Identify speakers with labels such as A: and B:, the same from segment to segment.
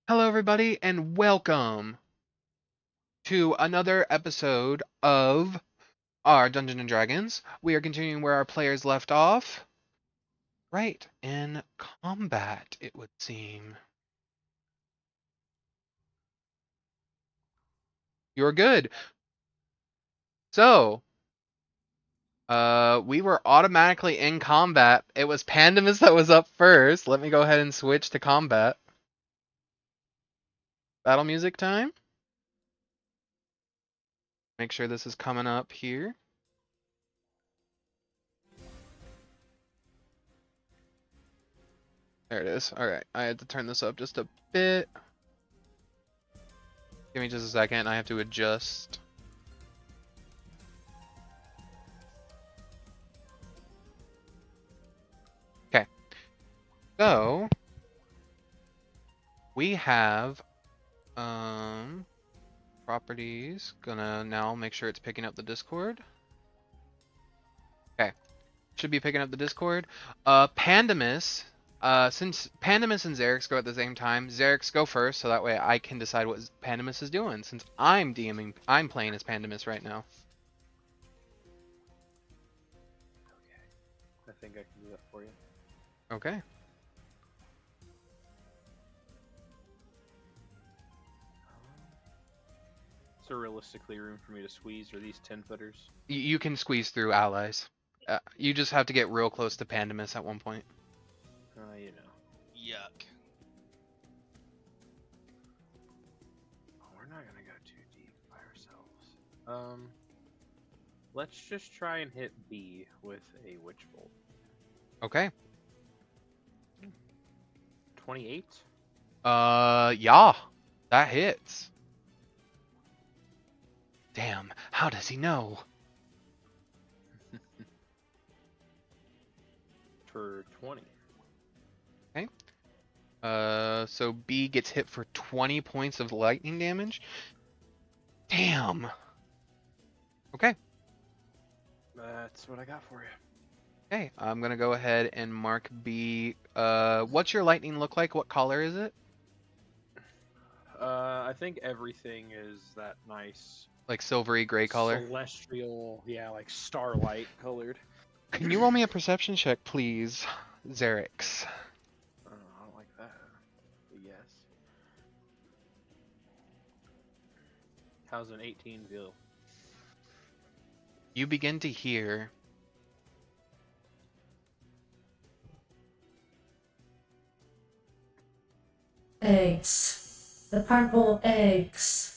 A: Hello, everybody, and welcome to another episode of our Dungeons and Dragons. We are continuing where our players left off, right in combat, it would seem. You're good. So, we were automatically in combat. It was Pandemus that was up first. Let me go ahead and switch to combat. Battle music time. Make sure this is coming up here. There it is. Alright, I had to turn this up just a bit. Give me just a second, I have to adjust. Okay. So, we have properties. Gonna now make sure it's picking up the Discord. Okay. Should be picking up the Discord. Pandemus. Since Pandemus and Xerix go at the same time, Xerix go first, so that way I can decide what Pandemus is doing, since I'm DMing, I'm playing as Pandemus right now.
B: Okay. I think I can do that for you.
A: Okay.
B: Is there realistically room for me to squeeze? Are these 10-footers?
A: You can squeeze through allies. You just have to get real close to Pandemus at one point.
B: You know.
C: Yuck.
B: Oh, we're not gonna go too deep by ourselves. Let's just try and hit B with a witch bolt.
A: Okay.
B: 28?
A: Yeah. That hits. Damn, how does he know?
B: For 20.
A: Okay. So B gets hit for 20 points of lightning damage. Damn. Okay.
B: That's what I got for you.
A: Okay, I'm gonna go ahead and mark B. What's your lightning look like? What color is it?
B: I think everything is that nice
A: Like silvery gray color?
B: celestial, yeah, like starlight colored.
A: Can you roll me a perception check, please, Xerix?
B: I don't like that. But yes. How's an 18 feel?
A: You begin to hear
D: eggs. The purple eggs.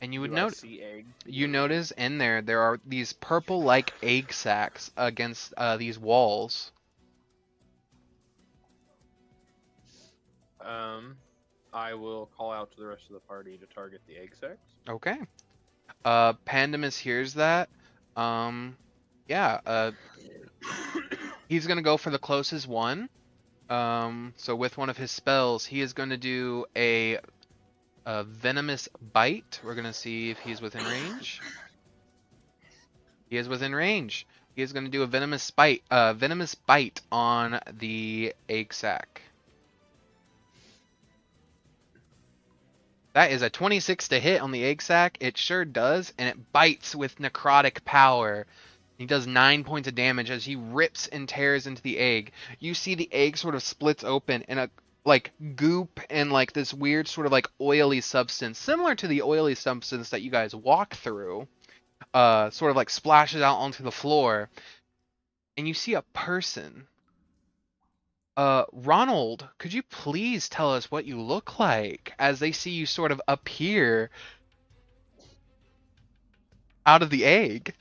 A: and you would
B: Do I
A: note
B: see egg?
A: you notice in there are these purple like egg sacs against these walls.
B: I will call out to the rest of the party to target the egg sacs.
A: Okay. Pandemus hears that. Yeah, he's gonna go for the closest one. So with one of his spells, he is gonna do a venomous bite. We're gonna see if he's within range. He is within range. He is gonna do a venomous bite on the egg sac. That is a 26 to hit on the egg sac. It sure does, and it bites with necrotic power. He does 9 points of damage as he rips and tears into the egg. You see the egg sort of splits open, and a like goop and like this weird sort of like oily substance, similar to the oily substance that you guys walk through, sort of like splashes out onto the floor. And you see a person. Ronald, could you please tell us what you look like as they see you sort of appear out of the egg?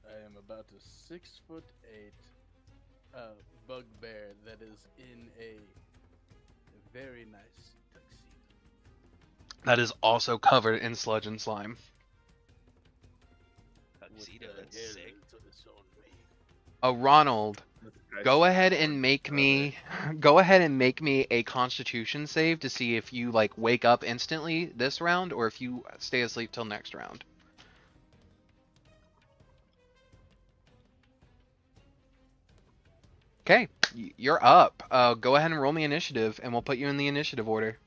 C: I am about a 6'8" bugbear that is in a very nice tuxedo.
A: That is also covered in sludge and slime.
C: Tuxedo, that's sick.
A: Ronald, go ahead and
B: Sorry.
A: make me a Constitution save to see if you like wake up instantly this round or if you stay asleep till next round. Okay, you're up. Go ahead and roll me initiative, and we'll put you in the initiative order.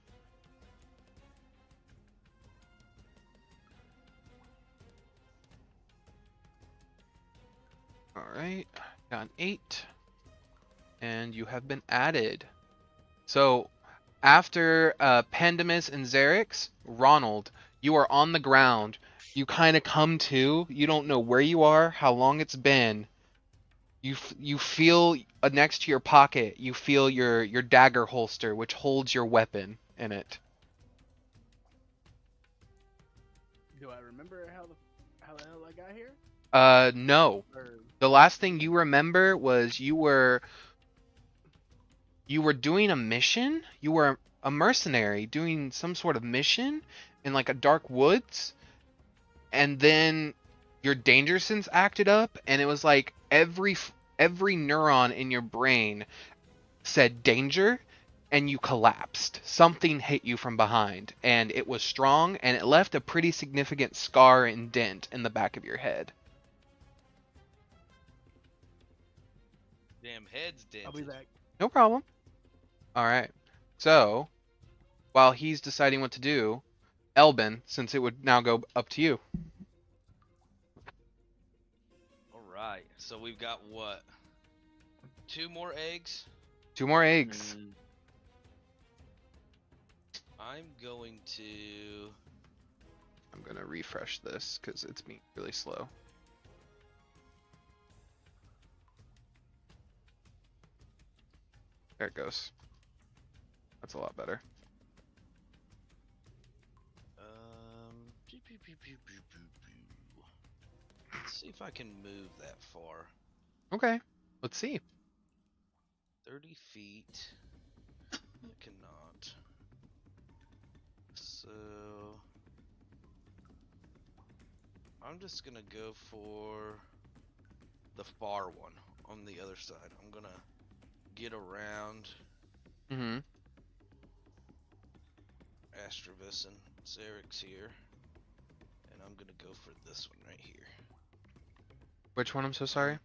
A: All right, got an 8, and you have been added. So, after Pandemus and Xerix, Ronald, you are on the ground. You kind of come to. You don't know where you are, how long it's been. You feel next to your pocket. You feel your dagger holster, which holds your weapon in it.
C: Do I remember how the hell I got here?
A: No.
C: Or
A: The last thing you remember was you were doing a mission. You were a mercenary doing some sort of mission in like a dark woods, and then your danger sense acted up, and it was like every neuron in your brain said danger, and you collapsed. Something hit you from behind, and it was strong, and it left a pretty significant scar and dent in the back of your head.
E: Damn head's dented.
C: I'll be back.
A: No problem. All right. So, while he's deciding what to do, Elben, since it would now go up to you.
E: All right. So we've got what? 2 more eggs.
A: 2 more eggs.
E: I'm going to.
A: I'm gonna refresh this because it's being really slow. There it goes. That's a lot better.
E: Let's see if I can move that far.
A: Okay, let's see.
E: 30 feet. I cannot. So I'm just gonna go for the far one on the other side. I'm gonna get around
A: Mm-hmm.
E: Astravis and Xerix here, and I'm gonna go for this one right here.
A: Which one? I'm so sorry.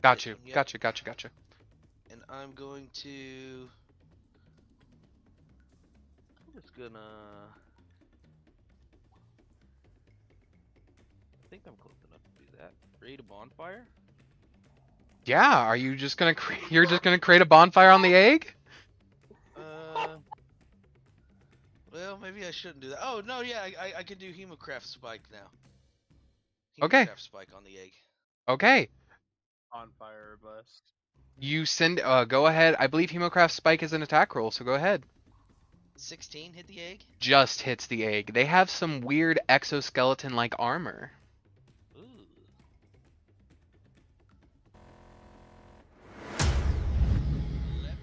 A: Got
E: This
A: you.
E: one, yep.
A: Gotcha.
E: And I'm going to. I'm just gonna. I think I'm close enough to do that. Create a bonfire.
A: Yeah. Are you just gonna? You're just gonna create a bonfire on the egg?
E: Well, maybe I shouldn't do that. Oh no, yeah, I could do Hemocraft Spike now.
A: Okay.
E: Hemocraft Spike on the egg.
A: Okay.
B: On fire or bust.
A: You send. Go ahead. I believe Hemocraft Spike is an attack roll, so go ahead.
E: 16 hit the egg.
A: Just hits the egg. They have some weird exoskeleton-like armor.
E: Ooh. 11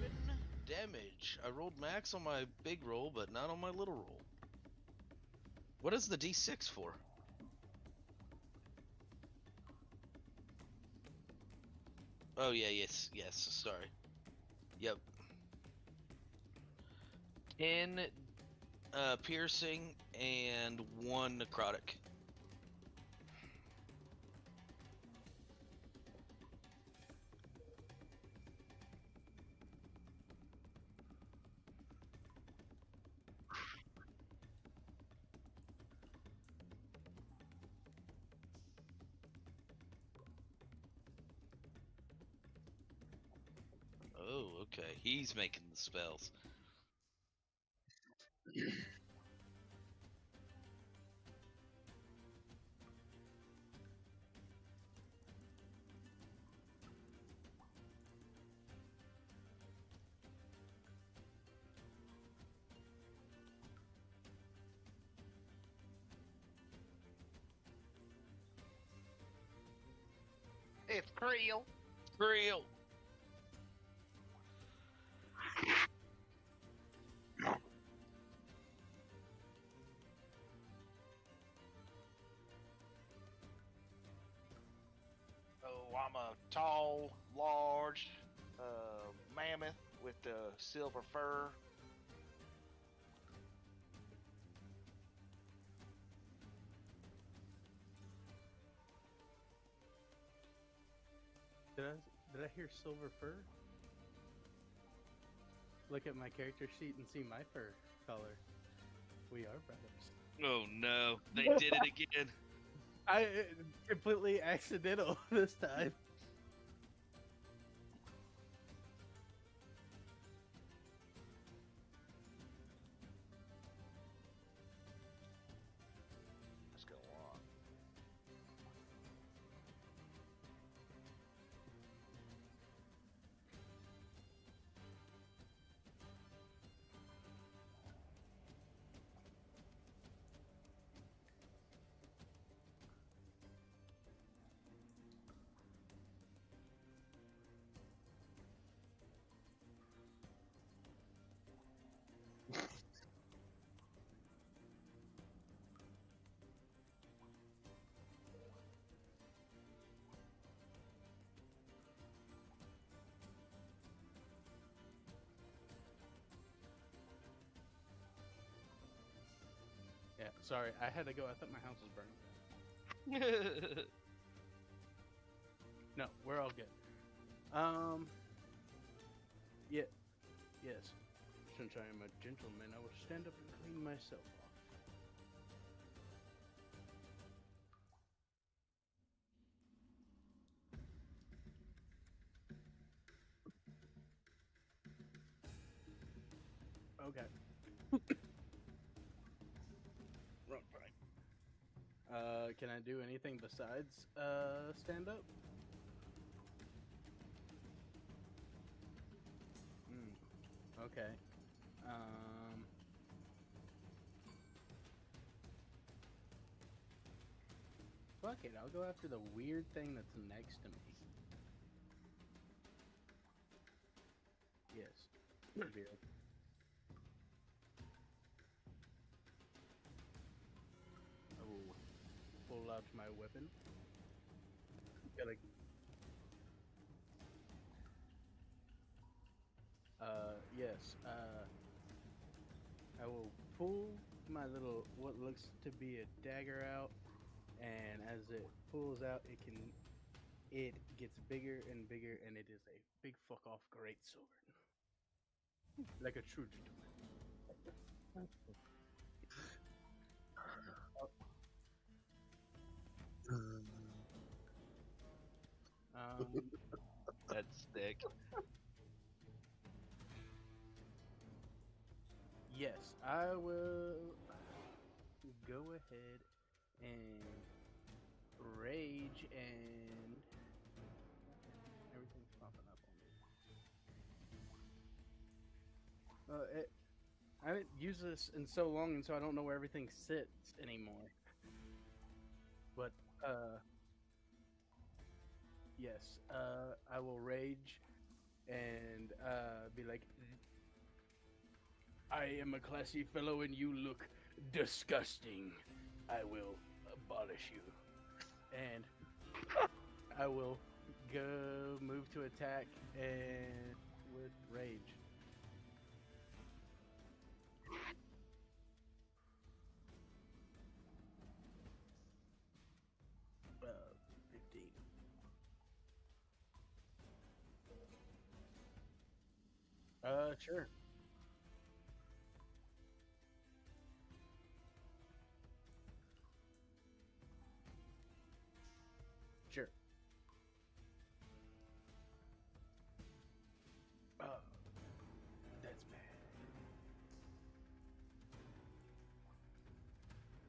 E: damage. I rolled max on my big roll, but not on my little roll. What is the D6 for? Oh yeah, yes, sorry. Yep. 10 piercing and 1 necrotic. Oh, okay. He's making the spells.
F: It's Creel.
E: Real.
F: Oh, I'm a tall, large mammoth with the silver fur.
C: Did I hear silver fur? Look at my character sheet and see my fur color. We are brothers.
E: Oh no, they did it again.
C: I completely accidental this time.
F: Let's go on.
C: Yeah, sorry, I had to go. I thought my house was burning. No, we're all good. Yeah, yes. Since I am a gentleman, I will stand up and clean myself off. Okay. Wrong part. Can I do anything besides stand up? Okay. Fuck it, I'll go after the weird thing that's next to me. Yes. Weird. I will pull out my weapon. Gotta. Yes. I will pull my little what looks to be a dagger out, and as it pulls out, it gets bigger and bigger, and it is a big fuck off great sword, like a true gentleman.
E: That's thick.
C: Yes, I will go ahead and rage, and everything's popping up on me. I haven't used this in so long, and so I don't know where everything sits anymore. But yes, I will rage and be like, I am a classy fellow and you look disgusting. I will abolish you. And I will go move to attack and with rage. 15. Sure. Sure. Oh, that's bad.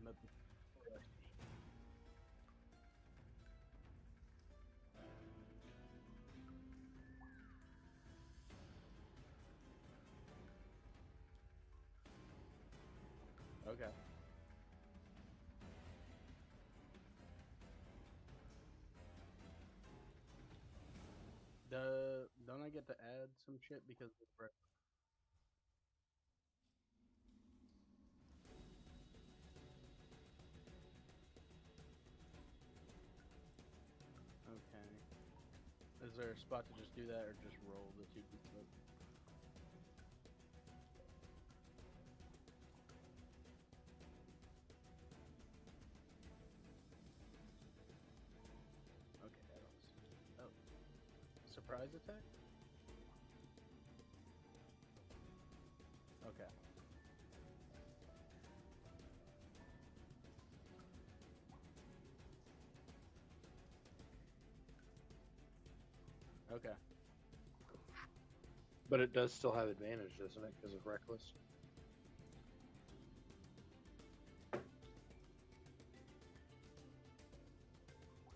C: Nothing. Okay. Don't I get to add some shit because of the breath? Okay. Is there a spot to just do that or just roll the 2d6? Okay, that was. Oh. surprise attack? Okay. Okay.
B: But it does still have advantage, doesn't it? Because of reckless.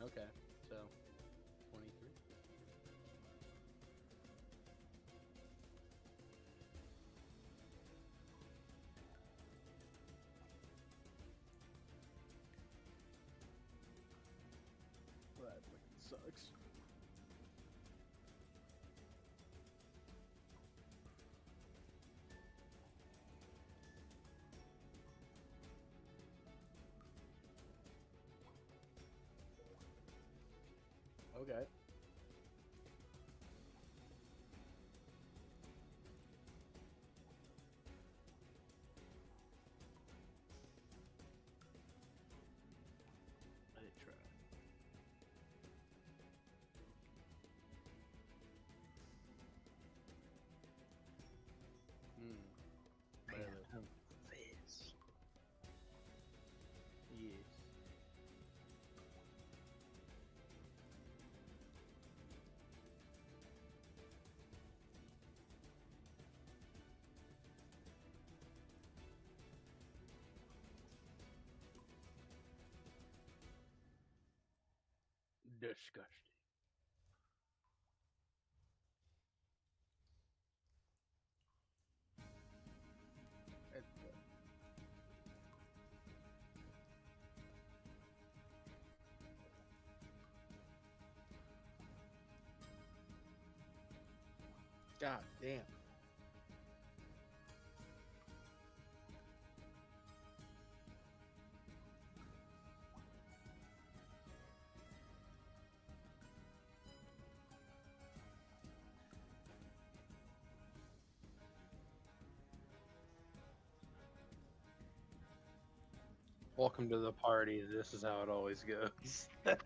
C: Okay. So 23. That fucking sucks. Okay. Let it try. Barely.
B: Fizz.
C: Yes. Disgusting. It's good.
B: God damn. Welcome to the party. This is how it always goes.
C: 32.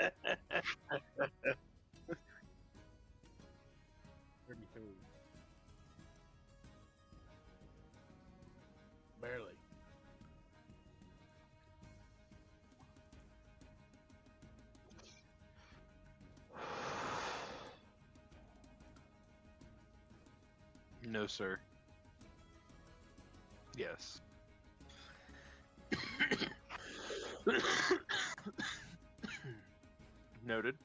C: Barely.
B: No, sir. Yes. Noted.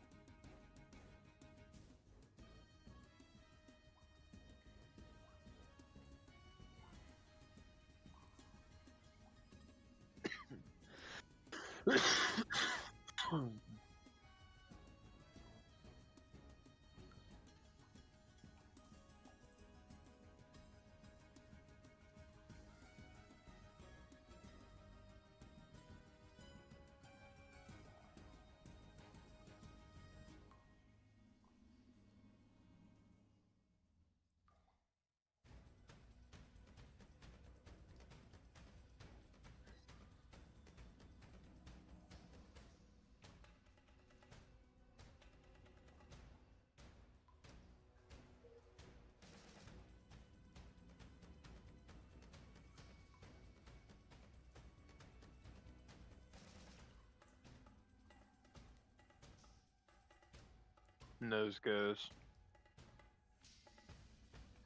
B: Nose goes.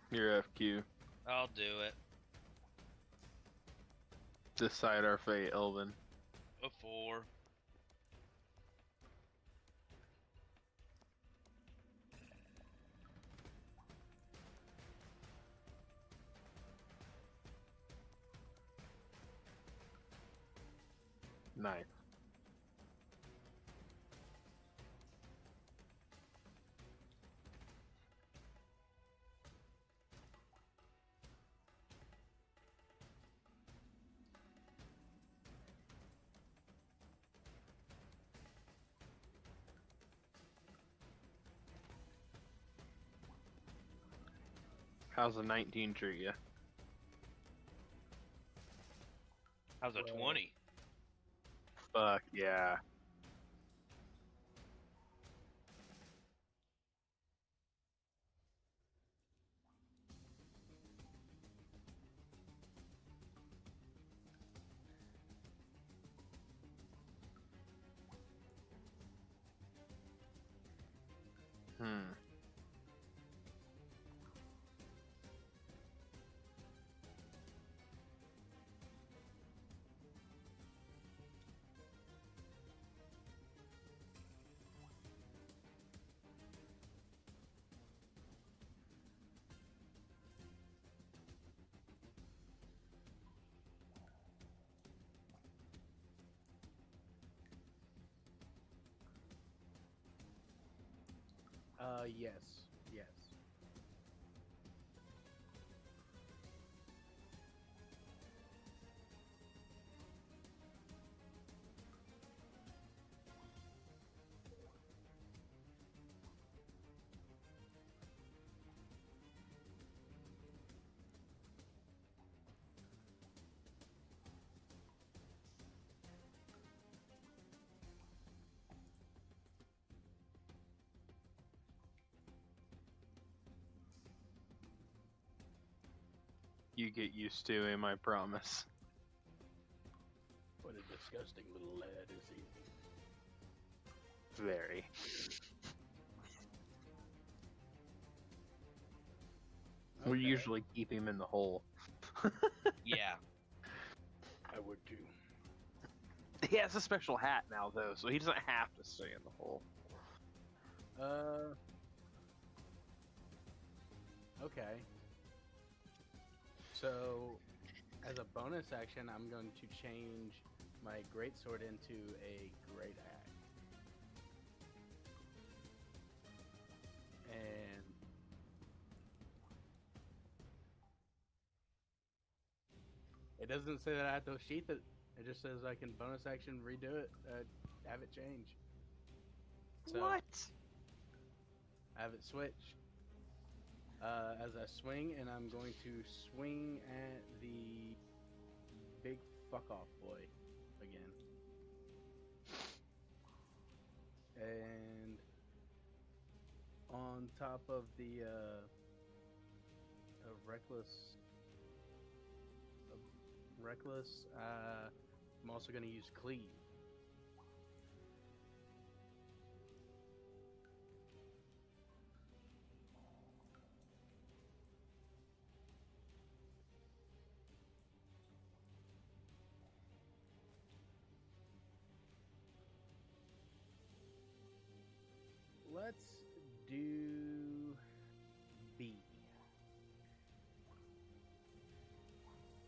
B: Your FQ.
E: I'll do it.
B: Decide our fate, Elven.
E: A 4.
B: Nice. How's a 19 treat you?
E: How's a 20?
B: Fuck yeah. Hmm.
C: Yes. Yes.
B: You get used to him, I promise.
C: What a disgusting little lad is he.
B: Very. We
C: Okay,
B: usually keep him in the hole.
E: Yeah.
C: I would too.
B: He has a special hat now, though, so he doesn't have to stay in the hole.
C: Okay. So, as a bonus action, I'm going to change my greatsword into a great axe. And it doesn't say that I have to sheath it. It just says I can bonus action redo it, have it change. So,
B: What?
C: have it switch. As I swing, and I'm going to swing at the big fuck off boy again. And on top of the reckless, I'm also going to use cleave. Let's do B.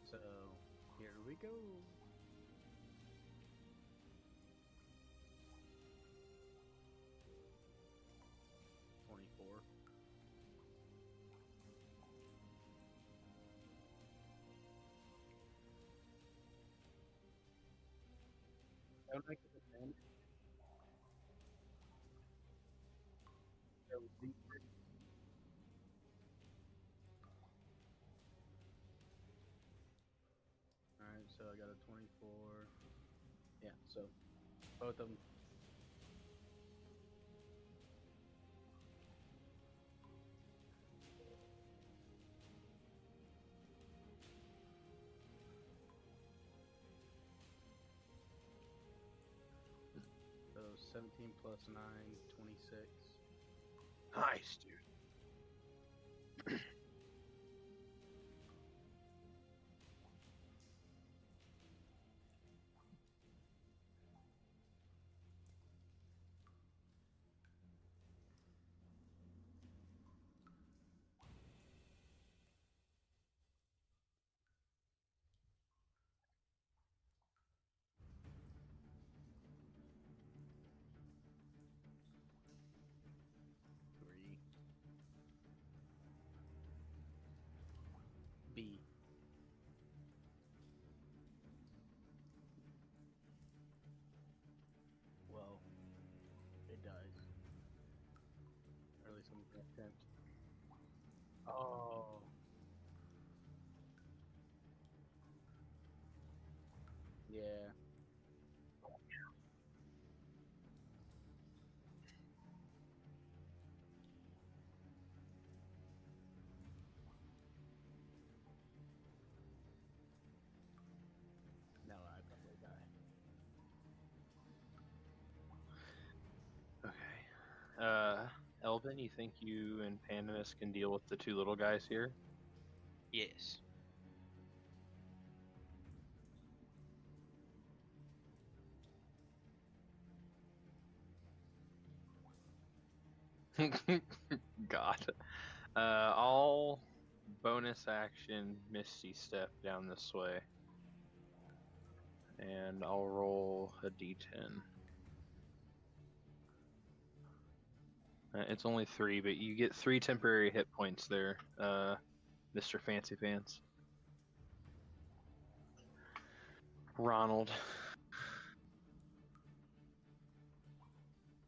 C: So, here we go. $24. Don't make it a damage. So, D- Alright, so I got a 24. Yeah, so both of them. So 17 plus 9, 26.
B: Nice, dude.
C: Three. B. Well, it dies. Or at least I'm gonna attempt. Oh. Yeah. No, I probably die.
B: Okay. Elben, you think you and Pandemus can deal with the two little guys here?
E: Yes.
B: God. I'll bonus action Misty Step down this way. And I'll roll a d10. It's only 3, but you get 3 temporary hit points there, Mr. Fancy Pants. Ronald.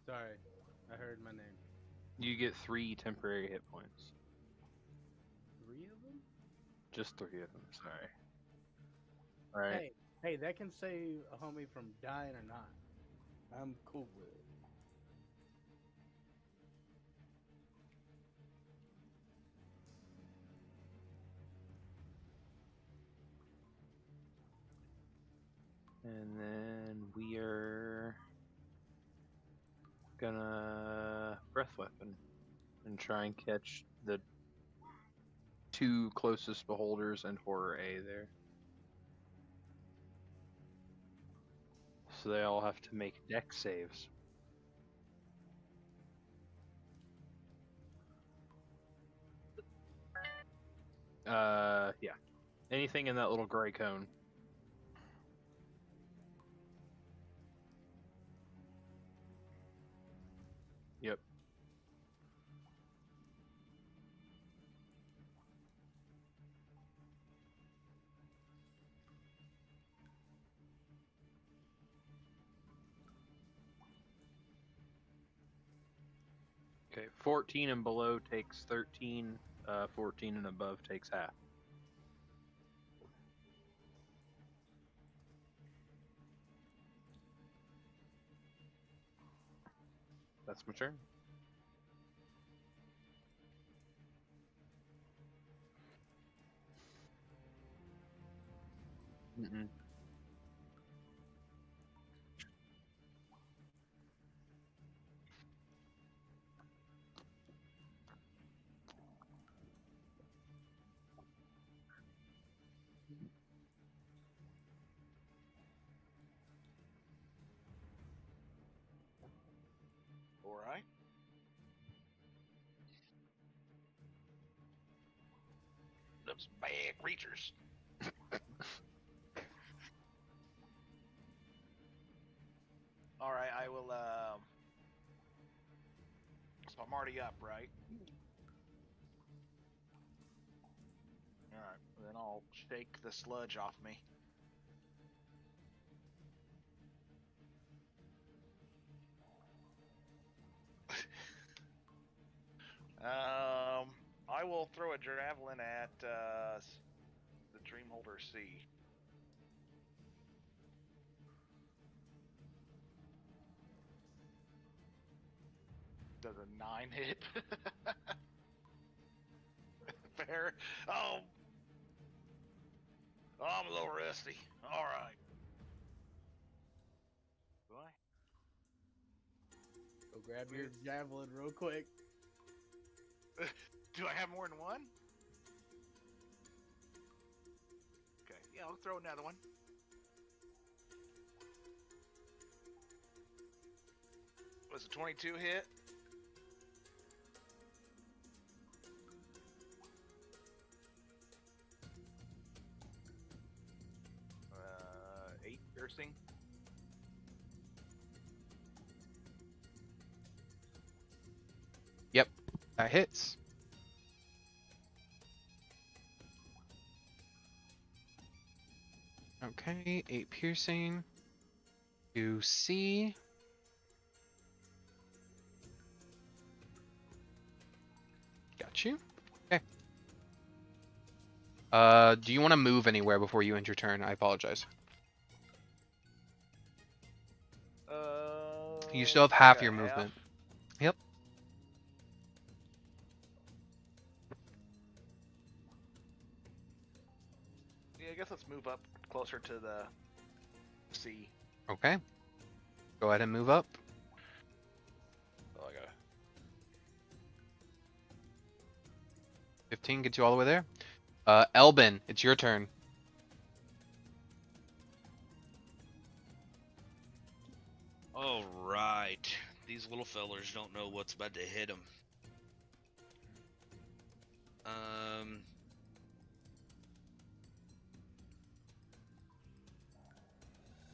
C: Sorry, I heard my name.
B: You get 3 temporary hit points.
C: 3 of them?
B: Just 3 of them, sorry. Alright.
C: Hey, that can save a homie from dying or not. I'm cool with it.
B: And then we are gonna breath weapon and try and catch the 2 closest beholders and horror A there. So they all have to make dex saves. Yeah. Anything in that little gray cone. Yep. Okay, 14 and below takes 13, 14 and above takes half. That's my turn. Mm-mm.
F: Alright. Those bad creatures. Alright, I will, so I'm already up, right? Alright, then I'll shake the sludge off me. I will throw a javelin at, the Dreamholder C. Does a 9 hit? Fair. Oh, I'm a little rusty. Alright. Do I?
C: Go grab your javelin real quick.
F: Do I have more than one? Okay, yeah, I'll throw another one. Was a 22 hit? 8 piercing.
A: Yep, that hits. Okay, 8 piercing. You see. Got you. Okay. Do you want to move anywhere before you end your turn? I apologize. You still have half your movement. Yep.
F: Yeah, I guess let's move up closer to the sea.
A: Okay. Go ahead and move up.
F: Oh, I gotta
A: 15 gets you all the way there. Elben, it's your turn.
E: All right. These little fellers don't know what's about to hit them.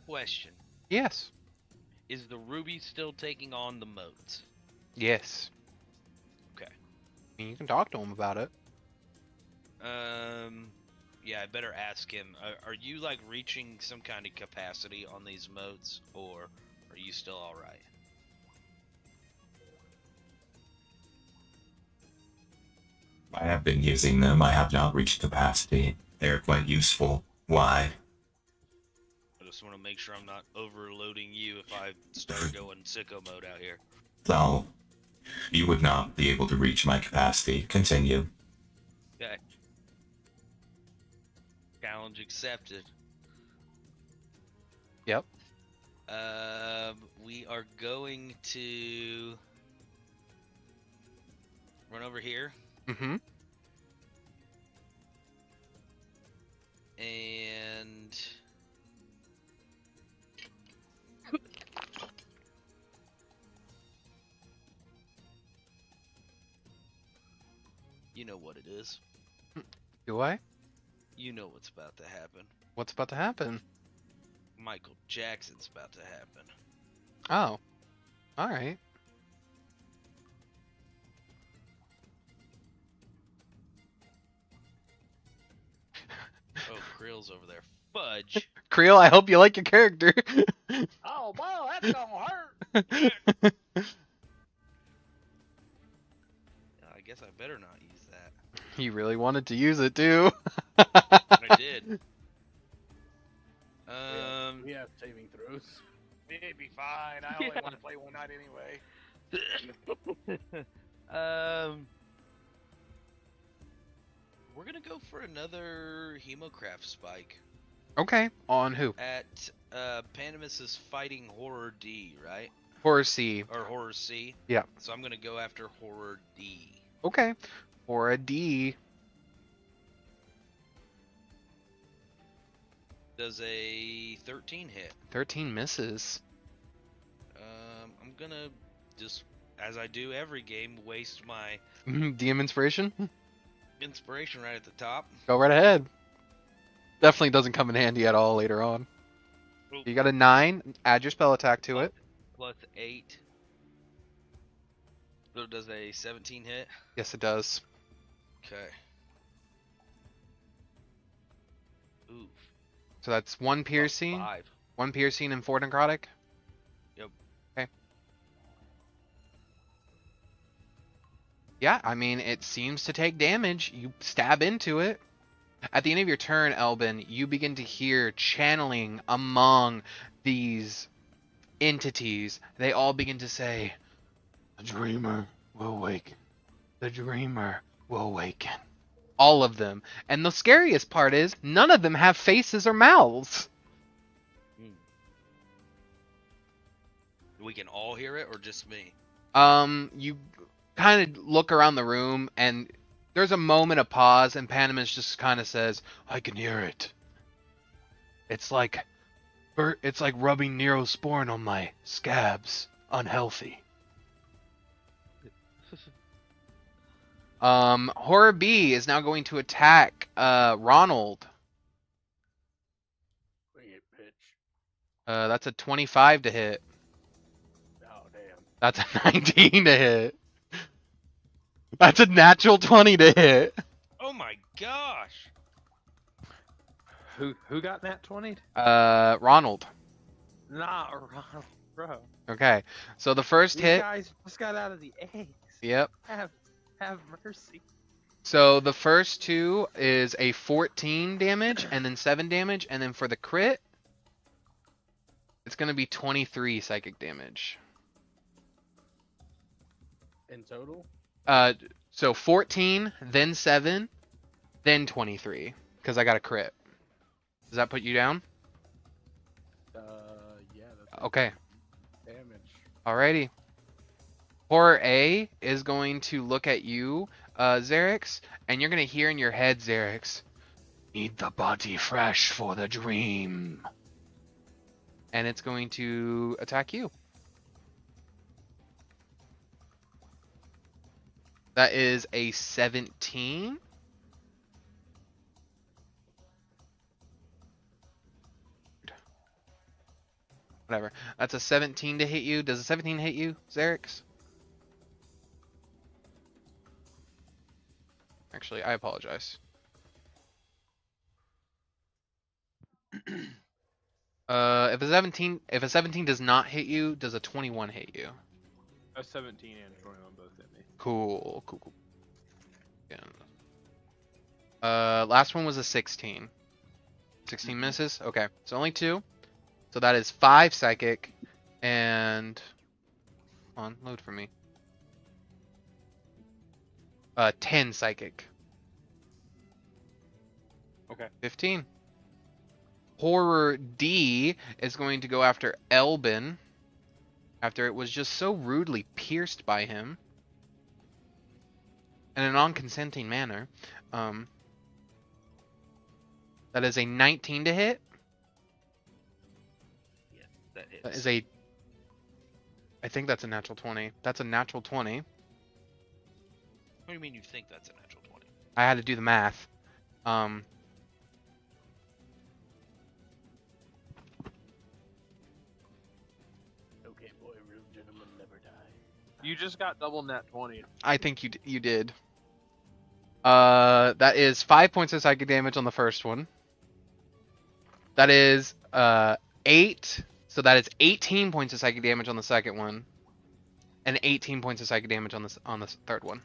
E: Question.
A: Yes.
E: Is the ruby still taking on the motes?
A: Yes.
E: Okay.
A: I mean, you can talk to him about it.
E: Yeah, I better ask him. Are you like reaching some kind of capacity on these motes, or are you still all right?
G: I have been using them. I have not reached capacity. They're quite useful. Why?
E: I just want to make sure I'm not overloading you if I start going sicko mode out here.
G: So, you would not be able to reach my capacity. Continue.
E: Okay. Challenge accepted.
A: Yep.
E: We are going to run over here.
A: Mm-hmm.
E: And you know what it is.
A: Do I?
E: You know what's about to happen.
A: What's about to happen?
E: Michael Jackson's about to happen.
A: Oh. Alright.
E: Oh, Krill's over there. Fudge.
A: Creel, I hope you like your character.
F: Oh, boy, that's gonna hurt.
E: I guess I better not use that.
A: You really wanted to use it too.
E: I did.
C: We have saving throws.
F: It'd be fine. I only want to play one night anyway.
E: We're gonna go for another Hemocraft spike
A: Okay. On who?
E: at Pandemus is fighting Horror D, right?
A: Horror C.
E: Or Horror C.
A: Yeah.
E: So I'm gonna go after Horror D.
A: Okay. For a D.
E: Does a 13 hit?
A: 13 misses.
E: I'm gonna just, as I do every game, waste my
A: DM inspiration?
E: inspiration right at the top.
A: Go right ahead. Definitely doesn't come in handy at all later on.
E: Oop.
A: You got a 9. Add your spell attack to it.
E: Plus 8. So does a 17 hit?
A: Yes, it does.
E: Okay. Oof.
A: So that's 1 piercing.
E: 5.
A: 1 piercing and 4 necrotic?
E: Yep.
A: Okay. Yeah, I mean, it seems to take damage. You stab into it. At the end of your turn, Elben, you begin to hear channeling among these entities. They all begin to say, "The dreamer will awaken. The dreamer will awaken." All of them. And the scariest part is, none of them have faces or mouths.
E: We can all hear it, or just me?
A: You kind of look around the room, and there's a moment of pause, and Pandemus just kind of says, "I can hear it. It's like rubbing Neosporin on my scabs. Unhealthy." Horror B is now going to attack Ronald.
C: Bring it, pitch.
A: That's a 25 to hit.
C: Oh, damn.
A: That's a 19 to hit. That's a natural 20 to hit.
E: Oh my gosh!
B: Who got nat 20?
A: Ronald.
B: Nah, Ronald, bro.
A: Okay, so the first
B: These
A: hit.
B: guys just got out of the eggs.
A: Yep.
B: Have mercy.
A: So the first 2 is a 14 damage, and then 7 damage, and then for the crit, it's going to be 23 psychic damage.
C: In total?
A: So 14, then 7, then 23, because I got a crit. Does that put you down?
C: Yeah, that's
A: Okay.
C: damage.
A: Alrighty. Horror A is going to look at you, Xerix, and you're going to hear in your head, Xerix, need the body fresh for the dream. And it's going to attack you. That is a 17. Whatever. That's a 17 to hit you. Does a 17 hit you, Xerix? Actually, I apologize. If a 17 does not hit you, does a 21 hit you?
B: A 17 and 21 both hit me.
A: Cool. Yeah. Last one was a 16. 16 misses? Okay. So only 2. So that is 5 psychic and come on, load for me. 10 psychic.
B: Okay.
A: 15. Horror D is going to go after Elben after it was just so rudely pierced by him in a non-consenting manner. That is a 19 to hit.
H: Yeah, that hits.
A: That is a... I think that's a natural 20. That's a natural 20.
H: What do you mean you think that's a natural 20?
A: I had to do the math.
C: Okay, boy, real gentlemen never die.
B: You just got double net 20.
A: I think you did. That is 5 points of psychic damage on the first one. That is 8. So that is 18 points of psychic damage on the second one, and 18 points of psychic damage on the third one.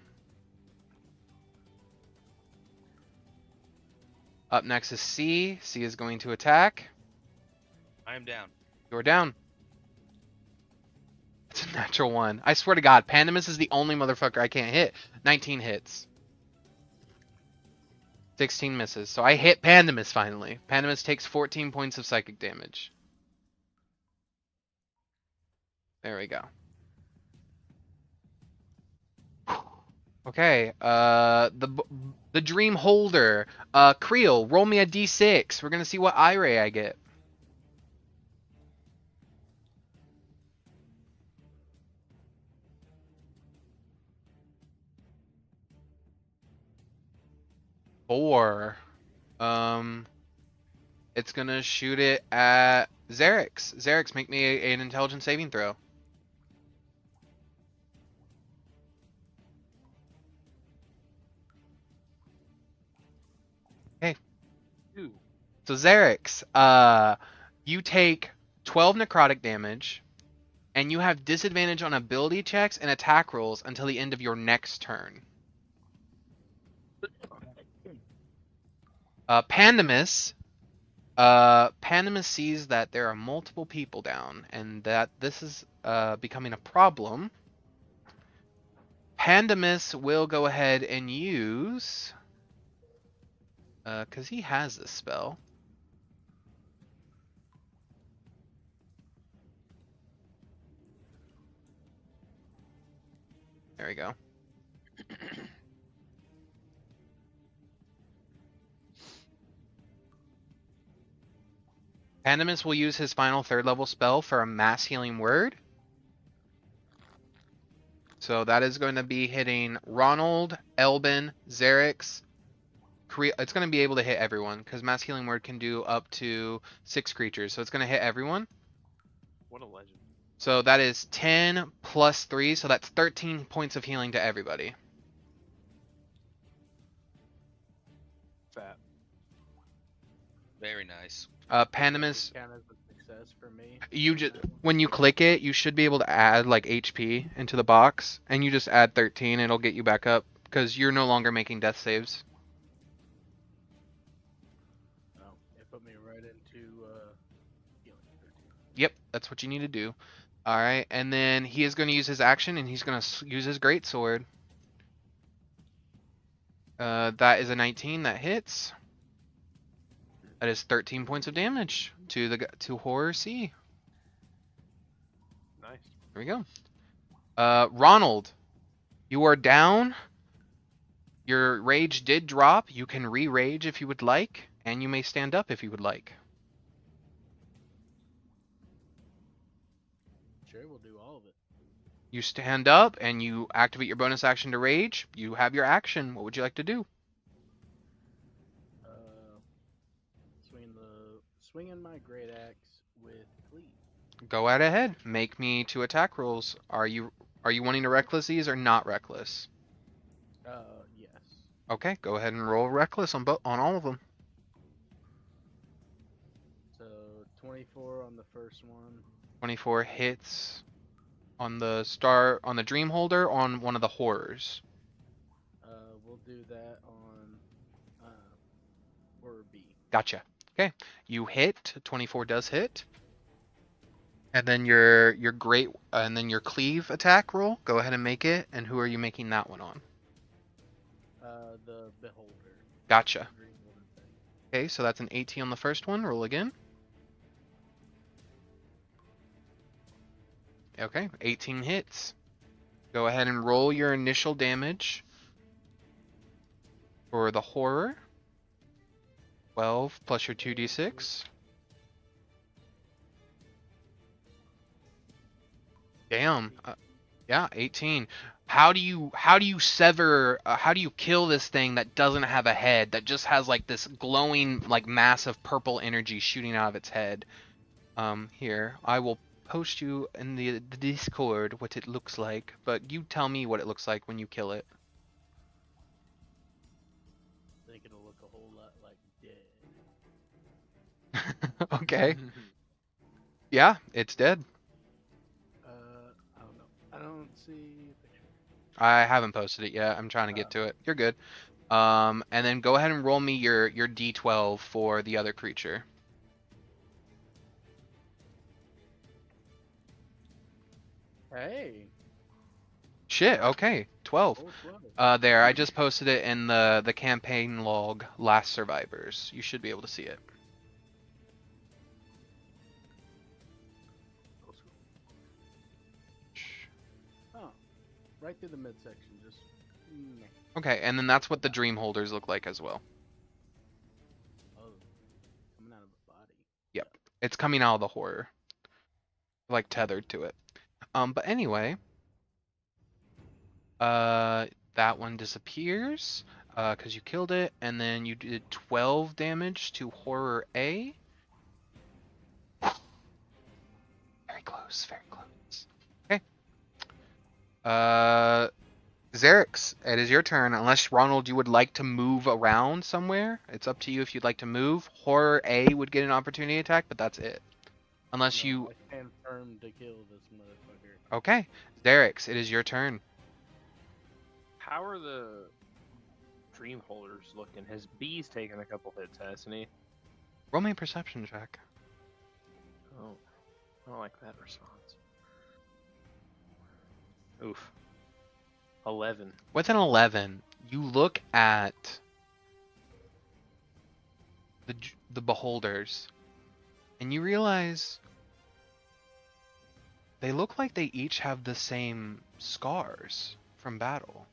A: Up next is C. C is going to attack.
H: I am down.
A: You're down. It's a natural 1. I swear to God, Pandemus is the only motherfucker I can't hit. 19 hits. 16 misses. So I hit Pandemus finally. Pandemus takes 14 points of psychic damage. There we go. Okay, the Dream Holder. Creel, roll me a d6. We're gonna see what eye I get. Four. It's gonna shoot it at Xerix. Xerix, make me an intelligence saving throw. Okay. So Xerix, you take 12 necrotic damage, and you have disadvantage on ability checks and attack rolls until the end of your next turn. Pandemus sees that there are multiple people down, and that this is becoming a problem. Pandemus will go ahead and use... because he has this spell. There we go. Pandemus will use his final 3rd level spell for a mass healing word. So that is going to be hitting Ronald, Elben, Xerix. It's going to be able to hit everyone because mass healing word can do up to 6 creatures. So it's going to hit everyone.
B: What a legend.
A: So that is 10 plus 3. So that's 13 points of healing to everybody.
B: Fat.
H: Very nice.
A: Pandemus,
C: Count as a success for me.
A: you just when you click it, you should be able to add like HP into the box, and you just add 13. It'll get you back up because you're no longer making death saves.
C: Oh, it put me right into healing 13.
A: Yep, that's what you need to do. All right, and then he is going to use his action, and he's going to use his greatsword. That is a 19 that hits. That is 13 points of damage to Horror C.
B: Nice.
A: There we go. Ronald, you are down. Your rage did drop. You can re-rage if you would like, and you may stand up if you would like.
C: Sure, we'll do all of it.
A: You stand up and you activate your bonus action to rage. You have your action. What would you like to do?
C: Swinging my great axe with cleave.
A: Go right ahead. Make me 2 attack rolls. Are you wanting to reckless these or not reckless?
C: Yes.
A: Okay, go ahead and roll reckless on all of them.
C: So 24 on the first one.
A: 24 hits on the dream holder on one of the horrors.
C: We'll do that on horror B.
A: Gotcha. Okay, you hit. 24 does hit. And then your great and then your cleave attack roll. Go ahead and make it. And who are you making that one on?
C: The beholder.
A: Gotcha.
C: Green holder thing.
A: Okay, so that's an 18 on the first one. Roll again. Okay, 18 hits. Go ahead and roll your initial damage for the horror. 12 plus your 2d6. Damn. Yeah, 18. How do you sever? How do you kill this thing that doesn't have a head? That just has like this glowing, like mass of purple energy shooting out of its head. Here I will post you in the Discord what it looks like, but you tell me what it looks like when you kill it.
C: I think it'll look a whole lot like dead.
A: Okay. Yeah, it's dead.
C: I don't know. I don't see a picture.
A: I haven't posted it yet. I'm trying to get to it. You're good. And then go ahead and roll me your d12 for the other creature.
C: Hey.
A: Shit. Okay. 12.
C: Oh, 12.
A: There. I just posted it in the campaign log. Last survivors. You should be able to see it.
C: Oh, right through the midsection. Just. Meh.
A: Okay, and then that's what the dream holders look like as well.
C: Oh, coming out of the body.
A: Yep. It's coming out of the horror. Like tethered to it. But anyway, that one disappears, because you killed it, and then you did 12 damage to horror A. Very close, very close. Okay. Xerix, it is your turn. Unless, Ronald, you would like to move around somewhere. It's up to you if you'd like to move. Horror A would get an opportunity attack, but that's it. Unless
C: No,
A: you...
C: I stand firm to kill this motherfucker.
A: Okay. Xerix, it is your turn.
B: How are the dream holders looking? His B's taken a couple hits, hasn't he?
A: Roll me a perception check.
B: Oh, I don't like that response. Oof. 11.
A: With an 11, you look at the beholders, and you realize they look like they each have the same scars from battle.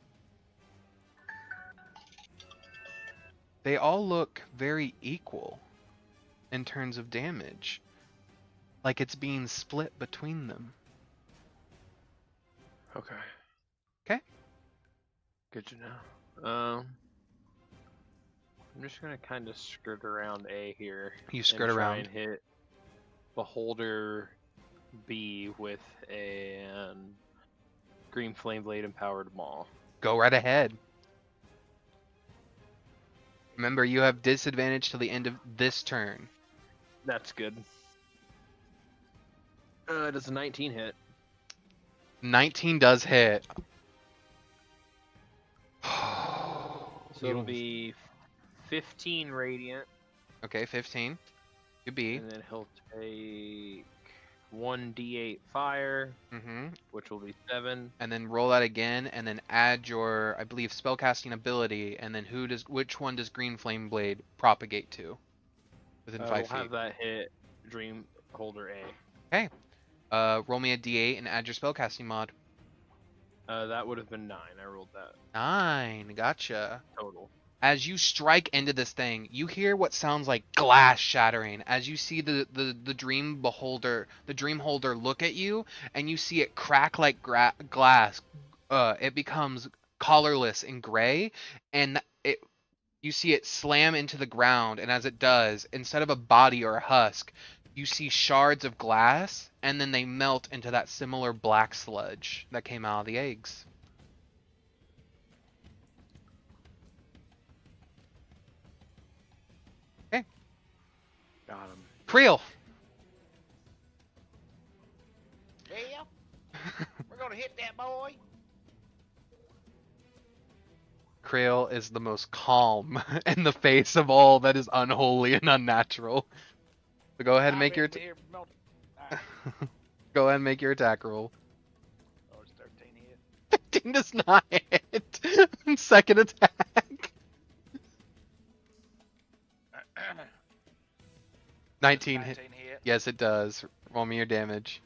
A: They all look very equal in terms of damage, like it's being split between them.
B: Okay.
A: Okay.
B: Good to know. I'm just gonna kind of skirt around A here.
A: You skirt
B: and try
A: around.
B: and hit Beholder B with a Green Flame Blade Empowered Maul.
A: Go right ahead. Remember, you have disadvantage till the end of this turn.
B: That's good. Does a 19 hit?
A: 19 does hit.
B: So it'll be 15 radiant,
A: Okay, 15. Could be.
B: and then he'll take 1d8 fire,
A: Mm-hmm.
B: which will be 7.
A: And then roll that again, and then add your, I believe, spellcasting ability, and then which one does Green Flame Blade propagate to? Within 5
B: We'll
A: feet.
B: have that hit Dream Holder A.
A: Roll me a d8 and add your spellcasting mod.
B: That would have been 9. I rolled that
A: 9. Gotcha.
B: total.
A: As you strike into this thing, you hear what sounds like glass shattering. As you see the dream holder look at you, and you see it crack like glass. It becomes colorless and gray, and you see it slam into the ground. And as it does, instead of a body or a husk, you see shards of glass, and then they melt into that similar black sludge that came out of the eggs.
B: Got him.
A: Creel.
F: Yeah, we're gonna hit that boy.
A: Creel is the most calm in the face of all that is unholy and unnatural. So go ahead and make your go ahead and make your attack roll.
F: Oh, it's 13 hit.
A: 15 does not hit. Second attack. 19 hit.
F: 19 hit.
A: Yes, it does. Roll me your damage.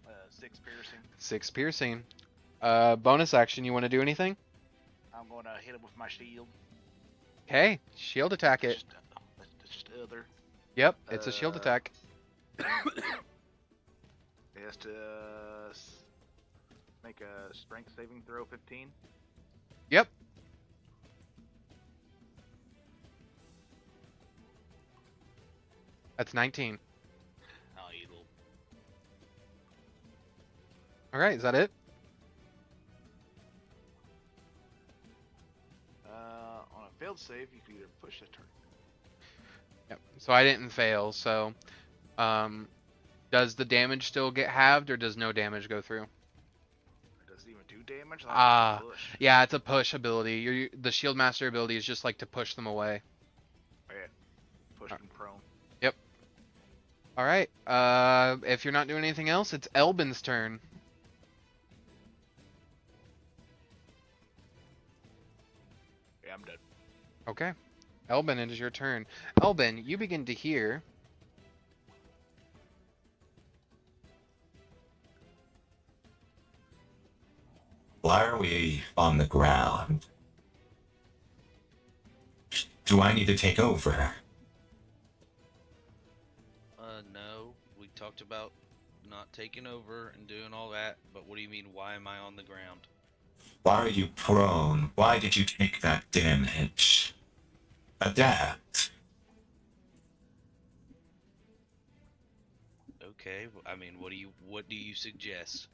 F: Uh, 6 piercing.
A: 6 piercing. Bonus action, you want to do anything?
F: I'm gonna hit him with my shield.
A: Okay, shield attack it.
F: That's just other.
A: Yep, it's a shield attack.
F: It has to make a strength saving throw 15.
A: Yep. That's 19.
H: Oh, you little.
A: Alright, is that it?
F: On a failed save, you can either push a target.
A: Yep. So I didn't fail, so does the damage still get halved or does no damage go through?
F: Does it even do damage?
A: Ah,
F: Push.
A: yeah, it's a push ability. The shield master ability is just like to push them away.
F: Okay. Push them prone.
A: Alright, if you're not doing anything else, it's Elben's turn.
F: Yeah, I'm done.
A: Okay. Elben, it is your turn. Elben, you begin to hear
G: Why are we on the ground? Do I need to take over?
H: No. We talked about not taking over and doing all that, but what do you mean, why am I on the ground?
G: Why are you prone? Why did you take that damage? Adapt.
H: Okay, I mean, what do you suggest?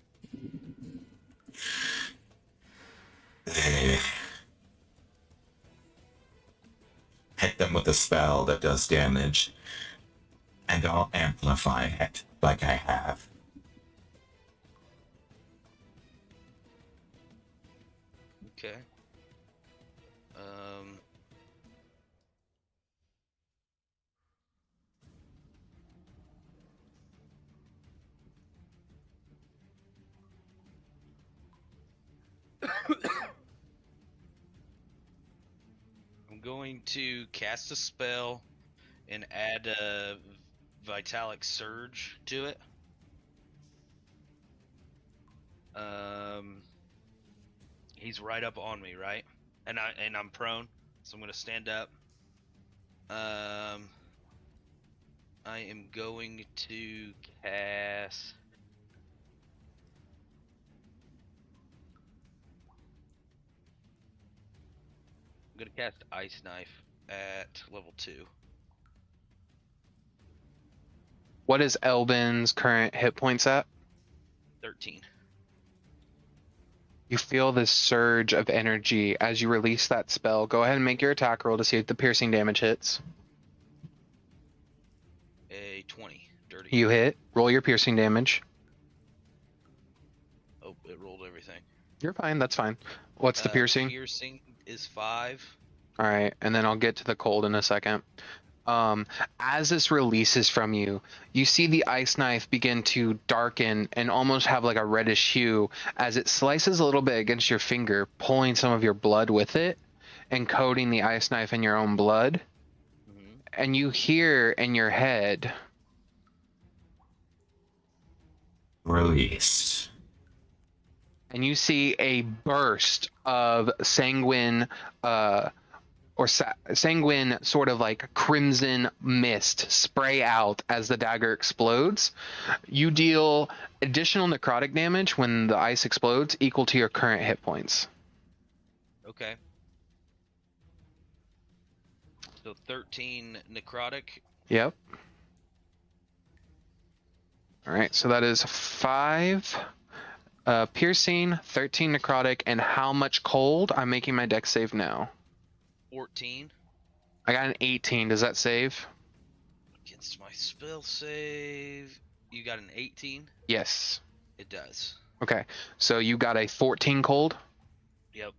G: Hit them with a spell that does damage, and I'll amplify it like I have.
H: Okay. I'm going to cast a spell and add a Vitalic Surge to it. He's right up on me, right? And I'm prone, so I'm gonna stand up. I am going to cast. I'm gonna cast Ice Knife at level 2.
A: what is Elben's current hit points at?
H: 13.
A: You feel this surge of energy as you release that spell. Go ahead and make your attack roll to see if the piercing damage hits.
H: A 20. Dirty.
A: You hit. Roll your piercing damage.
H: Oh, it rolled everything.
A: You're fine. That's fine. What's the piercing?
H: Piercing is 5.
A: All right, and then I'll get to the cold in a second. As this releases from you, you see the ice knife begin to darken and almost have like a reddish hue as it slices a little bit against your finger, pulling some of your blood with it and coating the ice knife in your own blood.
H: Mm-hmm.
A: And you hear in your head,
G: Released.
A: And you see a burst of sanguine, sanguine sort of like crimson mist spray out as the dagger explodes. You deal additional necrotic damage when the ice explodes, equal to your current hit points.
H: Okay. So 13 necrotic.
A: Yep. All right, so that is 5 piercing, 13 necrotic, and how much cold? I'm making my dex save now.
H: 14.
A: I got an 18. Does that save?
H: Against my spell save. You got an 18?
A: Yes.
H: It does.
A: Okay, so you got a 14 cold?
H: Yep.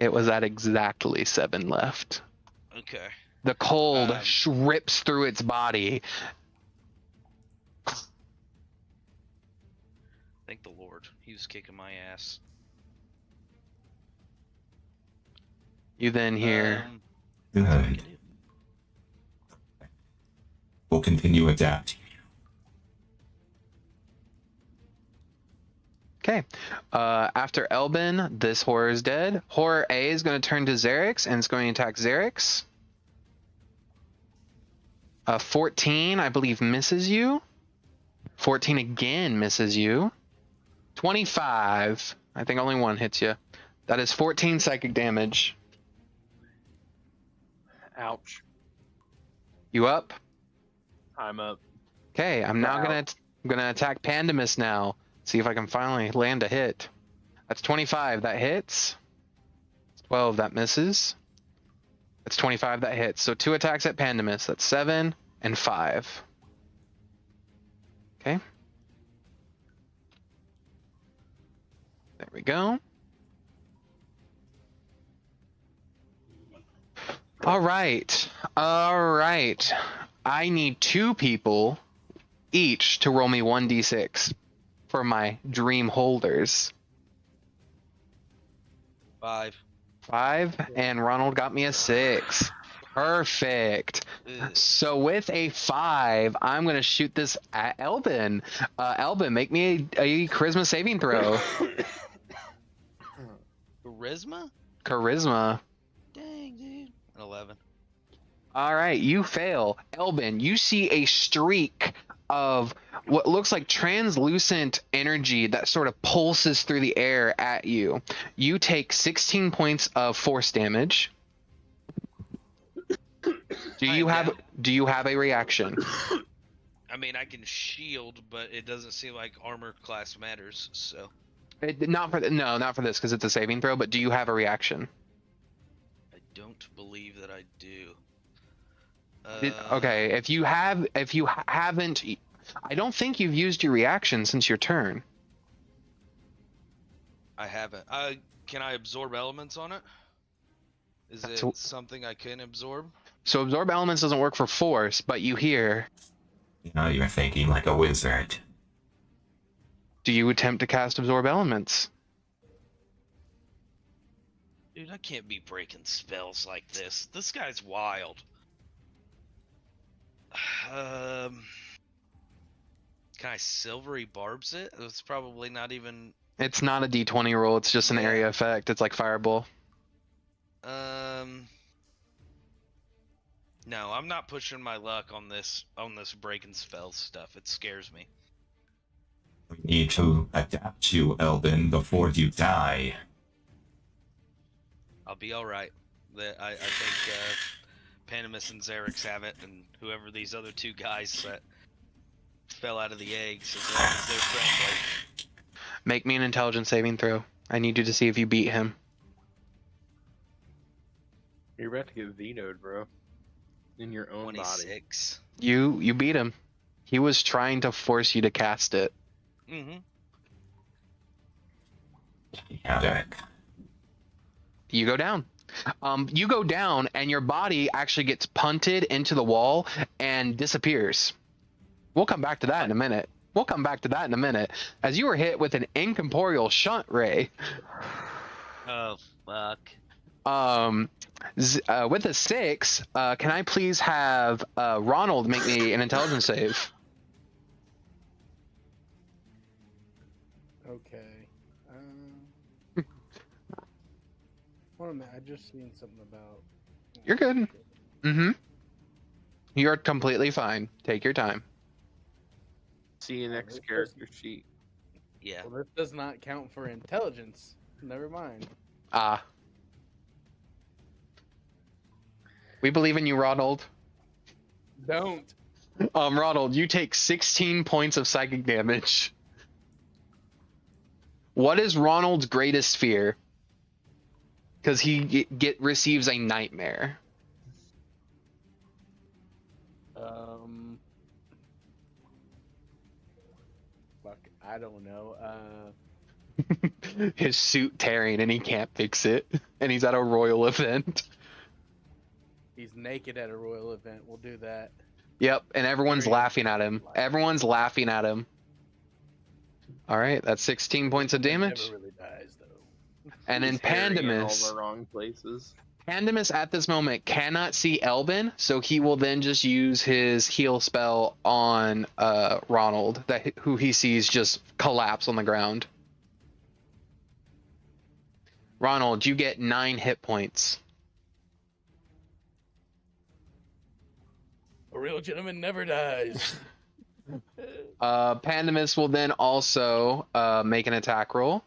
A: It was at exactly 7 left.
H: Okay.
A: The cold rips through its body.
H: Thank the Lord. He was kicking my ass.
A: You then hear...
G: Good. We'll continue adapting.
A: Okay. After Elben, this horror is dead. Horror A is going to turn to Xerix, and it's going to attack Xerix. 14, I believe, misses you. 14 again misses you. 25. I think only one hits you. That is 14 psychic damage.
B: Ouch.
A: You up?
B: I'm up.
A: Okay, I'm now
B: Wow.
A: gonna attack Pandemus now. See if I can finally land a hit. That's 25. That hits. 12. That misses. That's 25. That hits. So 2 attacks at Pandemus. That's 7 and 5. Okay. There we go. All right. All right. I need 2 people each to roll me 1d6 for my dream holders.
H: 5.
A: 5, and Ronald got me a 6. Perfect.
H: Ugh.
A: So with a 5, I'm going to shoot this at Elben. Elben, make me a charisma saving throw.
H: Charisma?
A: Charisma.
H: Dang, dude. An 11.
A: All right, you fail. Elben, you see a streak of what looks like translucent energy that sort of pulses through the air at you. You take 16 points of force damage. Do you have a reaction?
H: I mean, I can shield, but it doesn't seem like armor class matters, so.
A: Not for this because it's a saving throw. But do you have a reaction?
H: I don't believe that I do.
A: Okay, if you haven't, I don't think you've used your reaction since your turn.
H: I haven't. Can I absorb elements on it? Is it something I can absorb?
A: So absorb elements doesn't work for force, but you hear.
G: You know, you're thinking like a wizard.
A: Do you attempt to cast absorb elements?
H: Dude, I can't be breaking spells like this. This guy's wild. Can I silvery barbs it? It's probably not even.
A: It's not a D20 roll. It's just an area effect. It's like fireball.
H: No, I'm not pushing my luck on this breaking spells stuff. It scares me.
G: We need to adapt you, Elben, before you die.
H: I'll be all right. I think Pandemus and Xerix have it, and whoever these other 2 guys that fell out of the eggs, as long as they're friendly.
A: Make me an intelligence saving throw. I need you to see if you beat him.
B: You're about to get vetoed, bro. In your own
H: 26.
B: body.
A: You beat him. He was trying to force you to cast it.
H: Mm-hmm.
G: Yeah,
A: You go down. You go down, and your body actually gets punted into the wall and disappears. We'll come back to that in a minute. As you were hit with an incorporeal shunt ray.
H: Oh, fuck.
A: With a 6, can I please have Ronald make me an intelligence save?
C: Okay. Hold on a minute. I just seen something about.
A: You're good. Mm-hmm. You're completely fine. Take your time.
B: See you
C: Oh,
B: next
C: this
B: character sheet.
H: Yeah.
C: Well, this does not count for intelligence. Never mind.
A: Ah. We believe in you, Ronald.
C: Don't.
A: Ronald, you take 16 points of psychic damage. What is Ronald's greatest fear? Because he receives a nightmare.
C: Fuck, I don't know.
A: His suit tearing and he can't fix it. And he's at a royal event.
C: He's naked at a royal event. We'll do that.
A: Yep, and everyone's
C: Very
A: laughing at him. Everyone's laughing at him. Alright, that's 16 points of damage.
C: Never really dies, though.
A: And then
B: He's staring in
A: Pandemus.
B: all the wrong places.
A: Pandemus at this moment cannot see Elben, so he will then just use his heal spell on Ronald, who he sees just collapse on the ground. Ronald, you get 9 hit points.
C: A real gentleman never dies.
A: Pandemus will then also make an attack roll.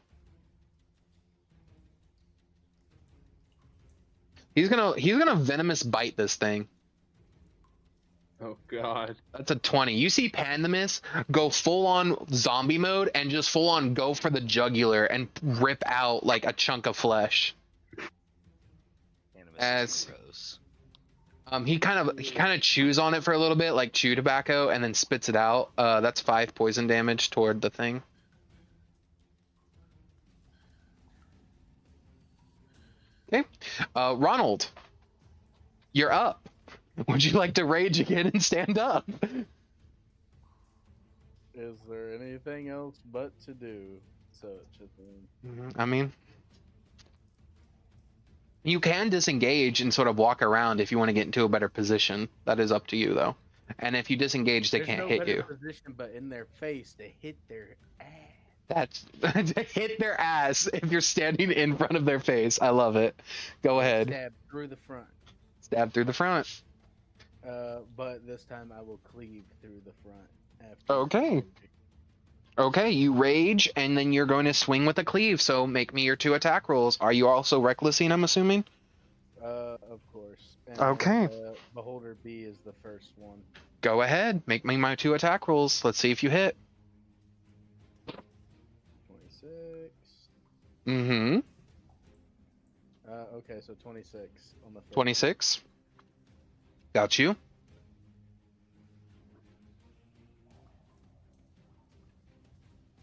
A: He's gonna venomous bite this thing.
B: Oh god.
A: That's a 20. You see Pandemus go full on zombie mode and just full on go for the jugular and rip out like a chunk of flesh.
H: Animus
A: As-
H: is gross.
A: He kind of chews on it for a little bit, like chew tobacco, and then spits it out. That's 5 poison damage toward the thing. Okay, Ronald, you're up. Would you like to rage again and stand up?
C: Is there anything else but to do such a thing?
A: I mean, you can disengage and sort of walk around if you want to get into a better position. That is up to you, though. And if you disengage, they
C: There's
A: can't
C: no
A: hit
C: better
A: you.
C: position but in their face to hit their ass.
A: That's to hit their ass if you're standing in front of their face. I love it. Go ahead.
C: Stab through the front.
A: Stab through the front.
C: But this time I will cleave through the front. After
A: Okay. Okay, you rage, and then you're going to swing with a cleave, so make me your 2 attack rolls. Are you also recklessing, I'm assuming?
C: Of course. And,
A: Okay.
C: Beholder B is the first one.
A: Go ahead, make me my 2 attack rolls. Let's see if you hit.
C: 26.
A: Mm-hmm.
C: Okay, so 26 on the first.
A: 26. Got you.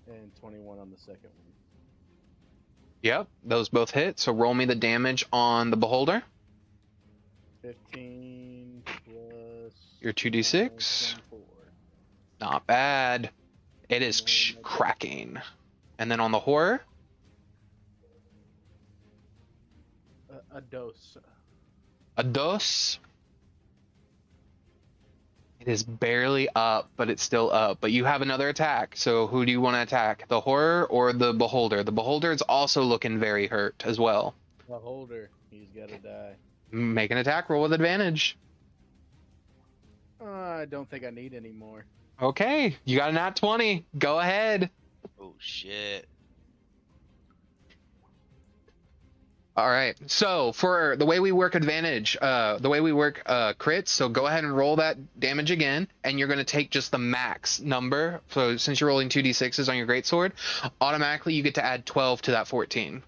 C: And 21 on the second one.
A: Yep, those both hit, so roll me the damage on the beholder.
C: 15 plus.
A: Your 2d6.
C: 24.
A: Not bad. It is cracking. And then on the horror,
C: A dose.
A: a dos. It is barely up, but it's still up. But you have another attack. So who do you want to attack? The horror or the beholder? The beholder is also looking very hurt as well.
C: Beholder, he's gotta die.
A: Make an attack roll with advantage.
C: I don't think I need any more.
A: Okay, you got a nat 20. Go ahead.
H: Oh shit.
A: All right. So for the way we work advantage, the way we work crits, so go ahead and roll that damage again, and you're going to take just the max number. So since you're rolling 2d6s on your greatsword, automatically you get to add 12 to that 14.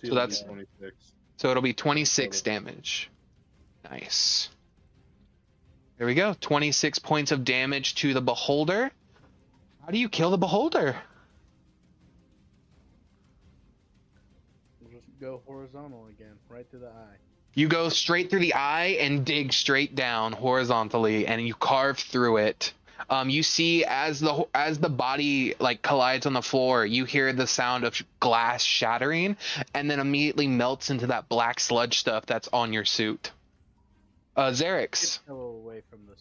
A: So that's
B: 26.
A: so it'll be 26 damage. Nice. There we go. 26 points of damage to the beholder. How do you kill the beholder?
C: We'll just go horizontal again, right to the eye.
A: You go straight through the eye and dig straight down horizontally, and you carve through it. You see as the body like collides on the floor, you hear the sound of glass shattering, and then immediately melts into that black sludge stuff that's on your suit. Xerix.
C: Get away from the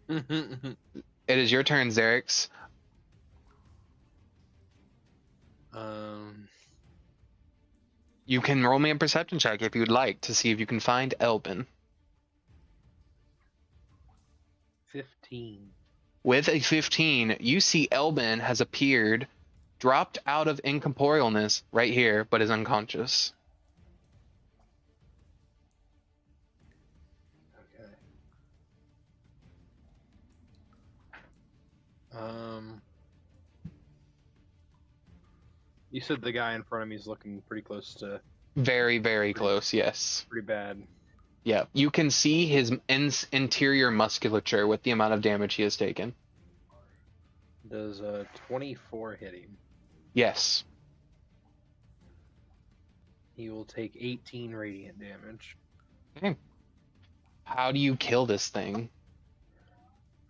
C: sludge.
A: It is your turn, Xerix. You can roll me a perception check if you'd like to see if you can find Elben.
B: 15.
A: With a 15, you see Elben has appeared, dropped out of incorporealness right here, but is unconscious.
B: Okay. You said the guy in front of me is looking pretty close to
A: Very, very close, yes.
B: pretty bad.
A: Yeah, you can see his interior musculature with the amount of damage he has taken.
B: Does 24 hit him?
A: Yes.
B: He will take 18 radiant damage.
A: Okay. How do you kill this thing?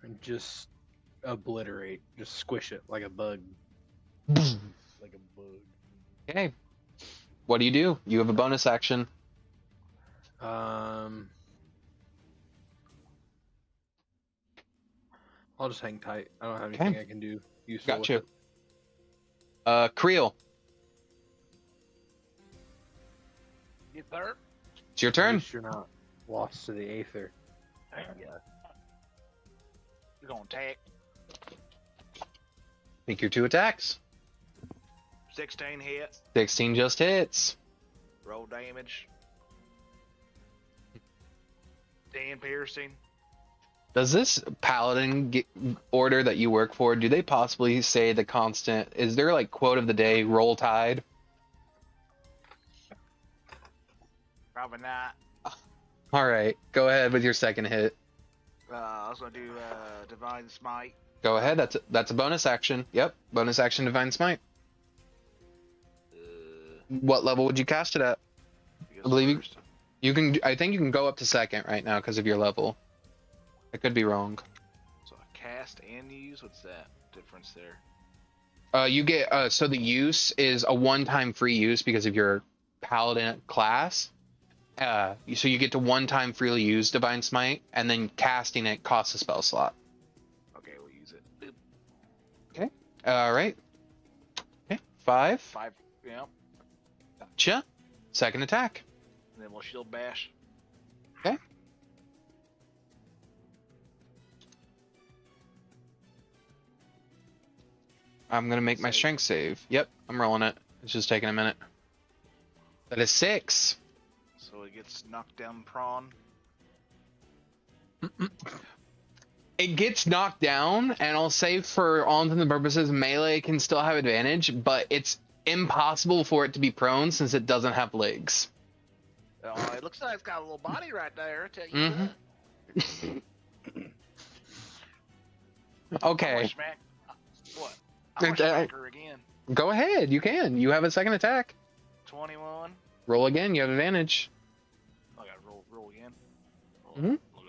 B: And just obliterate. Just squish it like a bug.
C: Like a bug.
A: Okay. What do? You have a bonus action.
B: I'll just hang tight. I don't have anything I can do useful
A: Got
B: with
A: you.
B: it.
A: Creel,
F: Yes, sir.
A: it's your
B: At
A: turn.
B: least you're not lost to the Aether.
F: Yeah. You're gonna attack.
A: Make your 2 attacks.
F: 16 hits.
A: 16 just hits.
F: Roll damage. 10 piercing.
A: Does this paladin order that you work for, do they possibly say the constant, is there like quote of the day, roll tide?
F: Probably not.
A: All right, go ahead with your second hit.
F: I was gonna do divine smite.
A: Go ahead, that's a bonus action. Yep, bonus action divine smite. What level would you cast it at?
F: I
A: believe you can, I think you can go up to second right now because of your level. I could be wrong.
F: So I cast and use. What's that difference there?
A: You get so the use is a one-time free use because of your paladin class. So you get to one-time freely use divine smite, and then casting it costs a spell slot.
F: Okay, we'll use it. Boop.
A: Okay. All right. Okay. 5.
F: 5. Yeah.
A: Gotcha. Second attack.
F: And then we'll shield bash.
A: Okay. I'm gonna make my strength save. Yep, I'm rolling it. It's just taking a minute. That is 6.
F: So it gets knocked down prone.
A: It gets knocked down, and I'll say for all intents and purposes, melee can still have advantage, but it's impossible for it to be prone since it doesn't have legs.
F: Oh, it looks like it's got a little body right there. I tell you what.
A: Okay.
F: Smack. What? I'm gonna smack her again.
A: Go ahead, you can. You have a second attack.
F: 21.
A: Roll again, you have advantage.
F: I gotta roll again.
A: Mhm.
F: Look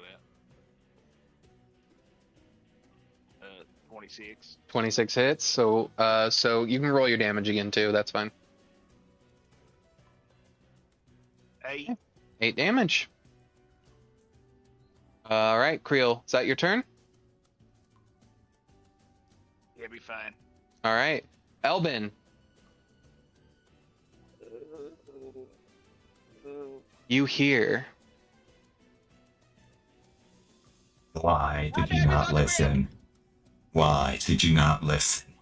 F: at that. 26.
A: 26 hits, so so you can roll your damage again too, that's fine.
F: 8.
A: 8 damage. Alright, Creel, is that your turn?
F: Yeah, be fine.
A: Alright. Elben. You hear.
G: Why did you not listen? Why did you not listen?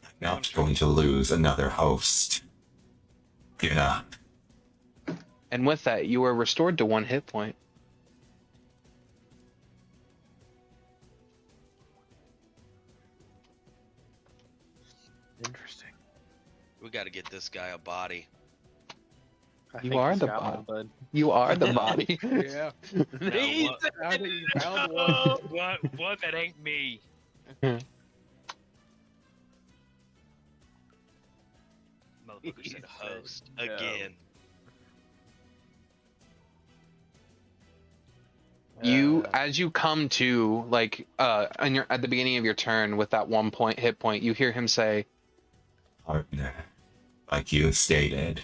G: I'm not going to lose another host. Get up.
A: And with that, you are restored to 1 hit point.
B: Interesting.
H: We got to get this guy a body.
B: I
A: You
B: think
A: are
B: he's
A: the
B: got
A: body.
B: one, bud.
A: You are the body.
C: Yeah.
H: No,
C: Now that you found one.
H: what that ain't me. Motherfucker said host
B: No.
H: again.
A: You, as you come to, like, at the beginning of your turn with that 1 point hit point, you hear him say,
G: Partner, like you stated,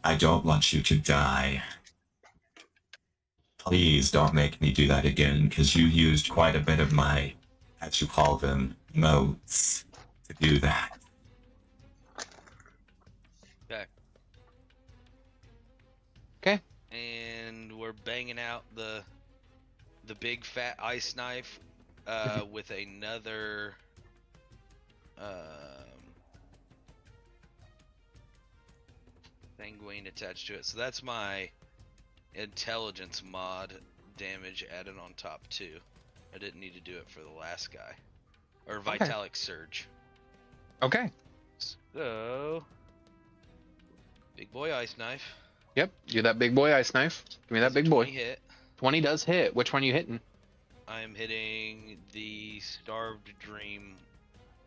G: I don't want you to die. Please don't make me do that again, because you used quite a bit of my, as you call them, modes to do that.
H: Okay.
A: Okay.
H: And we're banging out the big fat ice knife with another sanguine attached to it. So that's my intelligence mod damage added on top too. I didn't need to do it for the last guy. Or Vitalic Surge.
A: Okay.
H: So big boy ice knife.
A: Yep. You're that big boy ice knife. Give me that big boy.
H: 20 hit.
A: 20 does hit. Which one are you hitting?
H: I am hitting the Starved Dream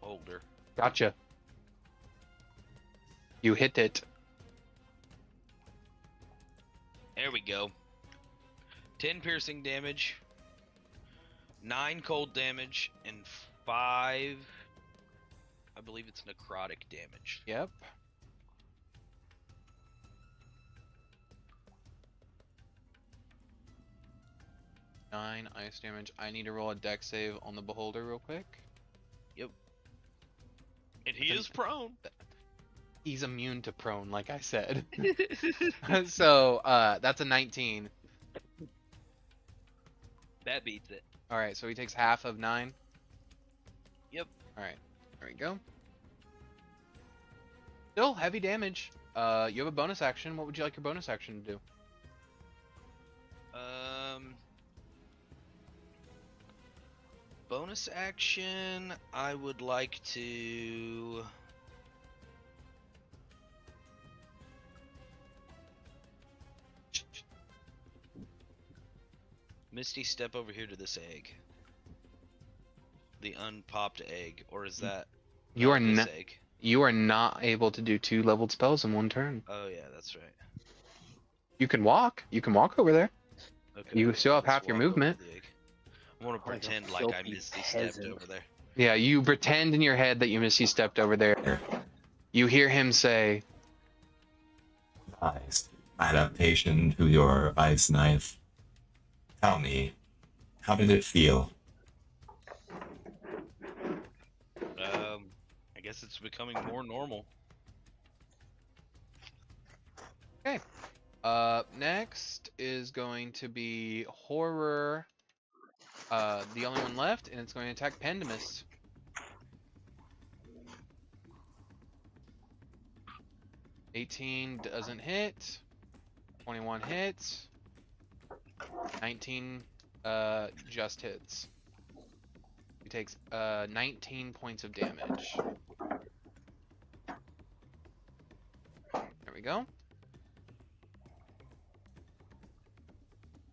H: holder.
A: Gotcha. You hit it.
H: There we go. 10 piercing damage, 9 cold damage, and 5, I believe it's necrotic damage.
A: Yep. Nine ice damage. I need to roll a dex save on the beholder real quick.
H: Yep. And he is prone.
A: He's immune to prone, like I said. So that's a 19.
H: That beats it.
A: All right, so he takes half of 9.
H: Yep.
A: All right, there we go. Still heavy damage. You have a bonus action. What would you like your bonus action to do?
H: Bonus action, I would like to Misty step over here to this egg. The unpopped egg, or is that
A: You are
H: this
A: not.
H: egg?
A: You are not able to do 2 leveled spells in one turn.
H: Oh yeah, that's right.
A: You can walk. You can walk over there.
H: Okay.
A: You still have
H: let's
A: half your
H: walk over
A: movement.
H: the egg. I want to
C: Like a
H: pretend like I
C: filthy
H: Misty stepped
C: peasant.
H: over there.
A: Yeah, you pretend in your head that you Misty stepped over there. You hear him say,
G: Nice. Adaptation to your ice knife. Tell me, how did it feel?
H: I guess it's becoming more normal.
A: okay. Next is going to be Horror, the only one left, and it's going to attack Pandemus. 18 doesn't hit. 21 hits. 19 just hits. He takes 19 points of damage. There we go.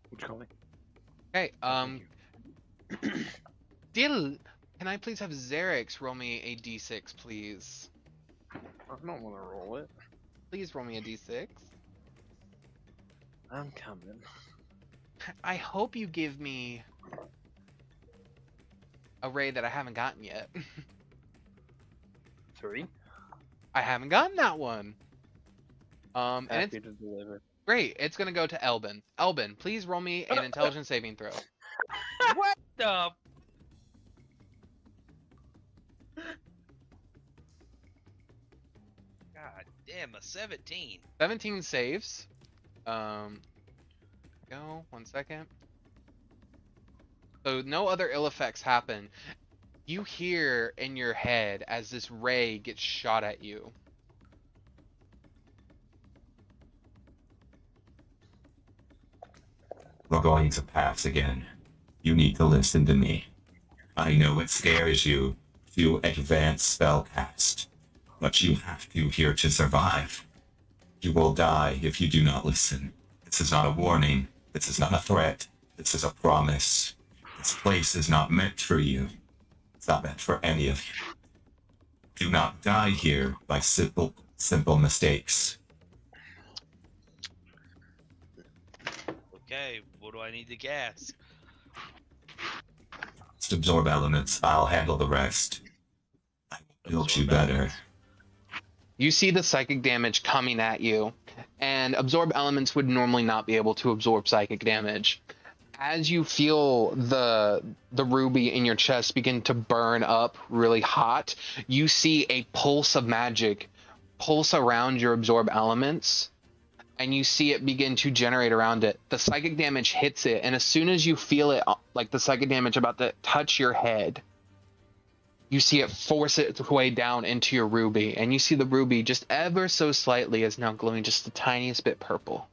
B: What'd you call me?
A: Okay, Dill, can I please have Xerix roll me a d6, please?
B: I don't want to roll it.
A: Please roll me a d6.
B: I'm coming.
A: I hope you give me a raid that I haven't gotten yet.
B: 3.
A: I haven't gotten that one. And it's
B: Happy to deliver.
A: great. It's gonna go to Elben. Elben, please roll me an intelligence saving throw.
H: What the? God damn, a 17.
A: 17 saves. Go, 1 second. So no other ill effects happen. You hear in your head as this ray gets shot at you.
G: We're going to pass again. You need to listen to me. I know it scares you to advance spellcast, but you have to here to survive. You will die if you do not listen. This is not a warning. This is not a threat. This is a promise. This place is not meant for you. It's not meant for any of you. Do not die here by simple mistakes.
H: Okay, what do I need to cast?
G: Just absorb elements. I'll handle the rest. I will build you
H: Absorb
G: better.
H: elements.
A: You see the psychic damage coming at you, and absorb elements would normally not be able to absorb psychic damage. As you feel the ruby in your chest begin to burn up really hot, you see a pulse of magic pulse around your absorb elements, and you see it begin to generate around it. The psychic damage hits it, and as soon as you feel it, like the psychic damage about to touch your head, you see it force its way down into your ruby, and you see the ruby just ever so slightly is now glowing just the tiniest bit purple.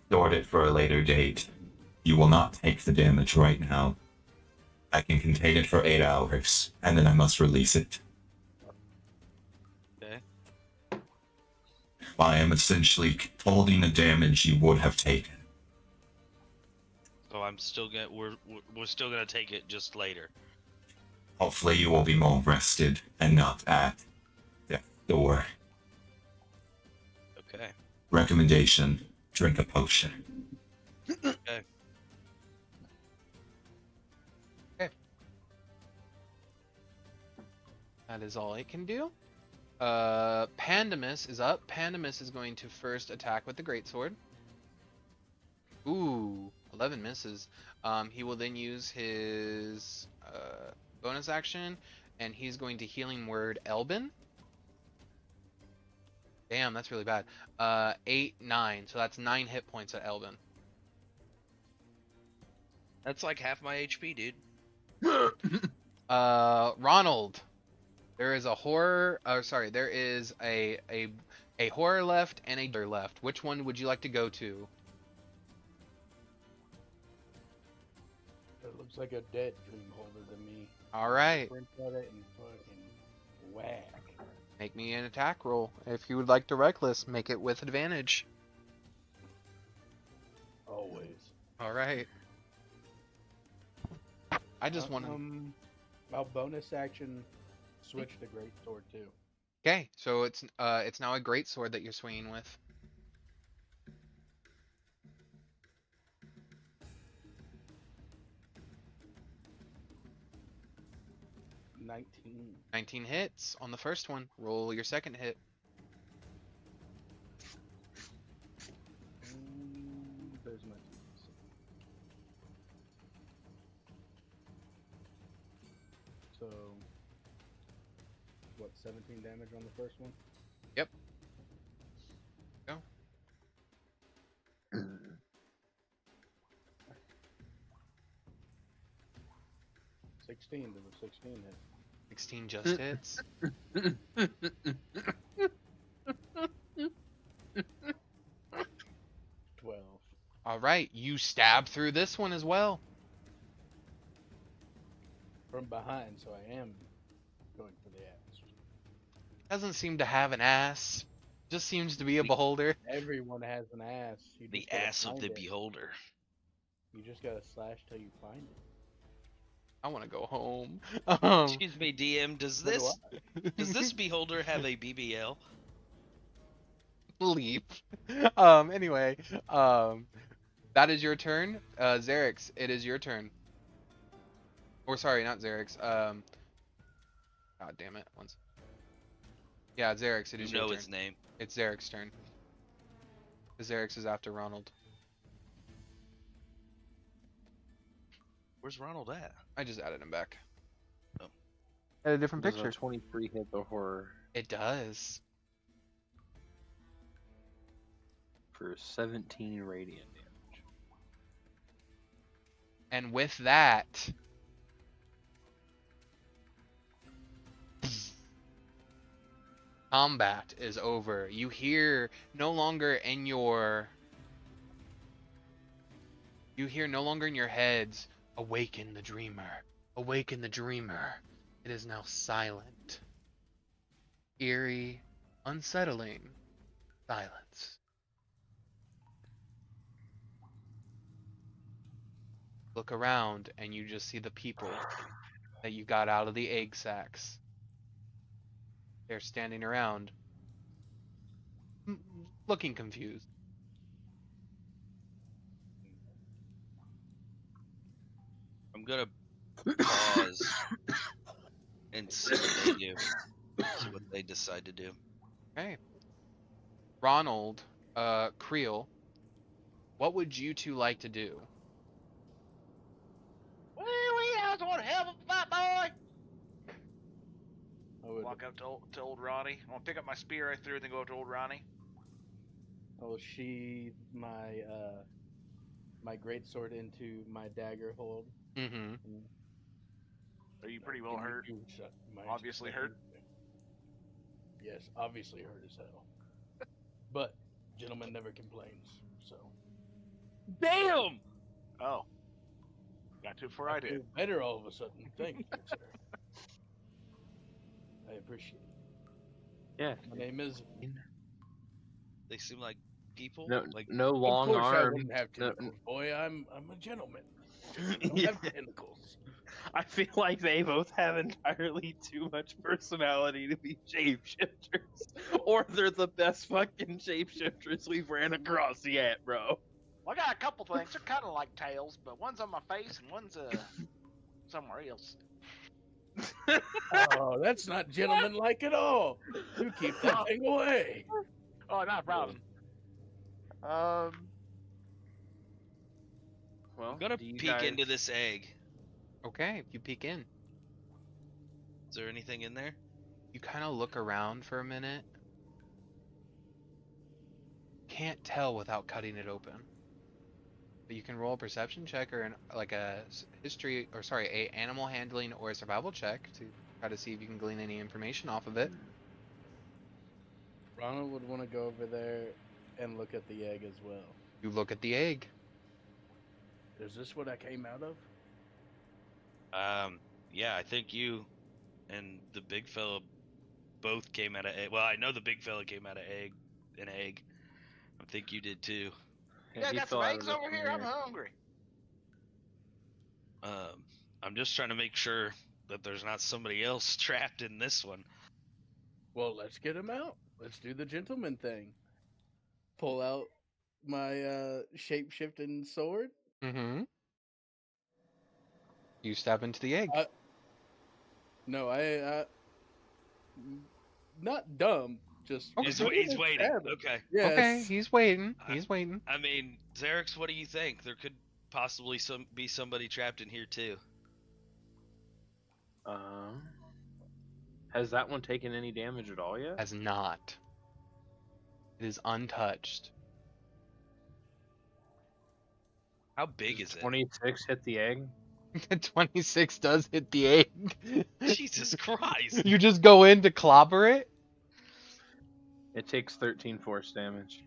G: Stored it for a later date. You will not take the damage right now. I can contain it for 8 hours, and then I must release it.
H: Okay.
G: I am essentially holding the damage you would have taken.
H: So I'm still gonna we're still gonna take it just later.
G: Hopefully you will be more rested and not at death's door.
H: Okay.
G: Recommendation, drink a potion.
H: Okay.
A: That is all it can do. Pandemus is up. Pandemus is going to first attack with the greatsword. Ooh, 11 misses. He will then use his bonus action, and he's going to healing word Elben. Damn, that's really bad. 8, 9. So that's 9 hit points at Elben.
H: That's like half my HP, dude.
A: Ronald. There is a horror. There is a horror left and a door left. Which one would you like to go to?
C: It looks like a dead dream holder to me.
A: All right.
C: Sprint at it and fucking whack.
A: Make me an attack roll. If you would like to reckless, make it with advantage.
C: Always.
A: All right. I just want to.
C: I'll bonus action switch to great sword too.
A: Okay, so it's now a great sword that you're swinging with.
C: Nineteen.
A: 19 hits on the first one. Roll your second hit.
C: There's my. So, what? 17 damage on the first one.
A: Yep. Go.
C: 16. There was 16 hit.
A: 16 just hits.
C: 12.
A: All right, you stab through this one as well.
C: From behind, so I am going for the ass.
A: Doesn't seem to have an ass. Just seems to be a beholder.
C: Everyone has an ass. You
H: The
C: just gotta
H: ass of
C: find
H: the
C: it.
H: beholder.
C: You just gotta slash till you find it.
A: I want to go home.
H: Excuse me, DM. Does
C: So do
H: this beholder have a BBL?
A: Leap. Anyway, that is your turn. Xerix, it is your turn. Or sorry, not Xerix. God damn it. Once. Yeah, Xerix, it is
H: You
A: your
H: know
A: turn.
H: his name.
A: It's Xerix's turn. Xerix is after Ronald.
H: Where's Ronald at?
A: I just added him back.
H: Oh.
A: At a different
B: Does
A: picture.
B: a 23 hit the horror
A: It does.
B: for 17 radiant damage.
A: And with that, combat is over. You hear no longer in your heads, awaken the dreamer. Awaken the dreamer. It is now silent. Eerie, unsettling silence. Look around and you just see the people that you got out of the egg sacks. They're standing around, looking confused.
H: I'm gonna pause and see what they do. See what they decide to do.
A: Okay. Ronald, Creel, what would you two like to do?
F: Wee wee, I was one hell of a fight, boy.
C: I would.
F: Walk up to old Ronnie. I'm gonna pick up my spear I threw and then go up to old Ronnie.
C: I will sheathe my my greatsword into my dagger hold.
A: Mm-hmm.
F: Are you pretty well hurt? Obviously hurt?
C: Yes, obviously hurt as hell. But gentleman never complains. So
H: Damn!
F: Oh. Got to before I
C: feel
F: did.
C: better all of a sudden. Thank you, sir. I appreciate it.
B: Yeah.
C: My name is.
H: They seem like people.
B: No,
H: Like
B: no long
C: Of course, I
B: arms.
C: wouldn't have
B: No,
C: tentacles, boy. I'm a gentleman. I don't
B: Yeah.
C: have tentacles.
B: I feel like they both have entirely too much personality to be shapeshifters. Or they're the best fucking shapeshifters we've ran across yet, bro.
F: Well, I got a couple things. They're kind of like tails, but one's on my face and one's somewhere else.
C: Oh, that's not gentleman-like at all. You keep that thing away.
F: Oh, not a problem.
B: Well,
H: I'm gonna
B: do you
H: peek
B: guys-
H: into this egg.
A: Okay, you peek in.
H: Is there anything in there?
A: You kind of look around for a minute. Can't tell without cutting it open. But you can roll a perception check or a animal handling or a survival check to try to see if you can glean any information off of it.
C: Ronald would want to go over there and look at the egg as well.
A: You look at the egg.
C: Is this what I came out of?
H: Yeah, I think you and the big fella both came out of egg. Well, I know the big fella came out of an egg. I think you did too.
F: Yeah, I
B: he
F: got some
B: fell out
F: eggs
B: of the
F: over here. I'm
B: mirror.
F: hungry.
H: I'm just trying to make sure that there's not somebody else trapped in this one.
C: Well, let's get him out. Let's do the gentleman thing. Pull out my shape-shifting sword.
A: Mm-hmm. You step into the egg.
C: No, I not dumb. Just
H: He's waiting. Okay.
C: Yes.
A: Okay, he's waiting. He's waiting.
H: I mean, Xerix, what do you think? There could possibly be somebody trapped in here too.
B: Has that one taken any damage at all yet?
A: Has not. It is untouched.
H: How big is it?
B: 26 hit the egg.
A: 26 does hit the egg.
H: Jesus Christ!
A: You just go in to clobber it.
B: It takes 13 force damage.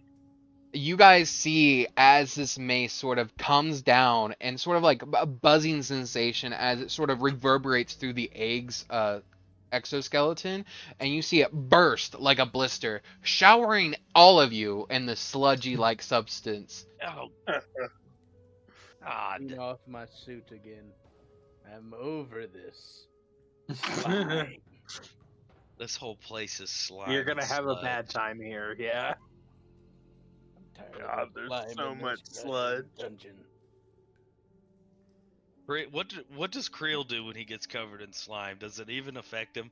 A: You guys see as this mace sort of comes down and sort of like a buzzing sensation as it sort of reverberates through the egg's exoskeleton, and you see it burst like a blister, showering all of you in the sludgy-like substance.
H: Oh,
C: Clean
H: God.
C: off my suit again. I'm over this. Slime.
H: This whole place is slime.
B: You're gonna
H: and
B: have a
H: sludge.
B: bad time here, yeah.
C: I'm tired
B: God,
C: of
B: there's
C: slime
B: so
C: in this
B: much
C: goddamn
B: sludge.
C: Dungeon.
H: What does Creel do when he gets covered in slime? Does it even affect him?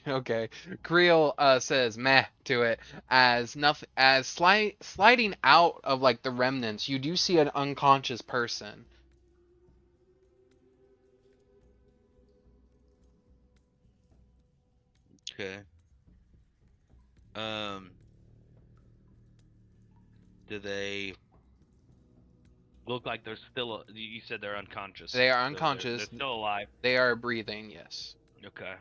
A: Okay, Creel says meh to it as nothing, as sliding out of like the remnants. You do see an unconscious person.
H: Okay. Do they look like they're still? You said they're unconscious.
A: They are
H: so
A: unconscious.
H: They're still alive.
A: They are breathing. Yes.
H: Okay.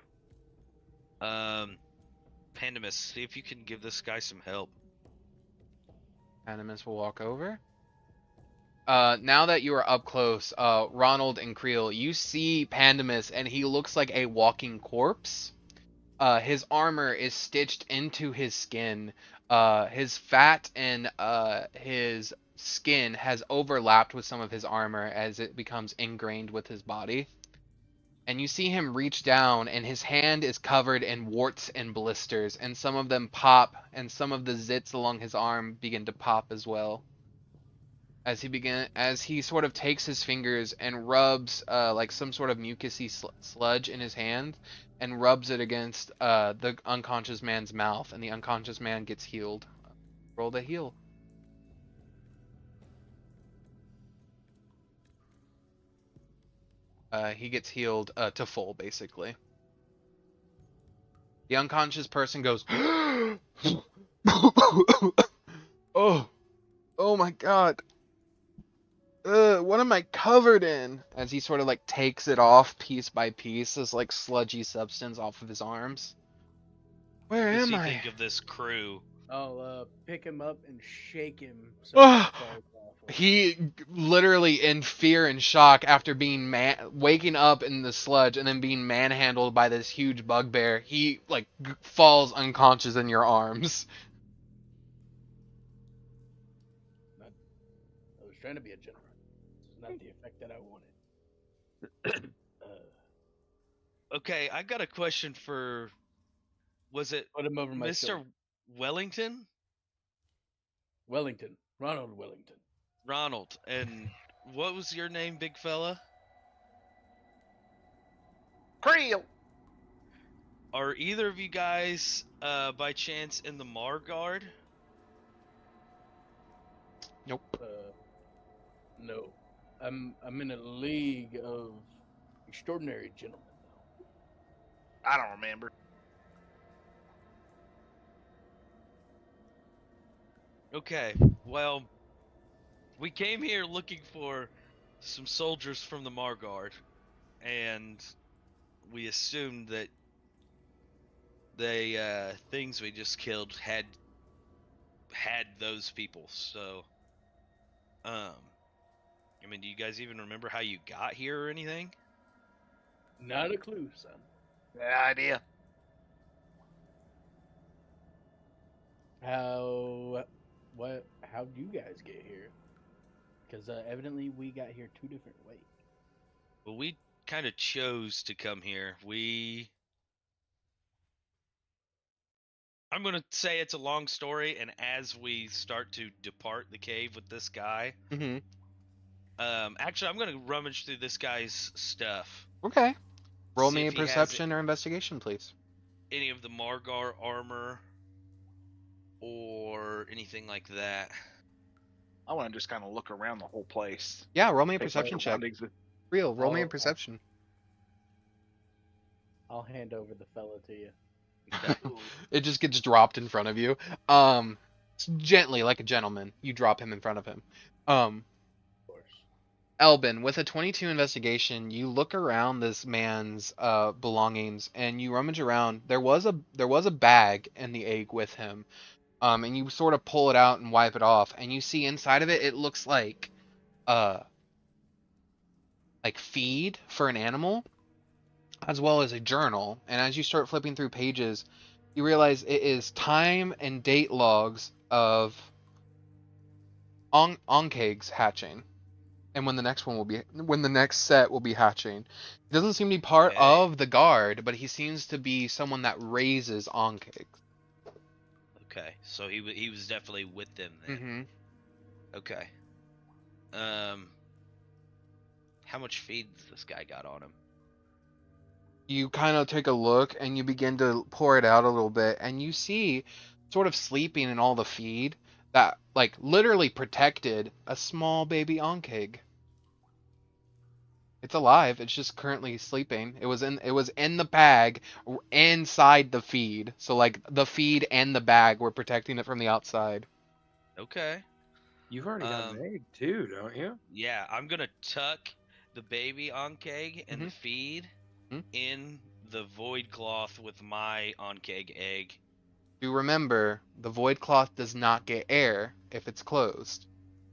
H: Pandemus, see if you can give this guy some help.
A: Animus will walk over. Now that you are up close, Ronald and Creel, you see Pandemus, and he looks like a walking corpse. His armor is stitched into his skin. His fat and his skin has overlapped with some of his armor as it becomes ingrained with his body. And you see him reach down, and his hand is covered in warts and blisters, and some of them pop, and some of the zits along his arm begin to pop as well. as he sort of takes his fingers and rubs like some sort of mucusy sludge in his hand and rubs it against the unconscious man's mouth, and the unconscious man gets healed. Roll the heal. He gets healed to full, basically. The unconscious person goes, oh, oh my god. What am I covered in? As he sort of like takes it off piece by piece, this like sludgy substance off of his arms. Where
H: What does
A: am
H: he
A: I?
H: think of this crew?
C: I'll pick him up and shake him so
A: Ah!
C: he falls off.
A: He literally in fear and shock after being waking up in the sludge and then being manhandled by this huge bugbear. He like falls unconscious in your arms.
C: I was trying to be a gentleman. It's not the effect that I wanted.
H: Okay, I got a question for. Was it
C: Put him over my
H: Mr.
C: shoulder.
H: Wellington?
C: Wellington. Ronald Wellington.
H: Ronald. And what was your name, big fella?
F: Creel.
H: Are either of you guys, by chance, in the Mar Guard?
A: Nope.
C: No. I'm in a league of extraordinary gentlemen.
F: I don't remember.
H: Okay, well, we came here looking for some soldiers from the Mar Guard, and we assumed that they things we just killed had those people. So, I mean, do you guys even remember how you got here or anything?
C: Not a clue, son.
F: No idea.
C: How'd you guys get here? Because evidently we got here two different ways.
H: Well, we kind of chose to come here. I'm gonna say it's a long story, and as we start to depart the cave with this guy,
A: Mm-hmm.
H: actually, I'm gonna rummage through this guy's stuff.
A: Okay. Roll
H: See
A: me a
H: if he has
A: perception or investigation, please.
H: any of the Margar armor or anything like that.
F: I want to just kind of look around the whole place.
A: Yeah, roll me a
F: Take my
A: perception check.
F: surroundings.
A: Real, roll me a
C: I'll-
A: perception.
C: I'll hand over the fella to you.
A: It just gets dropped in front of you. Gently, like a gentleman. You drop him in front of him.
C: Of course.
A: Elben, with a 22 investigation, you look around this man's belongings and you rummage around. There was a bag in the egg with him. And you sort of pull it out and wipe it off, and you see inside of it, it looks like feed for an animal, as well as a journal. And as you start flipping through pages, you realize it is time and date logs of onkegs hatching, and when the next set will be hatching. He doesn't seem to be part
H: Okay.
A: of the guard, but he seems to be someone that raises onkegs.
H: Okay, so he was definitely with them then.
A: Mm-hmm.
H: Okay. How much feed does this guy got on him?
A: You kind of take a look and you begin to pour it out a little bit, and you see sort of sleeping in all the feed that like literally protected a small baby onkeg. It's alive. It's just currently sleeping. It was in the bag inside the feed. So like the feed and the bag were protecting it from the outside.
H: Okay.
I: You've already got an egg too, don't you?
H: Yeah, I'm gonna tuck the baby onkeg and the feed
A: Mhm.
H: in the void cloth with my onkeg egg.
A: Do remember, the void cloth does not get air if it's closed.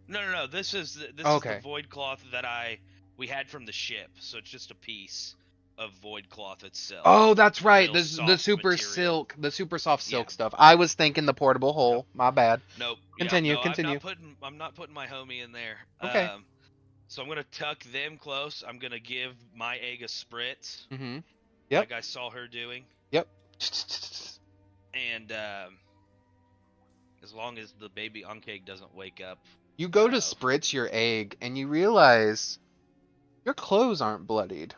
H: No. This is the
A: Okay.
H: void cloth that we had from the ship. So it's just a piece of void cloth itself.
A: Oh, that's
H: A
A: right.
H: real
A: The
H: soft
A: super
H: material.
A: silk, the super soft silk
H: Yeah.
A: stuff. I was thinking the portable hole. My bad.
H: Nope.
A: Continue,
H: No,
A: continue.
H: I'm not putting my homie in there.
A: Okay.
H: So I'm gonna tuck them close. I'm gonna give my egg a spritz,
A: Mm-hmm. Yep.
H: like I saw her doing.
A: Yep.
H: And as long as the baby onkeg doesn't wake up,
A: You go to spritz your egg, and you realize your clothes aren't bloodied.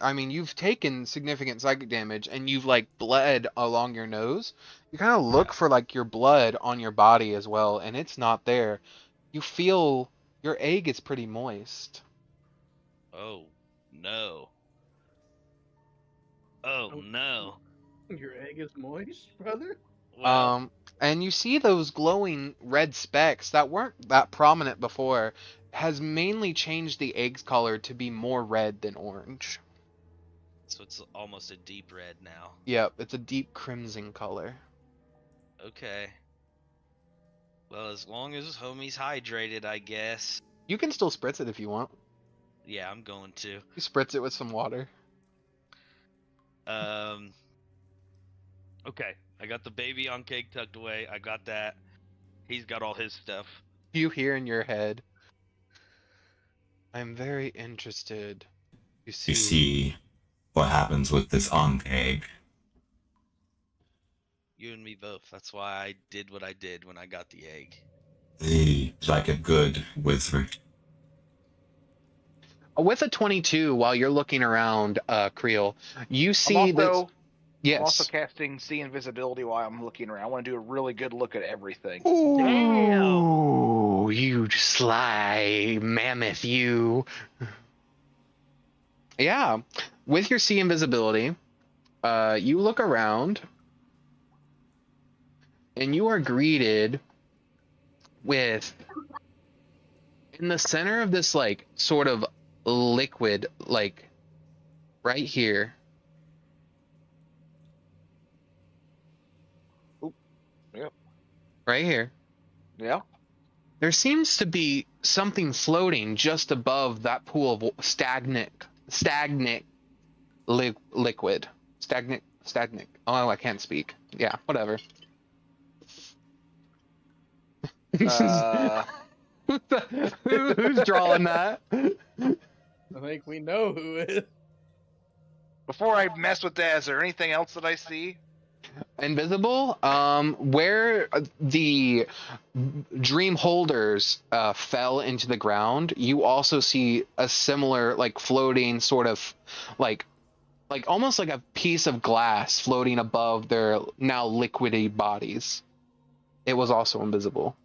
A: I mean, you've taken significant psychic damage, and you've, like, bled along your nose. You kind of look for, like, your blood on your body as well, and it's not there. You feel your egg is pretty moist.
H: Oh, no. Oh, no.
C: Your egg is moist, brother?
H: Well,
A: And you see those glowing red specks that weren't that prominent before has mainly changed the egg's color to be more red than orange.
H: so it's almost a deep red now.
A: Yep, it's a deep crimson color.
H: Okay. Well, as long as homie's hydrated, I guess.
A: You can still spritz it if you want.
H: Yeah, I'm going to.
A: You spritz it with some water.
H: Okay. I got the baby on cake tucked away. I got that. He's got all his stuff.
A: You hear in your head, I'm very interested to
G: You
A: see.
G: see what happens with this egg.
H: You and me both. That's why I did what I did when I got the egg.
G: Like a good wizard.
A: With a 22, while you're looking around, Creel, you see
F: I'm
A: that.
F: also
A: Yes.
F: casting See Invisibility while I'm looking around. I want to do a really good look at everything.
A: Ooh, you sly mammoth, you. Yeah, with your See Invisibility, you look around, and you are greeted with, in the center of this, like, sort of liquid, like, right here.
F: Yep.
A: Right here.
F: Yeah.
A: There seems to be something floating just above that pool of stagnant liquid. Stagnant. Oh, I can't speak. Yeah, whatever. Who's drawing that?
C: I think we know who it is.
F: Before I mess with that, is there anything else that I see?
A: Invisible. Where the dream holders fell into the ground, you also see a similar, like, floating sort of, like almost like a piece of glass floating above their now liquidy bodies. It was also invisible.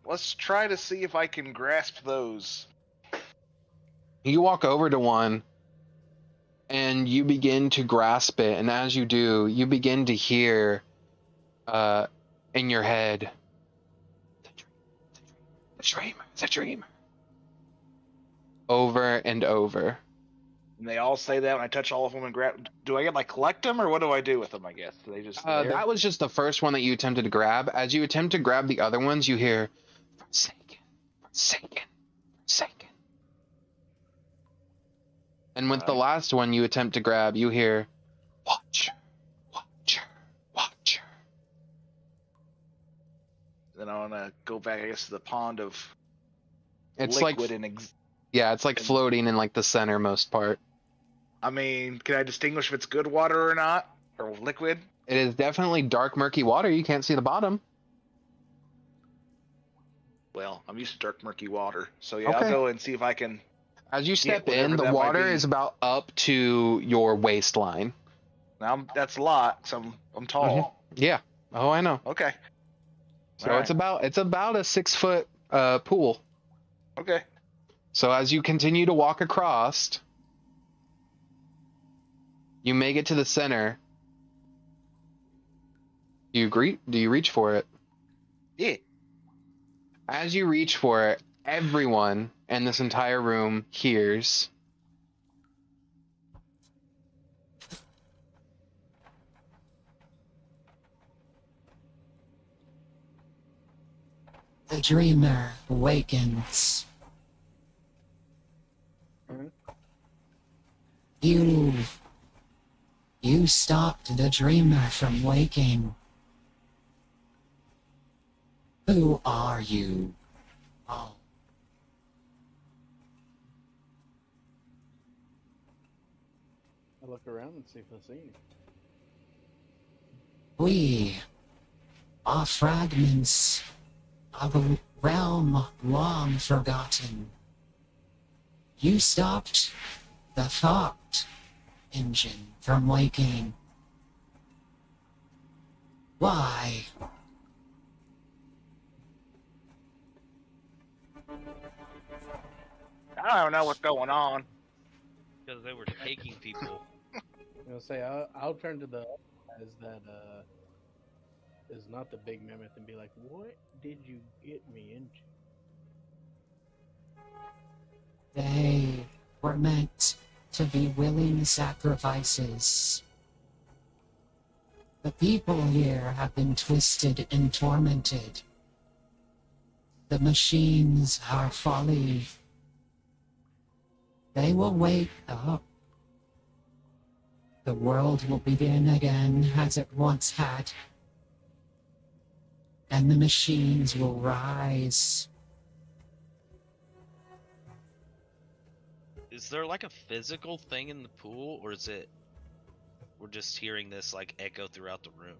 F: Let's try to see if I can grasp those.
A: You walk over to one, and you begin to grasp it, and as you do, you begin to hear in your head, the dreamer, over and over.
F: And they all say that when I touch all of them and grab. Do I get like collect them, or what do I do with them? I guess they just. There?
A: That was just the first one that you attempted to grab. As you attempt to grab the other ones, you hear, Forsaken. And with the last one you attempt to grab, you hear, Watcher.
F: Then I want to go back, I guess, to the pond of
A: It's
F: liquid
A: like,
F: and.
A: yeah, it's like floating in, like, the centermost part.
F: I mean, can I distinguish if it's good water or not, or liquid?
A: It is definitely dark, murky water. You can't see the bottom.
F: Well, I'm used to dark, murky water, so yeah,
A: Okay.
F: I'll go and see if I can.
A: As you step
F: whatever
A: in, the
F: that might
A: water
F: be.
A: is about up to your waistline.
F: Now that's a lot, so I'm tall.
A: Yeah. Oh, I know.
F: Okay.
A: So
F: All
A: it's about a 6 foot pool.
F: Okay.
A: So as you continue to walk across, you make it to the center. Do you reach for it?
F: Yeah.
A: As you reach for it, everyone in this entire room hears.
D: The dreamer awakens. You stopped the dreamer from waking. Who are you? Oh.
C: I look around and see if I see any.
D: We are fragments of a realm long forgotten. You stopped the thought engine from waking. Why?
F: I don't know what's going on.
H: Because they were taking people.
C: You know, say I'll turn to the guys that is not the big mammoth and be like, "What did you get me into?"
D: They were meant to be willing sacrifices. The people here have been twisted and tormented. The machines are folly. They will wake up. The world will begin again as it once had. And the machines will rise.
H: Is there like a physical thing in the pool, or is it we're just hearing this like echo throughout the room?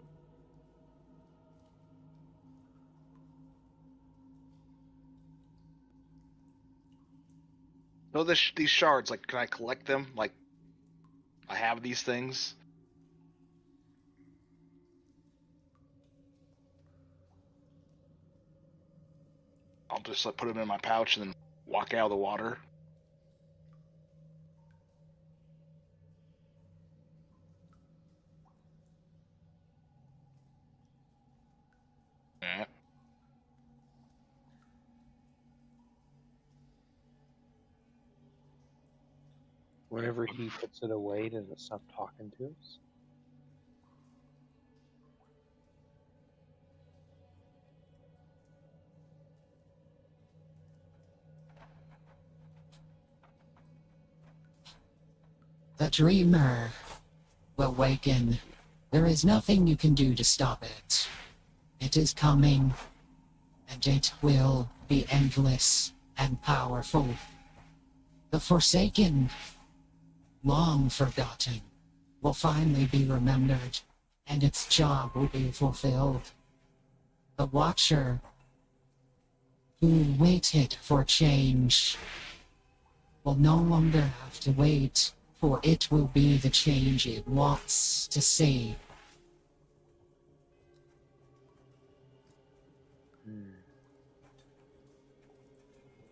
F: So these shards, like, can I collect them? Like, I have these things. I'll just like put them in my pouch and then walk out of the water. Yeah.
I: Whenever he puts it away, does it stop talking to us?
D: The dreamer will waken. There is nothing you can do to stop it. It is coming, and it will be endless and powerful. The Forsaken, long forgotten, will finally be remembered, and its job will be fulfilled. The Watcher, who waited for change, will no longer have to wait, for it will be the change it wants to see.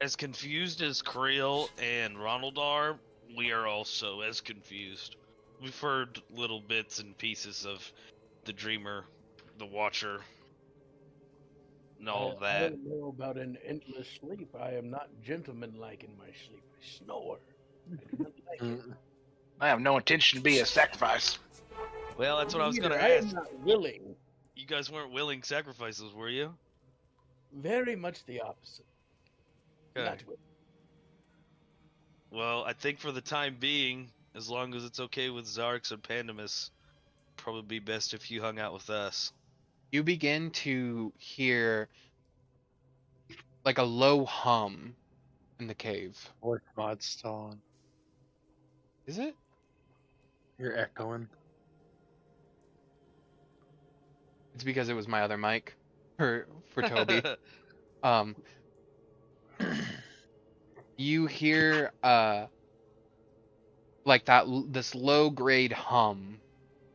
H: As confused as Creel and Ronald are, we are also as confused. We've heard little bits and pieces of the Dreamer, the Watcher, and all of
C: I
H: that.
C: don't know about an endless sleep. I am not gentlemanlike in my sleep. I snore. I do not like it.
F: I have no intention to be a sacrifice.
H: Well, that's what I was going to
C: I
H: ask.
C: am not willing.
H: You guys weren't willing sacrifices, were you?
C: Very much the opposite.
H: Okay.
C: Not willing.
H: Well, I think for the time being, as long as it's okay with Zarx and Pandemus, probably be best if you hung out with us.
A: You begin to hear like a low hum in the cave.
I: Or mod's still on.
A: Is it?
I: You're echoing.
A: It's because it was my other mic for Toby. You hear like this low grade hum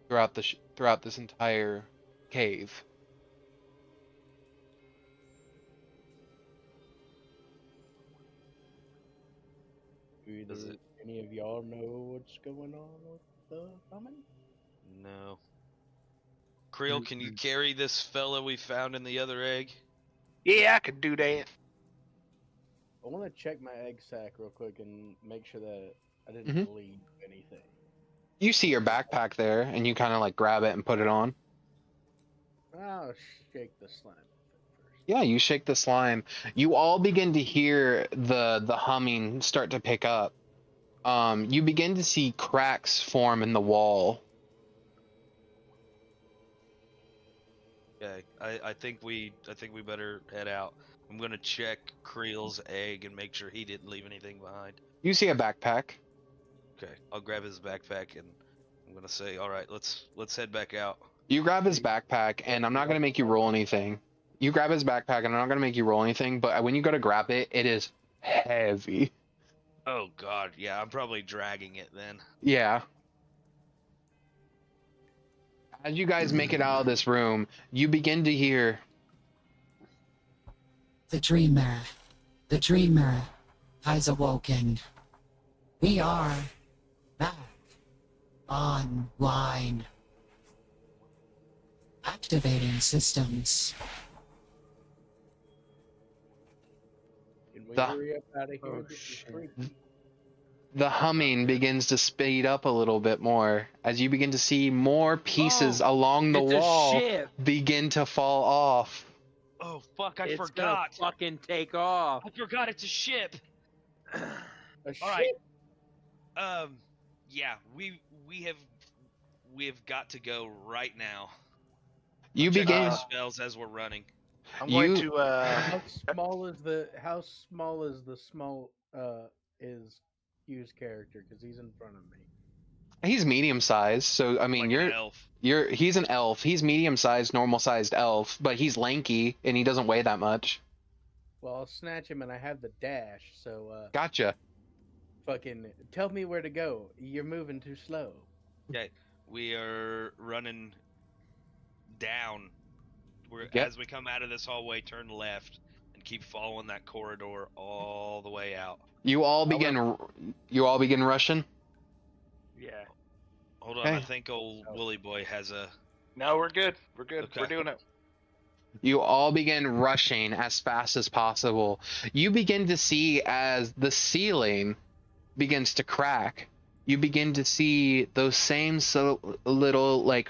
A: throughout throughout this entire cave.
H: Does it-
C: Any of y'all know what's going on with the humming?
H: No. Creel, can you carry this fella we found in the other egg?
F: Yeah, I could do that.
C: I want to check my egg sac real quick and make sure that I didn't bleed anything.
A: You see your backpack there, and you kind of like grab it and put it on.
C: I'll shake the slime first.
A: Yeah, you shake the slime. You all begin to hear the humming start to pick up. You begin to see cracks form in the wall.
H: Okay, I think we better head out. I'm gonna check Creel's egg and make sure he didn't leave anything behind.
A: You see a backpack.
H: Okay, I'll grab his backpack and I'm gonna say, all right, let's head back out.
A: You grab his backpack, and I'm not gonna make you roll anything. You grab his backpack, and I'm not gonna make you roll anything. But when you go to grab it, it is heavy.
H: Oh god, yeah, I'm probably dragging it then.
A: Yeah. As you guys make it out of this room, you begin to hear
D: The dreamer has awoken. We are back online. Activating systems.
C: Can we
A: The-
C: hurry up out of here?
I: Oh,
C: This is
I: shit.
C: freaky.
A: the humming begins to speed up a little bit more as you begin to see more pieces along the
B: It's a
A: wall
B: ship.
A: begin to fall off.
H: Oh fuck, I
B: It's
H: forgot.
B: gonna fucking take off.
H: I forgot it's a ship.
C: A
H: All
C: ship?
H: right. Yeah, we have got to go right now.
A: You
H: Check
A: begin.
H: my spells as we're running.
F: I'm going
A: You-
F: to.
C: How small is the small is Hugh's character? Because he's in front of me.
A: He's medium sized, so I mean
H: Like an elf.
A: he's an elf. He's medium sized, normal sized elf, but he's lanky and he doesn't weigh that much.
C: Well, I'll snatch him, and I have the dash. So
A: Gotcha.
C: fucking tell me where to go. You're moving too slow.
H: Okay, we are running down.
A: Yep.
H: As we come out of this hallway, turn left and keep following that corridor all the way out.
A: You all begin rushing.
F: Yeah.
H: Hold on, I
A: Okay.
H: think old Woolly Boy has a.
F: No, we're good. We're good.
H: Okay.
F: We're doing it.
A: You all begin rushing as fast as possible. You begin to see as the ceiling begins to crack. You begin to see those same little, like,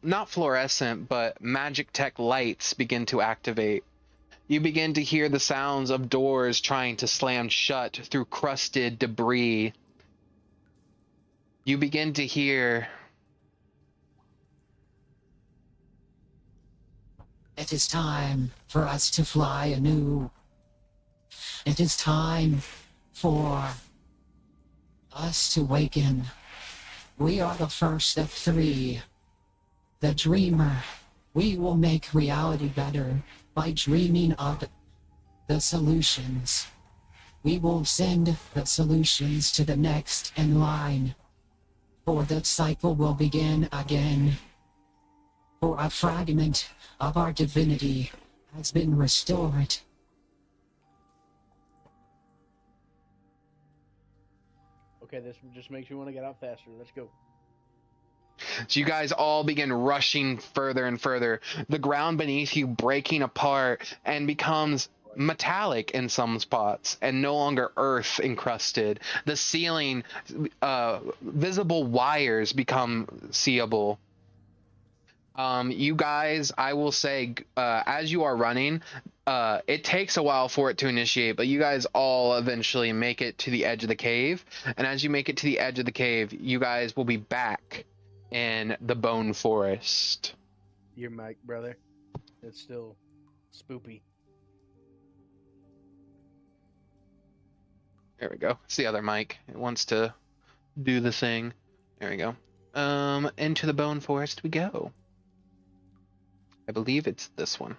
A: not fluorescent, but magic tech lights begin to activate. You begin to hear the sounds of doors trying to slam shut through crusted debris. You begin to hear
D: It is time for us to fly anew. It is time for us to waken. We are the first of three. The dreamer. We will make reality better by dreaming of the solutions. We will send the solutions to the next in line. For the cycle will begin again. For a fragment of our divinity has been restored.
C: Okay, this just makes you want to get out faster. Let's go.
A: So you guys all begin rushing further and further. The ground beneath you breaking apart and becomes metallic in some spots and no longer earth encrusted. The ceiling, visible wires become seeable. You guys, I will say, as you are running, it takes a while for it to initiate, but you guys all eventually make it to the edge of the cave. And as you make it to the edge of the cave, you guys will be back in the bone forest.
C: Your mic, brother. It's still spoopy.
A: There we go. It's the other mic. It wants to do the thing. There we go. Into the bone forest we go. I believe it's this one.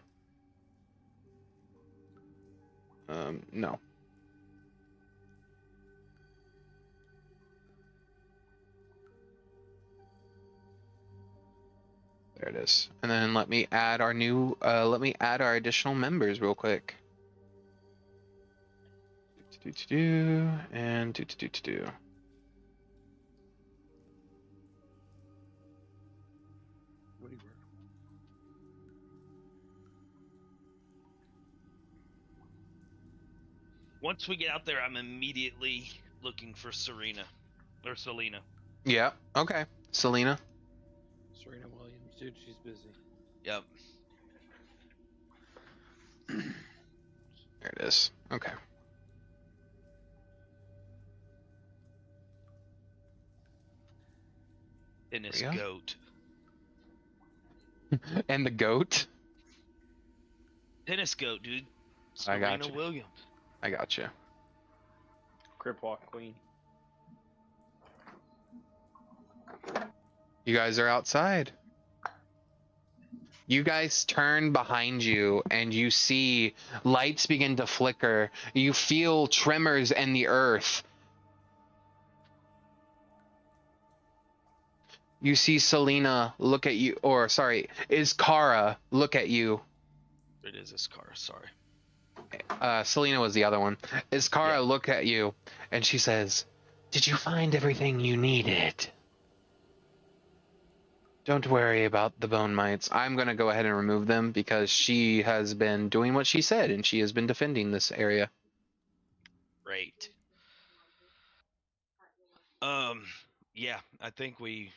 A: No. There it is. And then let me add our additional members real quick. And do.
I: What do you work?
H: Once we get out there, I'm immediately looking for Serena. Or Selena.
A: Yeah. Okay. Selena.
I: Serena Williams, dude, she's busy.
H: Yep.
A: There it is. Okay.
H: And his
A: There we
H: goat.
A: And the goat.
H: Tennis goat, dude.
A: I
H: Serena
A: gotcha.
H: Williams.
A: I got you.
I: Cripwalk Queen.
A: You guys are outside. You guys turn behind you and you see lights begin to flicker. You feel tremors in the earth. You see Selena look at you, or sorry, Iskara look at you.
H: It is this car. Sorry.
A: Selena was the other one. Iskara
H: Yeah.
A: look at you and she says, "Did you find everything you needed?" Don't worry about the bone mites. I'm going to go ahead and remove them because she has been doing what she said and she has been defending this area.
H: Great. Yeah, I think we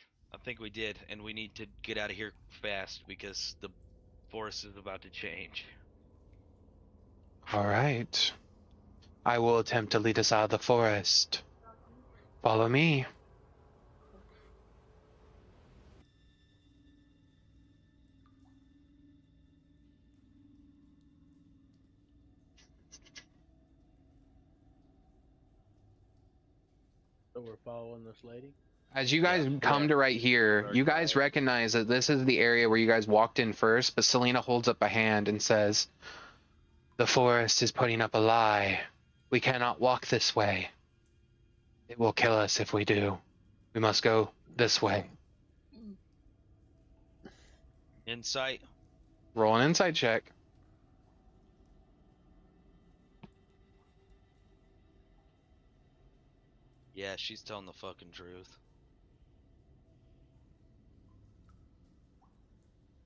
H: did, and we need to get out of here fast because the forest is about to change.
A: All right. I will attempt to lead us out of the forest. Follow me.
C: So we're following this lady.
A: As you guys come
B: Yeah.
A: to right here, you guys recognize that this is the area where you guys walked in first, but Selena holds up a hand and says, "The forest is putting up a lie. We cannot walk this way. It will kill us if we do. We must go this way."
H: Insight.
A: Roll an insight check.
H: Yeah, she's telling the fucking truth.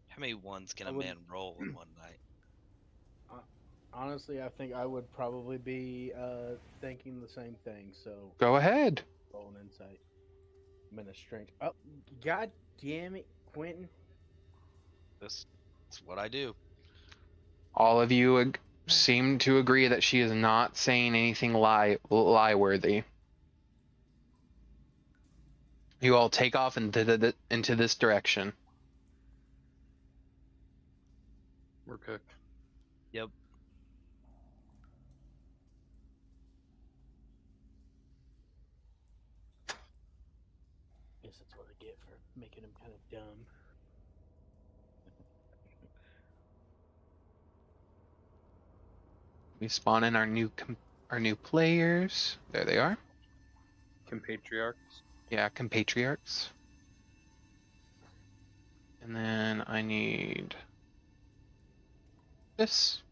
H: How many ones can
C: I
H: a
C: would-
H: man roll in one night?
C: Honestly, I think I would probably be thinking the same thing. So
A: Go ahead.
C: roll an insight. I'm in a strength. Oh, god damn it, Quentin!
H: That's what I do.
A: All of you seem to agree that she is not saying anything lie worthy. You all take off into this direction.
B: We're cooked.
H: Yep.
C: Guess that's what I get for making him kind of dumb.
A: We spawn in our new players. There they are.
I: Compatriots.
A: Yeah, compatriots. And then I need this.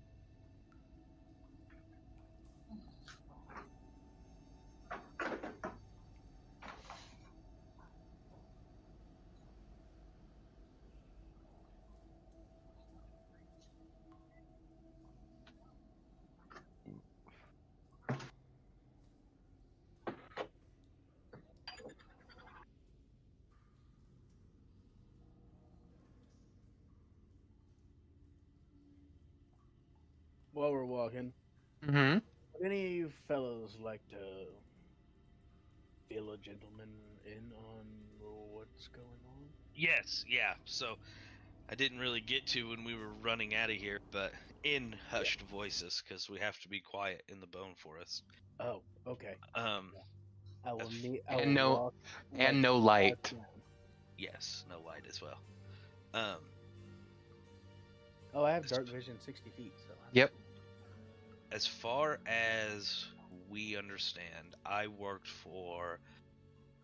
C: While we're walking,
A: Mm-hmm.
C: would any of you fellows like to fill a gentleman in on what's going on?
H: Yes, yeah. So I didn't really get to when we were running out of here, but in hushed voices because we have to be quiet in the bone forest.
C: Oh, okay.
H: Um,
C: I will
H: That's-
C: need. I
A: And
C: will
A: no-
C: walk
A: and
C: like
A: no light.
C: 5 down.
H: yes, no light as well.
C: Oh, I have dark vision 60 feet. So
A: Yep.
H: As far as we understand, I worked for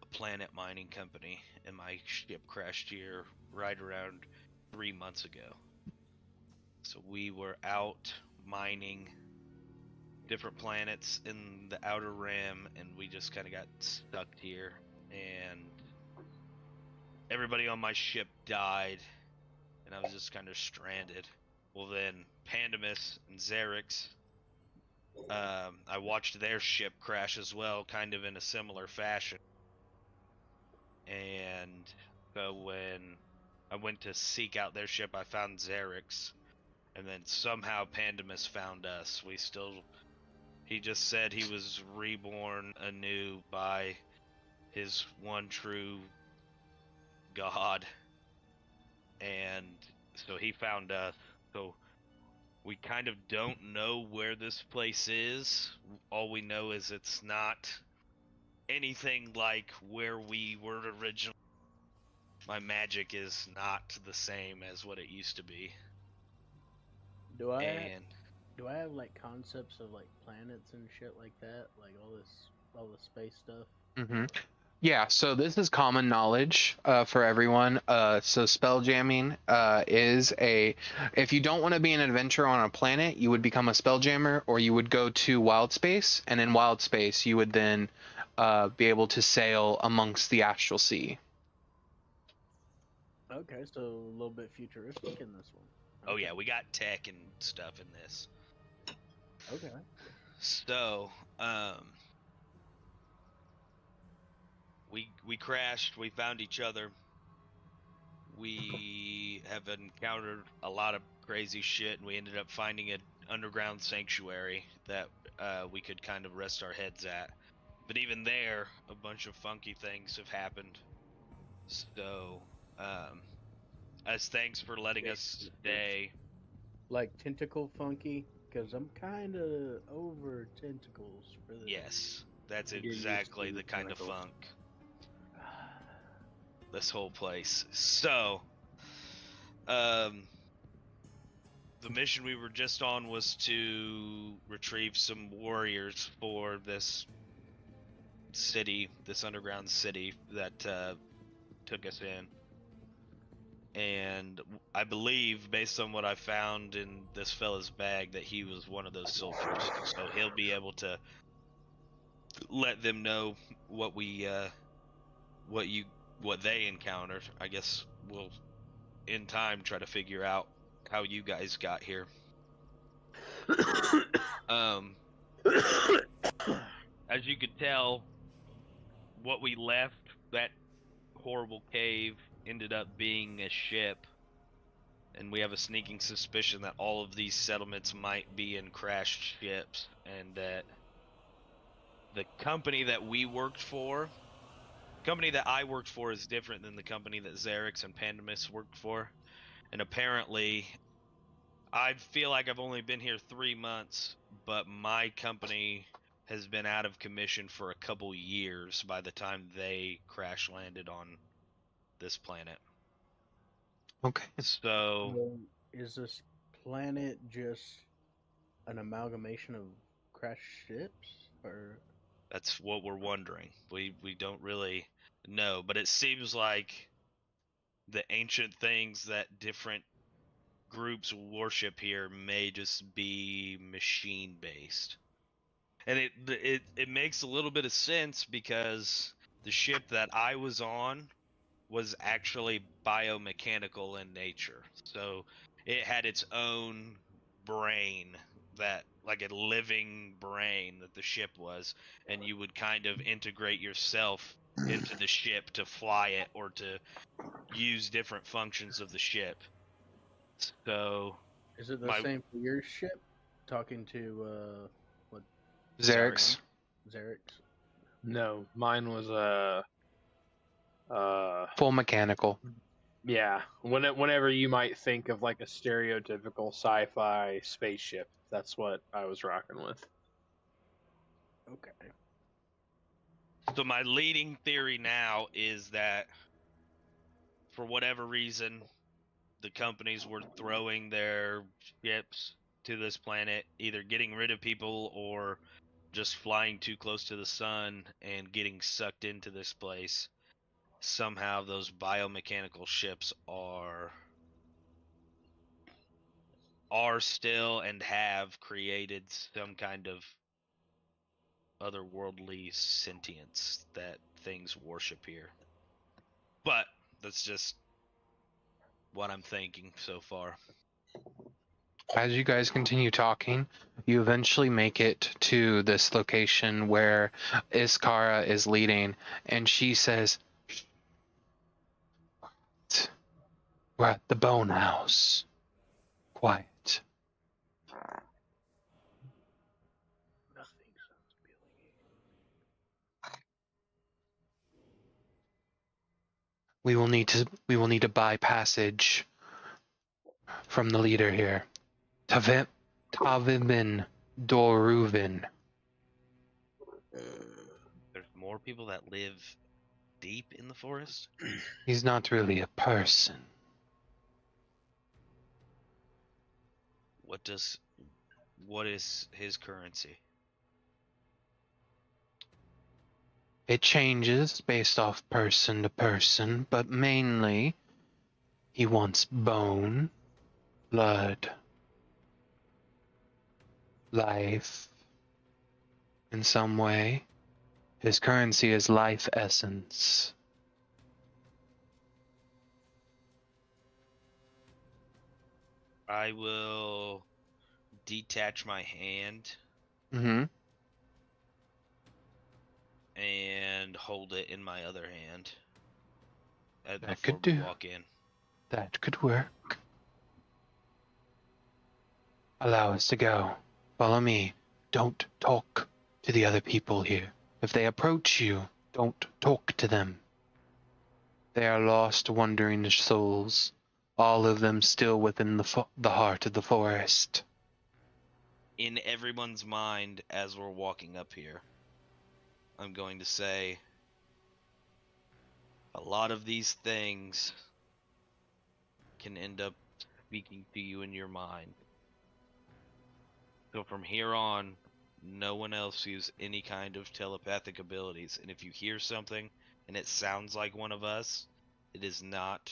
H: a planet mining company, and my ship crashed here right around 3 months ago. So we were out mining different planets in the outer rim, and we just kind of got stuck here. And everybody on my ship died, and I was just kind of stranded. Well, then Pandemus and Xerix, I watched their ship crash as well, kind of in a similar fashion. And so when I went to seek out their ship, I found Xerix, and then somehow Pandemus found us. He just said he was reborn anew by his one true God, and so he found us. So we kind of don't know where this place is. All we know is it's not anything like where we were originally. My magic is not the same as what it used to be.
C: Do I
H: And
C: have like concepts of like planets and shit like that? Like all the space stuff?
A: Mm-hmm. Yeah, so this is common knowledge for everyone. So spell jamming is a. If you don't want to be an adventurer on a planet, you would become a spell jammer, or you would go to wild space, and in wild space, you would then be able to sail amongst the astral sea.
C: Okay, so a little bit futuristic in this one.
H: oh
C: Okay.
H: yeah, we got tech and stuff in this.
C: Okay.
H: So, we crashed. We found each other. We have encountered a lot of crazy shit, and we ended up finding an underground sanctuary that we could kind of rest our heads at. But even there, a bunch of funky things have happened. So, as thanks for letting us stay.
C: Like tentacle funky, because I'm kind of over tentacles for this.
H: Yes, that's
I: You're used
H: exactly
I: to
H: the kind of
I: tentacles.
H: funk. This whole place. So, the mission we were just on was to retrieve some warriors for this city, this underground city that took us in. And I believe, based on what I found in this fella's bag, that he was one of those soldiers. So he'll be able to let them know what we, what they encountered. I guess we'll, in time, try to figure out how you guys got here. As you could tell, what we left, that horrible cave, ended up being a ship. And we have a sneaking suspicion that all of these settlements might be in crashed ships, and that the company that I worked for is different than the company that Xerix and Pandemus worked for. And apparently, I feel like I've only been here 3 months, but my company has been out of commission for a couple years by the time they crash landed on this planet.
A: Okay.
H: So,
C: Well, is this planet just an amalgamation of crashed ships, or
H: that's what we're wondering. We don't really know, but it seems like the ancient things that different groups worship here may just be machine based. And it makes a little bit of sense because the ship that I was on was actually biomechanical in nature. So it had its own brain, that like a living brain that the ship was, and you would kind of integrate yourself into the ship to fly it or to use different functions of the ship. So
C: is it the
H: my
C: same for your ship? Talking to what
A: Xerix.
C: Xerix?
I: No, mine was
A: Full mechanical.
I: yeah. Whenever you might think of like a stereotypical sci-fi spaceship, that's what I was rocking with.
C: Okay.
H: So my leading theory now is that for whatever reason, the companies were throwing their ships to this planet, either getting rid of people or just flying too close to the sun and getting sucked into this place. Somehow those biomechanical ships are still and have created some kind of otherworldly sentience that things worship here. But that's just what I'm thinking so far.
A: As you guys continue talking, you eventually make it to this location where Iskara is leading, and she says, "We're at the bone house. Quiet."
C: Nothing sounds appealing.
A: We will need to buy passage from the leader here. Tavibin Doruvin.
H: There's more people that live deep in the forest?
A: He's not really a person.
H: What is his currency?
A: It changes based off person to person, but mainly he wants bone, blood, life. In some way, his currency is life essence.
H: I will detach my hand
A: Mm-hmm.
H: and hold it in my other hand
A: That
H: before
A: could
H: we
A: do.
H: walk in.
A: That could work. Allow us to go. Follow me. Don't talk to the other people here. If they approach you, don't talk to them. They are lost, wandering souls, all of them still within the heart of the forest.
H: In everyone's mind as we're walking up here, I'm going to say a lot of these things can end up speaking to you in your mind. So from here on, no one else uses any kind of telepathic abilities. And if you hear something and it sounds like one of us, it is not.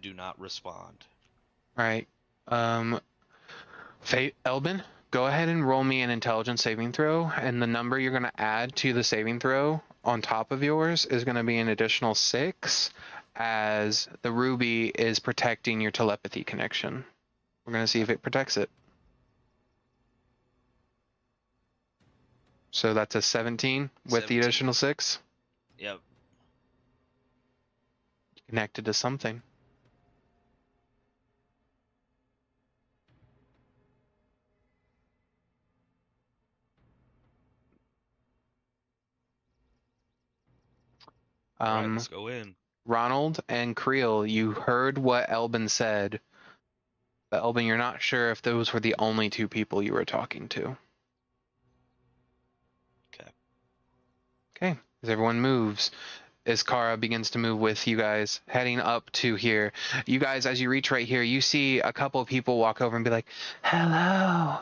H: Do not respond.
A: Alright. Elben, go ahead and roll me an intelligence saving throw, and the number you're going to add to the saving throw on top of yours is going to be an additional 6, as the ruby is protecting your telepathy connection. We're going to see if it protects it. So that's a 17 with the
H: 17.
A: additional 6.
H: Yep.
A: Connected to something.
H: Alright, let's go in.
A: Ronald and Creel, you heard what Elben said. But Elben, you're not sure if those were the only two people you were talking to.
H: Okay.
A: Okay, as everyone moves, as Kara begins to move with you guys, heading up to here. You guys, as you reach right here, you see a couple of people walk over and be like, "Hello,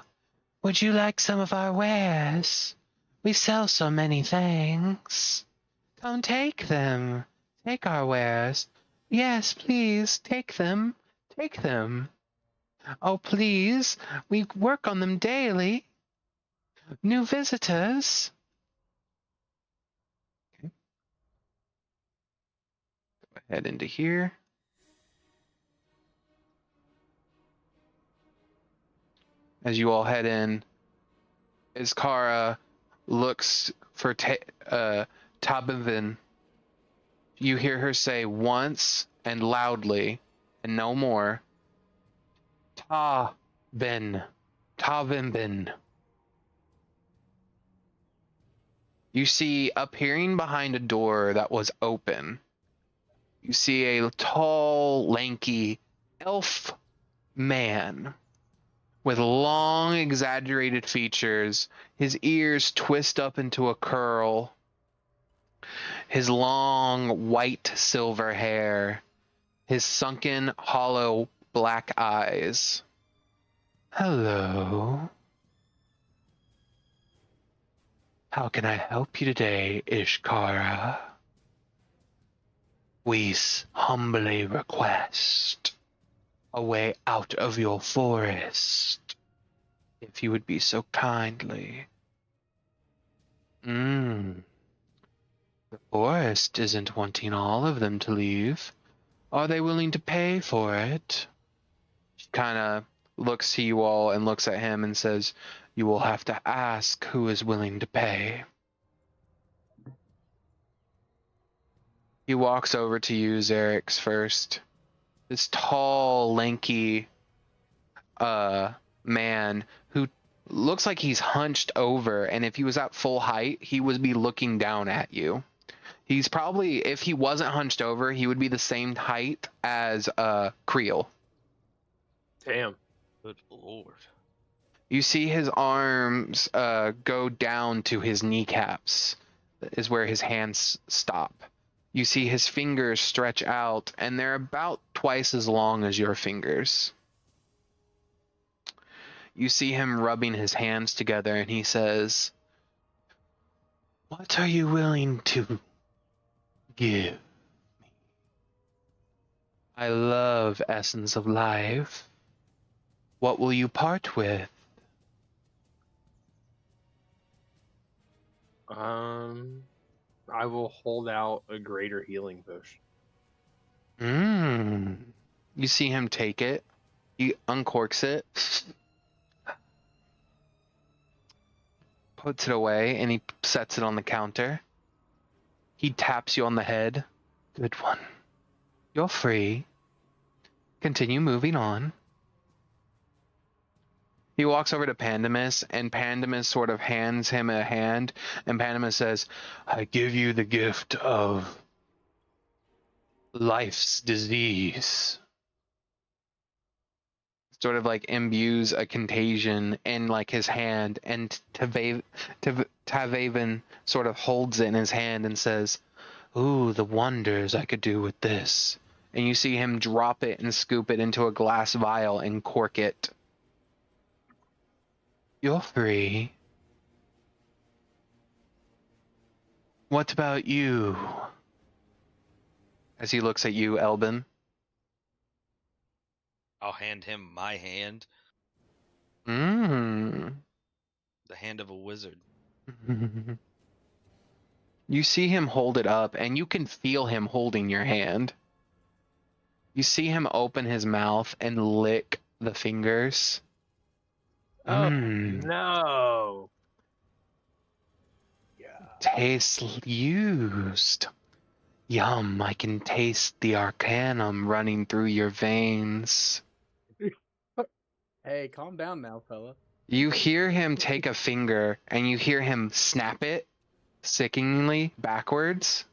A: would you like some of our wares? We sell so many things. Come take them. Take our wares. Yes, please, take them. Take them. Oh, please, we work on them daily. New visitors." Okay. Go ahead into here. As you all head in, as Kara looks for Tabivin, you hear her say once and loudly, and no more, Tavimbin. You see, appearing behind a door that was open, you see a tall, lanky elf man with long, exaggerated features. His ears twist up into a curl. His long, white silver hair. His sunken, hollow, black eyes. Hello. How can I help you today, Ishkara? We humbly request a way out of your forest, if you would be so kindly. The forest isn't wanting all of them to leave. Are they willing to pay for it? She kind of looks to you all and looks at him and says, "You will have to ask who is willing to pay." He walks over to you, Xerix, first. This tall, lanky man who looks like he's hunched over, and if he was at full height, he would be looking down at you. He's probably, if he wasn't hunched over, he would be the same height as Creel.
I: Damn.
H: Good lord.
A: You see his arms go down to his kneecaps, is where his hands stop. You see his fingers stretch out, and they're about twice as long as your fingers. You see him rubbing his hands together, and he says, "What are you willing to give? I love essence of life. What will you part with?"
I: I will hold out a greater healing potion.
A: You see him take it. He uncorks it, puts it away, and he sets it on the counter. He taps you on the head. "Good one. You're free. Continue moving on." He walks over to Pandemus, and Pandemus sort of hands him a hand, and Pandemus says, "I give you the gift of life's disease." Sort of like imbues a contagion in like his hand, and Tavaven sort of holds it in his hand and says, "Ooh, the wonders I could do with this." And you see him drop it and scoop it into a glass vial and cork it. "You're free. What about you?" As he looks at you, Elben.
H: I'll hand him my hand,
A: The
H: the hand of a wizard.
A: You see him hold it up, and you can feel him holding your hand. You see him open his mouth and lick the fingers.
I: Oh, no.
A: Taste used. Yum, I can taste the arcanum running through your veins.
C: Hey, calm down now, fella.
A: You hear him take a finger, and you hear him snap it sickeningly backwards.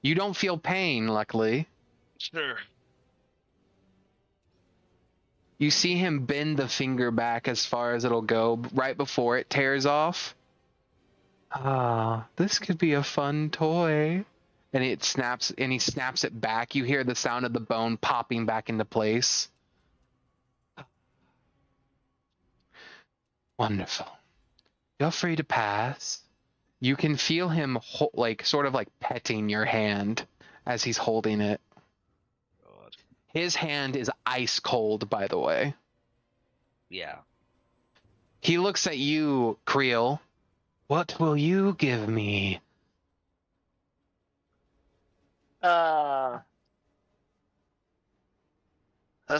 A: You don't feel pain, luckily.
H: Sure.
A: You see him bend the finger back as far as it'll go right before it tears off. "Ah, this could be a fun toy." And he snaps it back. You hear the sound of the bone popping back into place. Wonderful. Feel free to pass. You can feel him sort of like petting your hand as he's holding it.
H: God.
A: His hand is ice cold, by the way.
H: Yeah.
A: He looks at you, Creel. "What will you give me?"
F: Let's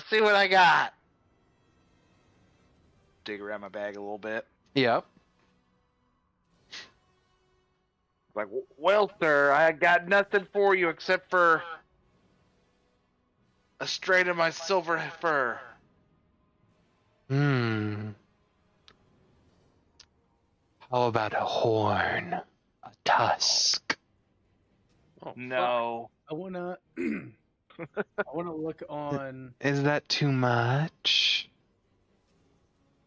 F: see what I got. Dig around my bag a little bit.
A: Yep.
F: Like, "Well, sir, I got nothing for you except for a strand of my silver fur."
A: How about a horn? A tusk?
I: Oh,
F: No.
C: I wanna look on.
A: Is that too much?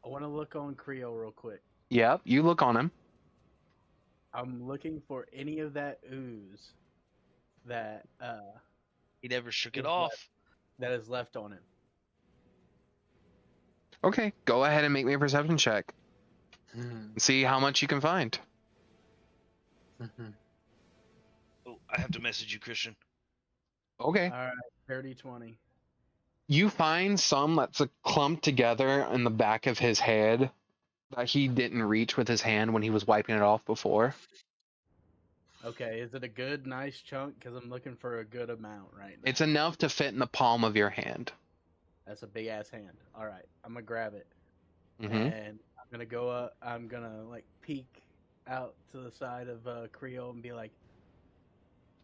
C: I wanna look on Creo real quick.
A: Yep, you look on him.
C: I'm looking for any of that ooze that
H: He never shook it
C: Is
H: off.
C: that is left on him.
A: Okay, go ahead and make me a perception check. See how much you can find.
H: Oh, I have to message you, Christian.
A: Okay.
C: All right, 30-20.
A: You find some that's clumped together in the back of his head that he didn't reach with his hand when he was wiping it off before.
C: Okay, is it a good, nice chunk? Because I'm looking for a good amount right now.
A: It's enough to fit in the palm of your hand.
C: That's a big ass hand. All right, I'm gonna grab it,
A: Mm-hmm.
C: and I'm gonna go up. I'm gonna like peek out to the side of Creo and be like,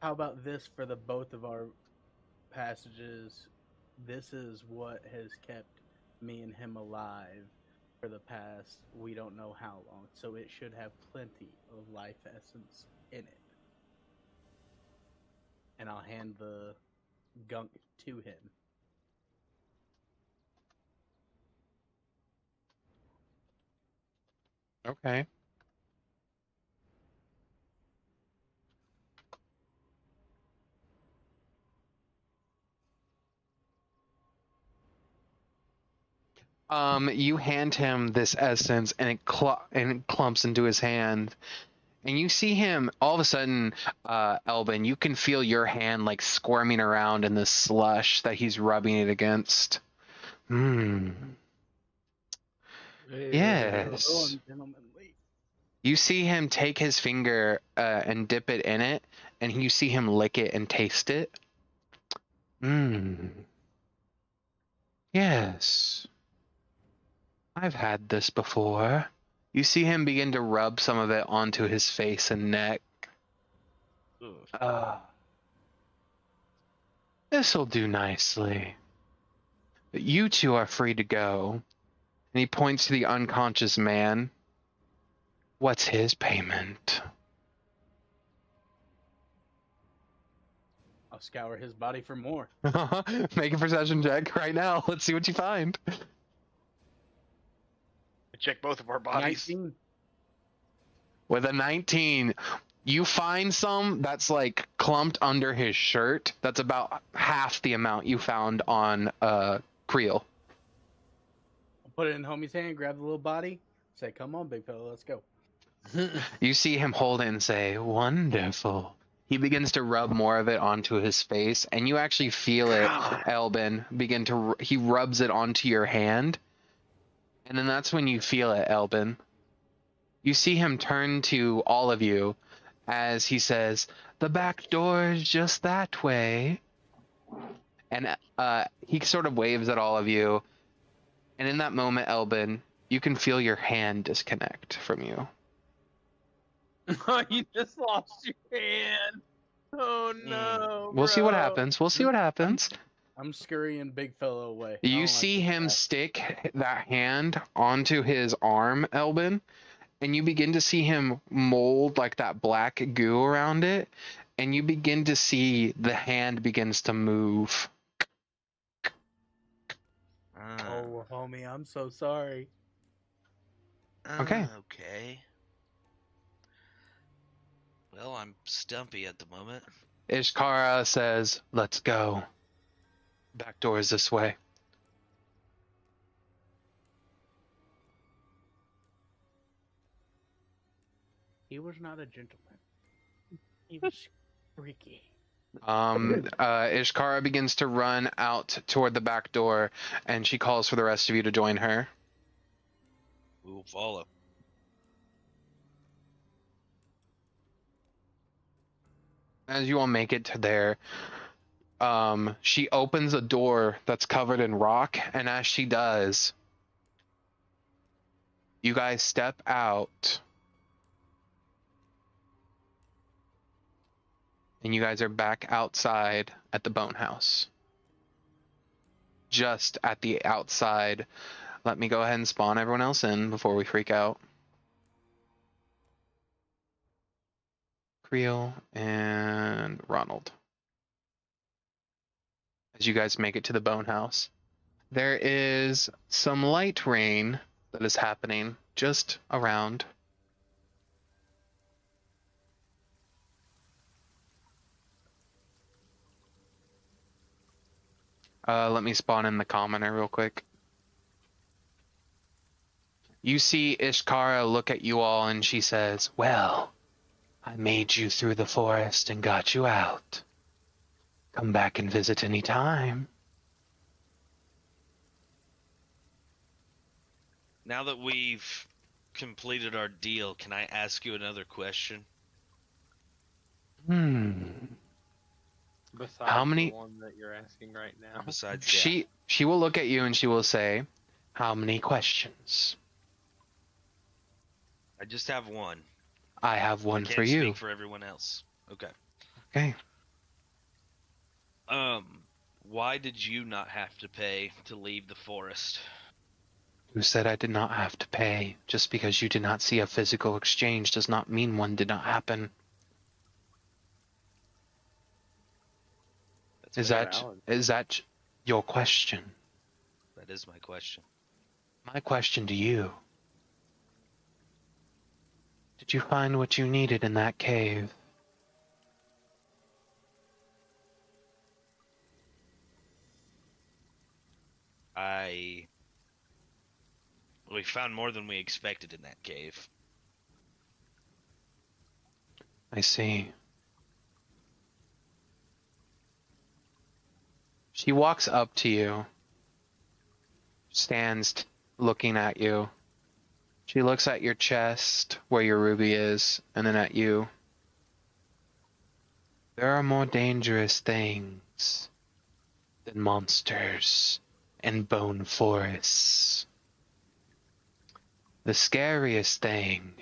C: "How about this for the both of our passages? This is what has kept me and him alive for the past we don't know how long. So it should have plenty of life essence in it." And I'll hand the gunk to him.
A: Okay. You hand him this essence, and it clumps into his hand, and you see him all of a sudden. Elben, you can feel your hand like squirming around in the slush that he's rubbing it against. Yes.
C: Hello, gentlemen. Wait.
A: You see him take his finger and dip it in it, and you see him lick it and taste it. Yes. I've had this before. You see him begin to rub some of it onto his face and neck. This'll do nicely. But you two are free to go. And he points to the unconscious man. What's his payment?
C: I'll scour his body for more.
A: Make a perception check right now. Let's see what you find.
F: Check both of our bodies.
C: 19.
A: With a 19, you find some that's like clumped under his shirt. That's about half the amount you found on Creel.
C: I'll put it in homie's hand, grab the little body, say, come on, big fella, let's go.
A: You see him hold it and say, wonderful. He begins to rub more of it onto his face, and you actually feel it, Elben, he rubs it onto your hand. And then that's when you feel it, Elben. You see him turn to all of you as he says, the back door is just that way. And he sort of waves at all of you. And in that moment, Elben, you can feel your hand disconnect from you.
B: You just lost your hand. Oh no.
A: We'll see what
B: bro.
A: happens. We'll see what happens.
C: I'm scurrying big fella away. I
A: You
C: don't
A: see
C: like
A: him
C: that.
A: stick that hand onto his arm, Elben, and you begin to see him mold like that black goo around it, and you begin to see the hand begins to move.
C: Oh, homie, I'm so sorry.
A: Okay.
H: Okay. Well, I'm stumpy at the moment.
A: Ishkara says, let's go. Back door is this way.
C: He was not a gentleman. He was freaky.
A: Ishkara begins to run out toward the back door, and she calls for the rest of you to join her.
H: We will follow.
A: As you all make it to there, she opens a door that's covered in rock, and as she does, you guys step out, and you guys are back outside at the bone house. Just at the outside. Let me go ahead and spawn everyone else in before we freak out. Creel and Ronald. As you guys make it to the bone house, there is some light rain that is happening just around. Let me spawn in the commoner real quick. You see Ishkara look at you all and she says, well, I made you through the forest and got you out. Come back and visit any time.
H: Now that we've completed our deal, can I ask you another question?
I: Besides
A: How many-
I: the one that you're asking right now.
H: Besides
A: She will look at you and she will say, how many questions?
H: I just have one.
A: I have one
H: Can't
A: for you.
H: speak for everyone else. Okay.
A: Okay.
H: Why did you not have to pay to leave the forest?
A: Who said I did not have to pay? Just because you did not see a physical exchange does not mean one did not happen.
H: That's
A: Is
H: very
A: that
H: valid.
A: is that your question?
H: That is my question.
A: My question to you. Did you find what you needed in that cave?
H: I We found more than we expected in that cave.
A: I see. She walks up to you, stands looking at you. She looks at your chest, where your ruby is, and then at you. There are more dangerous things than monsters and bone forests. The scariest thing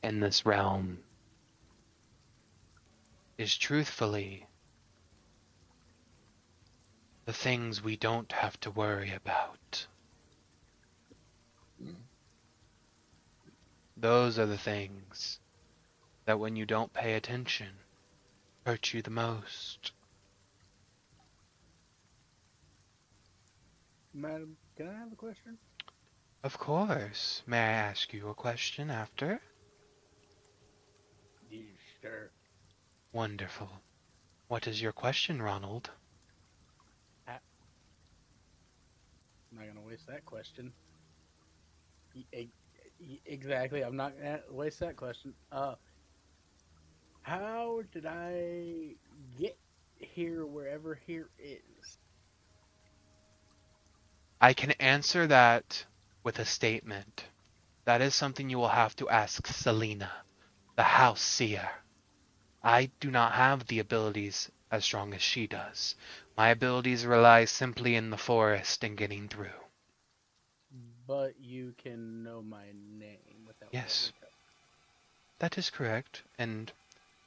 A: in this realm is truthfully the things we don't have to worry about. Those are the things that when you don't pay attention, hurt you the most.
C: Madam, can I have a question?
A: Of course. May I ask you a question after?
C: You sure?
A: Wonderful. What is your question, Ronald?
C: I'm not gonna waste that question. Exactly, I'm not gonna waste that question. How did I get here wherever here is?
A: I can answer that with a statement. That is something you will have to ask Selena, the House Seer. I do not have the abilities as strong as she does. My abilities rely simply in the forest and getting through.
C: But you can know my name without.
A: Yes. That is correct, and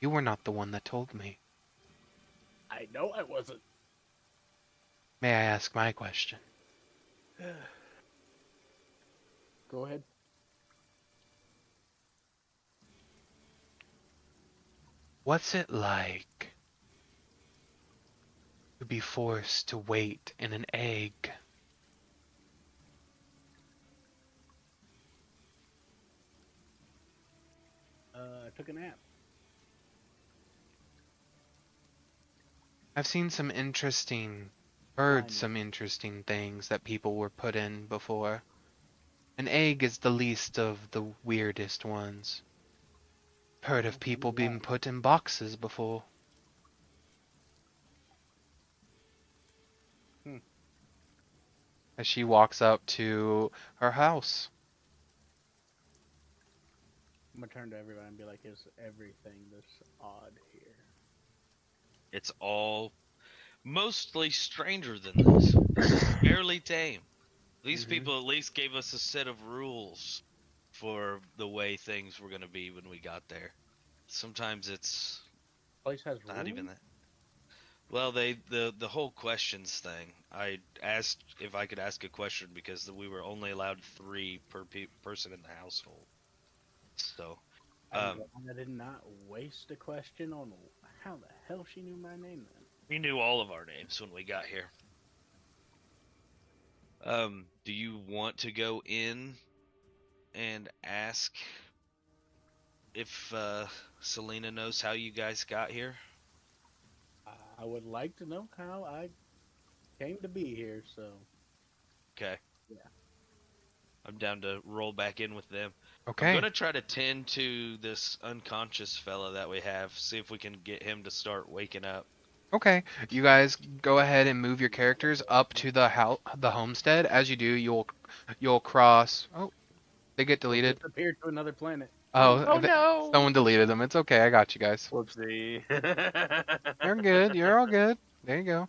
A: you were not the one that told me.
C: I know I wasn't.
A: May I ask my question?
C: Go ahead.
A: What's it like to be forced to wait in an egg?
C: I took a nap.
A: I've seen some interesting, heard some interesting things that people were put in before. An egg is the least of the weirdest ones. Heard of people being put in boxes before. As she walks up to her house.
C: I'm gonna turn to everybody and be like, is everything this odd here?
H: It's all mostly stranger than this. This is fairly tame. These people at least gave us a set of rules for the way things were going to be when we got there. Sometimes it's
C: Place has
H: not
C: rules?
H: even that. Well, the whole questions thing. I asked if I could ask a question because we were only allowed 3 per person in the household. So,
C: I did not waste a question on how the hell she knew my name then.
H: we knew all of our names when we got here. Do you want to go in and ask if Selena knows how you guys got here?
C: I would like to know how I came to be here, so.
H: Okay.
C: Yeah.
H: I'm down to roll back in with them.
A: Okay.
H: I'm gonna try to tend to this unconscious fella that we have, see if we can get him to start waking up.
A: Okay, you guys go ahead and move your characters up to the homestead. As you do, you'll cross. Oh, they get deleted.
C: Disappeared to another planet.
A: Oh,
F: no!
A: someone deleted them. It's okay. I got you guys.
I: Whoopsie.
A: You're good. You're all good. There you go.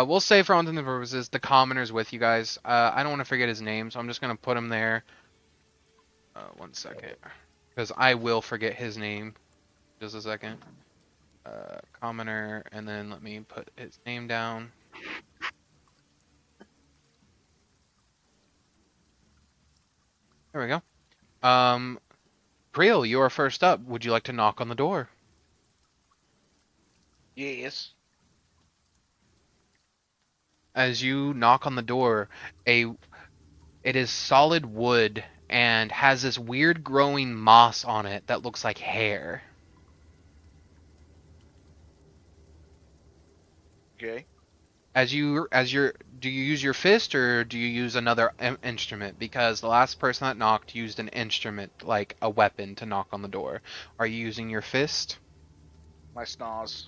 A: We'll say for all intents and purposes, the commoner's with you guys. I don't want to forget his name, so I'm just gonna put him there. 1 second, because I will forget his name. Just a second. Commoner, and then let me put his name down. There we go. Creel, you are first up. Would you like to knock on the door?
F: Yes.
A: As you knock on the door, it is solid wood and has this weird growing moss on it that looks like hair.
F: Okay.
A: Do you use your fist or do you use another instrument? Because the last person that knocked used an instrument, like a weapon, to knock on the door. Are you using your fist?
F: My snaz.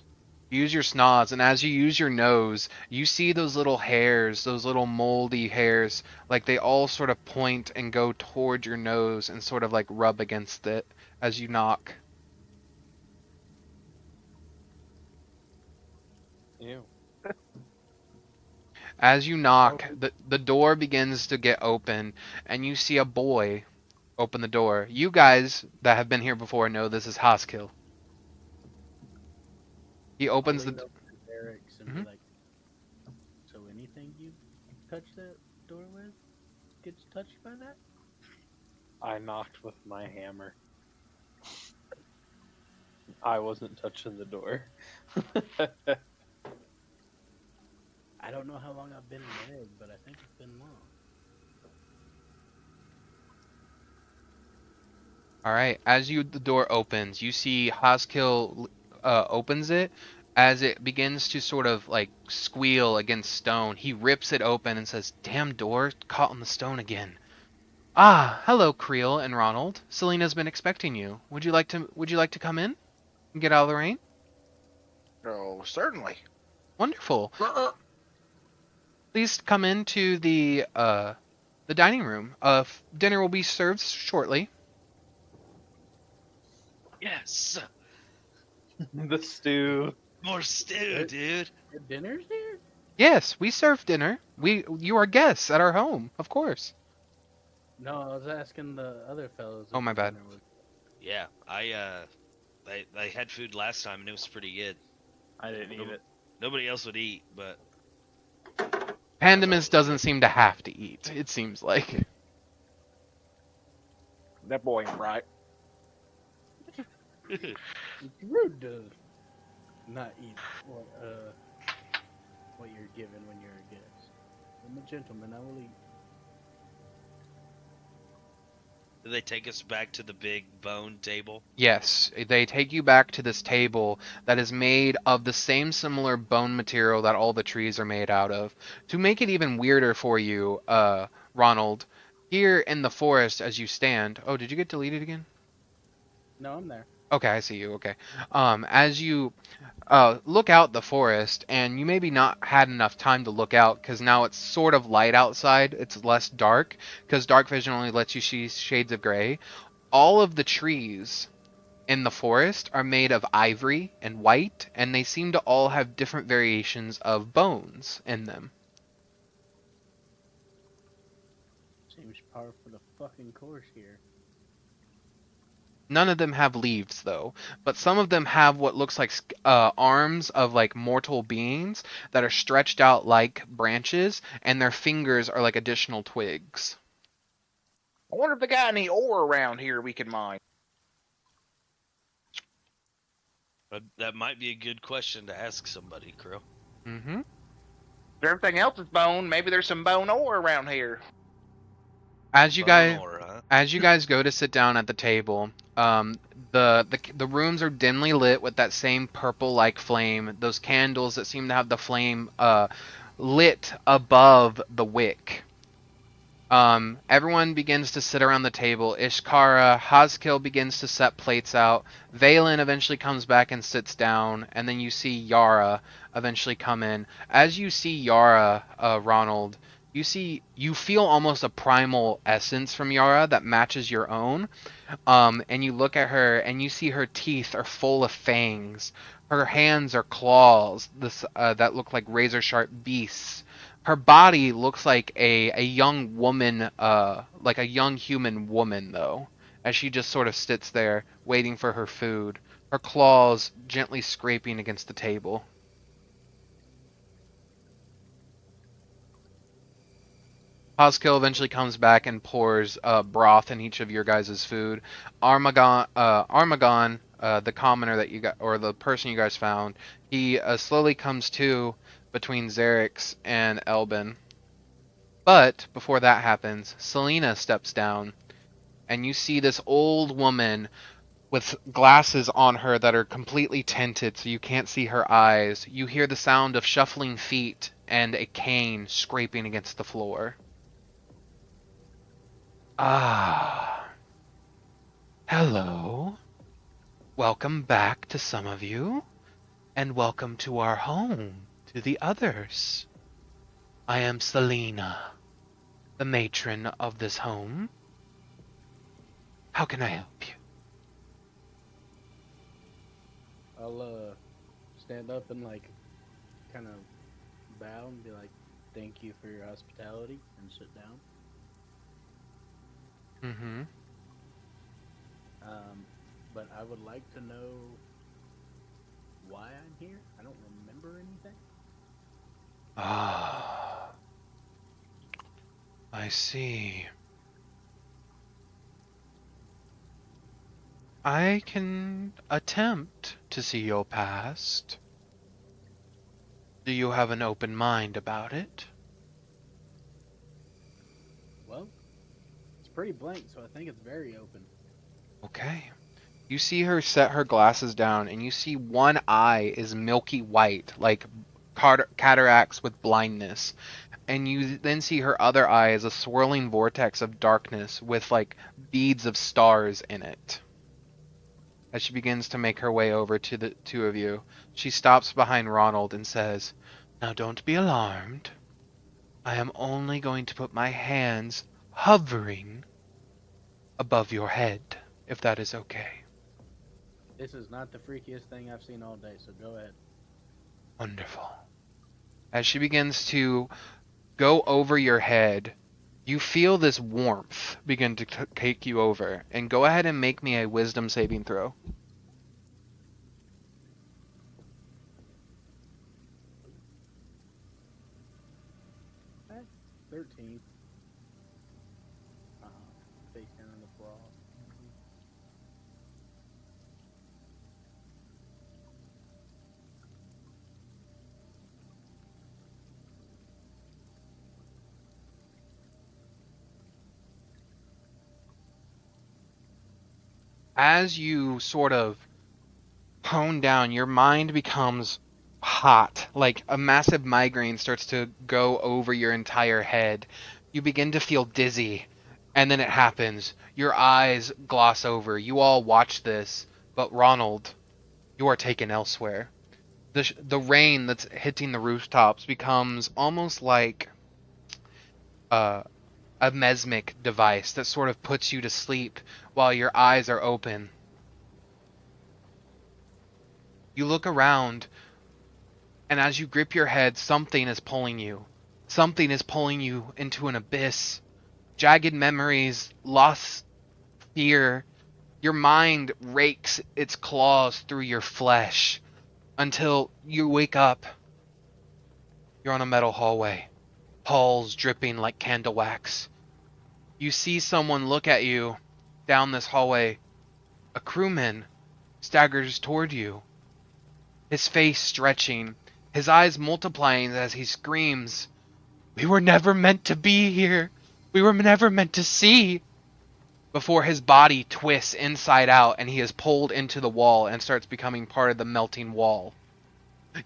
A: Use your snoz, and as you use your nose, you see those little hairs, those little moldy hairs, like they all sort of point and go toward your nose and sort of like rub against it as you knock.
I: Ew.
A: As you knock, the door begins to get open, and you see a boy open the door. You guys that have been here before know this is Haskill. He opens the.
C: Barracks and
A: Mhm.
C: be like, so anything you touch that door with gets touched by that?
I: I knocked with my hammer. I wasn't touching the door.
C: I don't know how long I've been in the egg, but I think it's been long.
A: All right. As the door opens, you see Haskill opens it. As it begins to sort of like squeal against stone, he rips it open and says, "Damn door, caught on the stone again." Ah, hello, Creel and Ronald. Selena's been expecting you. Would you like to come in and get out of the rain?
F: Oh, certainly.
A: Wonderful. Please come into the dining room. Dinner will be served shortly.
H: Yes,
I: The stew.
H: more stew, dude.
C: Your dinner's here?
A: Yes, we serve dinner. You are guests at our home, of course.
C: No, I was asking the other fellows.
A: Oh,
C: if
A: my
C: the
A: bad.
C: dinner was-
H: Yeah, they had food last time and it was pretty good.
I: I didn't eat it.
H: Nobody else would eat, but
A: Pandemus doesn't seem to have to eat, it seems like.
F: That boy ain't right.
C: It's rude to not eat what you're given when you're a guest. I'm a gentleman. I will eat.
H: did they take us back to the big bone table?
A: Yes, they take you back to this table that is made of the same similar bone material that all the trees are made out of. To make it even weirder for you, Ronald, here in the forest as you stand. Oh, did you get deleted again?
C: No, I'm there.
A: Okay, I see you. Okay. As you look out the forest, and you maybe not had enough time to look out because now it's sort of light outside. It's less dark because dark vision only lets you see shades of gray. All of the trees in the forest are made of ivory and white, and they seem to all have different variations of bones in them.
C: Seems par for the fucking course here.
A: None of them have leaves, though, but some of them have what looks like arms of like mortal beings that are stretched out like branches, and their fingers are like additional twigs.
F: I wonder if they got any ore around here we can mine.
H: That might be a good question to ask somebody, Krill.
A: Mm-hmm.
F: If everything else is bone, maybe there's some bone ore around here.
A: As you guys,
H: Bone ore, huh?
A: as you guys go to sit down at the table, the rooms are dimly lit with that same purple-like flame. Those candles that seem to have the flame lit above the wick. Everyone begins to sit around the table. Ishkara, Haskill begins to set plates out. Valen eventually comes back and sits down, and then you see Yara eventually come in. As you see Yara, Ronald, you feel almost a primal essence from Yara that matches your own. And you look at her and you see her teeth are full of fangs. Her hands are claws that look like razor sharp beasts. Her body looks like a young woman, like a young human woman though, as she just sort of sits there waiting for her food. Her claws gently scraping against the table. Haskill eventually comes back and pours broth in each of your guys' food. Armagon, the commoner that you got, or the person you guys found, he slowly comes to between Xerix and Elben. But before that happens, Selena steps down, and you see this old woman with glasses on her that are completely tinted so you can't see her eyes. You hear the sound of shuffling feet and a cane scraping against the floor. Ah. Hello. Welcome back to some of you, and welcome to our home to the others. I am Selena, the matron of this home. How can I help you?
C: I'll stand up and like kind of bow and be like, "Thank you for your hospitality," and sit down.
A: Mm-hmm.
C: But I would like to know why I'm here. I don't remember anything.
A: Ah. I see. I can attempt to see your past. Do you have an open mind about it?
C: Well, it's pretty blank, so I think it's very open.
A: Okay. You see her set her glasses down, and you see one eye is milky white, like cataracts with blindness. And you then see her other eye is a swirling vortex of darkness with like beads of stars in it. As she begins to make her way over to the two of you, she stops behind Ronald and says, "Now don't be alarmed. I am only going to put my hands hovering above your head, if that is okay."
C: This is not the freakiest thing I've seen all day, so go ahead.
A: Wonderful. As she begins to go over your head, you feel this warmth begin to take you over. And go ahead and make me a wisdom saving throw.
C: Okay. 13. Face down on the floor.
A: As you sort of hone down, your mind becomes hot, like a massive migraine starts to go over your entire head. You begin to feel dizzy, and then it happens. Your eyes gloss over. You all watch this, but Ronald, you are taken elsewhere. The rain that's hitting the rooftops becomes almost like a mesmic device that sort of puts you to sleep while your eyes are open. You look around, and as you grip your head, something is pulling you. Something is pulling you into an abyss. Jagged memories, lost fear. Your mind rakes its claws through your flesh until you wake up. You're on a metal hallway, halls dripping like candle wax. You see someone look at you down this hallway. A crewman staggers toward you, his face stretching, his eyes multiplying as he screams, "We were never meant to be here! We were never meant to see!" Before his body twists inside out and he is pulled into the wall and starts becoming part of the melting wall.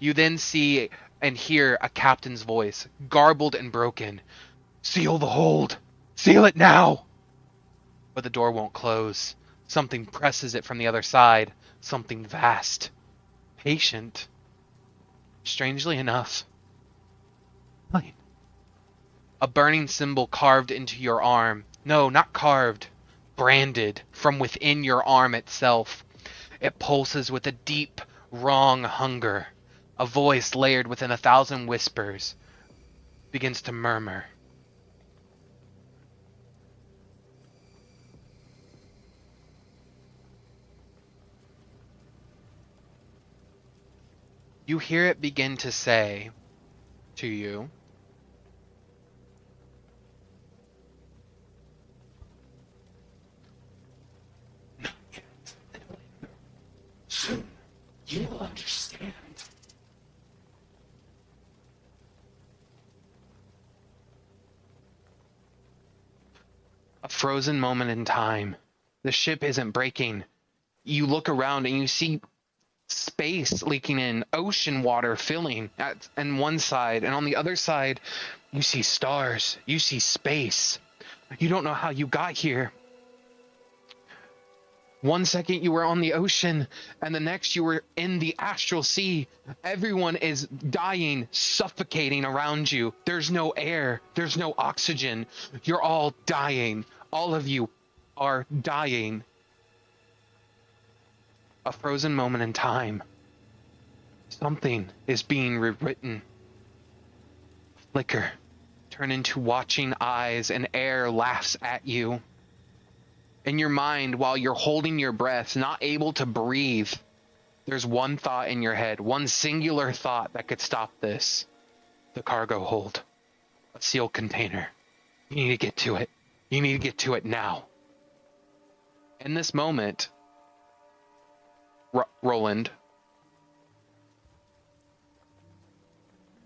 A: You then see and hear a captain's voice, garbled and broken. "Seal the hold! Seal it now!" But the door won't close. Something presses it from the other side. Something vast. Patient. Strangely enough. A burning symbol carved into your arm. No, not carved. Branded from within your arm itself. It pulses with a deep, wrong hunger. A voice layered within 1,000 whispers begins to murmur. You hear it begin to say to you,
D: Soon, you will understand.
A: a frozen moment in time. The ship isn't breaking. You look around and you see space leaking in, ocean water filling on one side, and on the other side, you see stars, you see space. You don't know how you got here. One second you were on the ocean, and the next you were in the astral sea. Everyone is dying, suffocating around you. There's no air, there's no oxygen. You're all dying. All of you are dying. A frozen moment in time. Something is being rewritten. Flicker. Turn into watching eyes, and air laughs at you. In your mind, while you're holding your breath, not able to breathe, there's one thought in your head, one singular thought that could stop this. The cargo hold. A sealed container. You need to get to it. You need to get to it now. In this moment, Roland,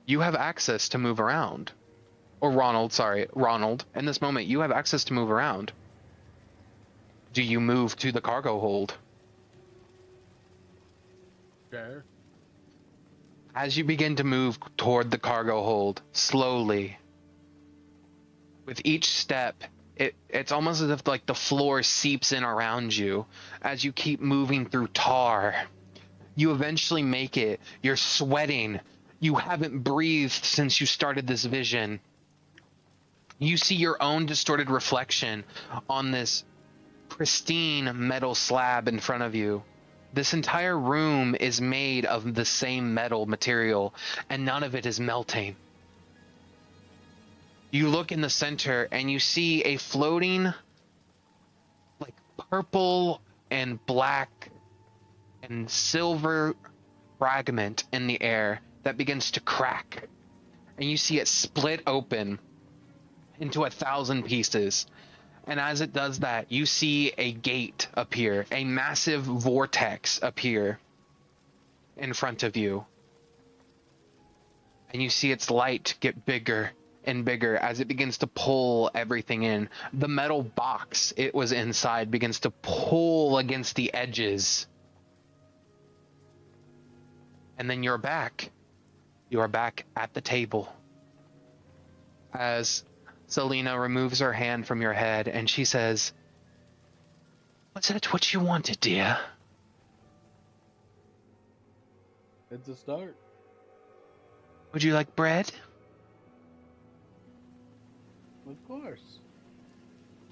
A: you have access to move around. Or Ronald. In this moment, you have access to move around. Do you move to the cargo hold?
C: Sure.
A: As you begin to move toward the cargo hold, slowly, with each step, it's almost as if like the floor seeps in around you as you keep moving through tar. You eventually make it. You're sweating. You haven't breathed since you started this vision. You see your own distorted reflection on this pristine metal slab in front of you. This entire room is made of the same metal material, and none of it is melting. You look in the center and you see a floating, like, purple and black and silver fragment in the air that begins to crack. And you see it split open into 1,000 pieces. And as it does that, you see a gate appear, a massive vortex appear in front of you. And you see its light get bigger and bigger as it begins to pull everything in. The metal box it was inside begins to pull against the edges. And then you're back. You are back at the table. As Selena removes her hand from your head and she says, "Was that what you wanted, dear?"
C: It's a start.
A: Would you like bread?
C: Of course.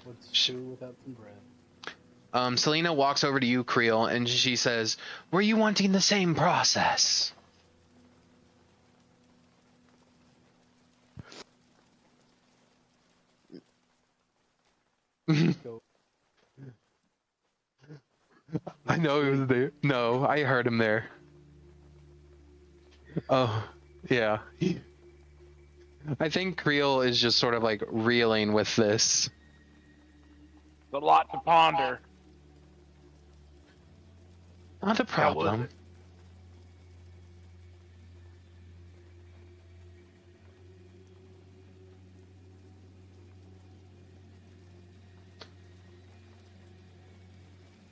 C: What's stew without some bread?
A: Selena walks over to you, Creel, and she says, "Were you wanting the same process?" I know he was there. No, I heard him there. Oh, yeah. I think Creel is just sort of like reeling with this.
F: It's a lot to ponder.
A: Not a problem.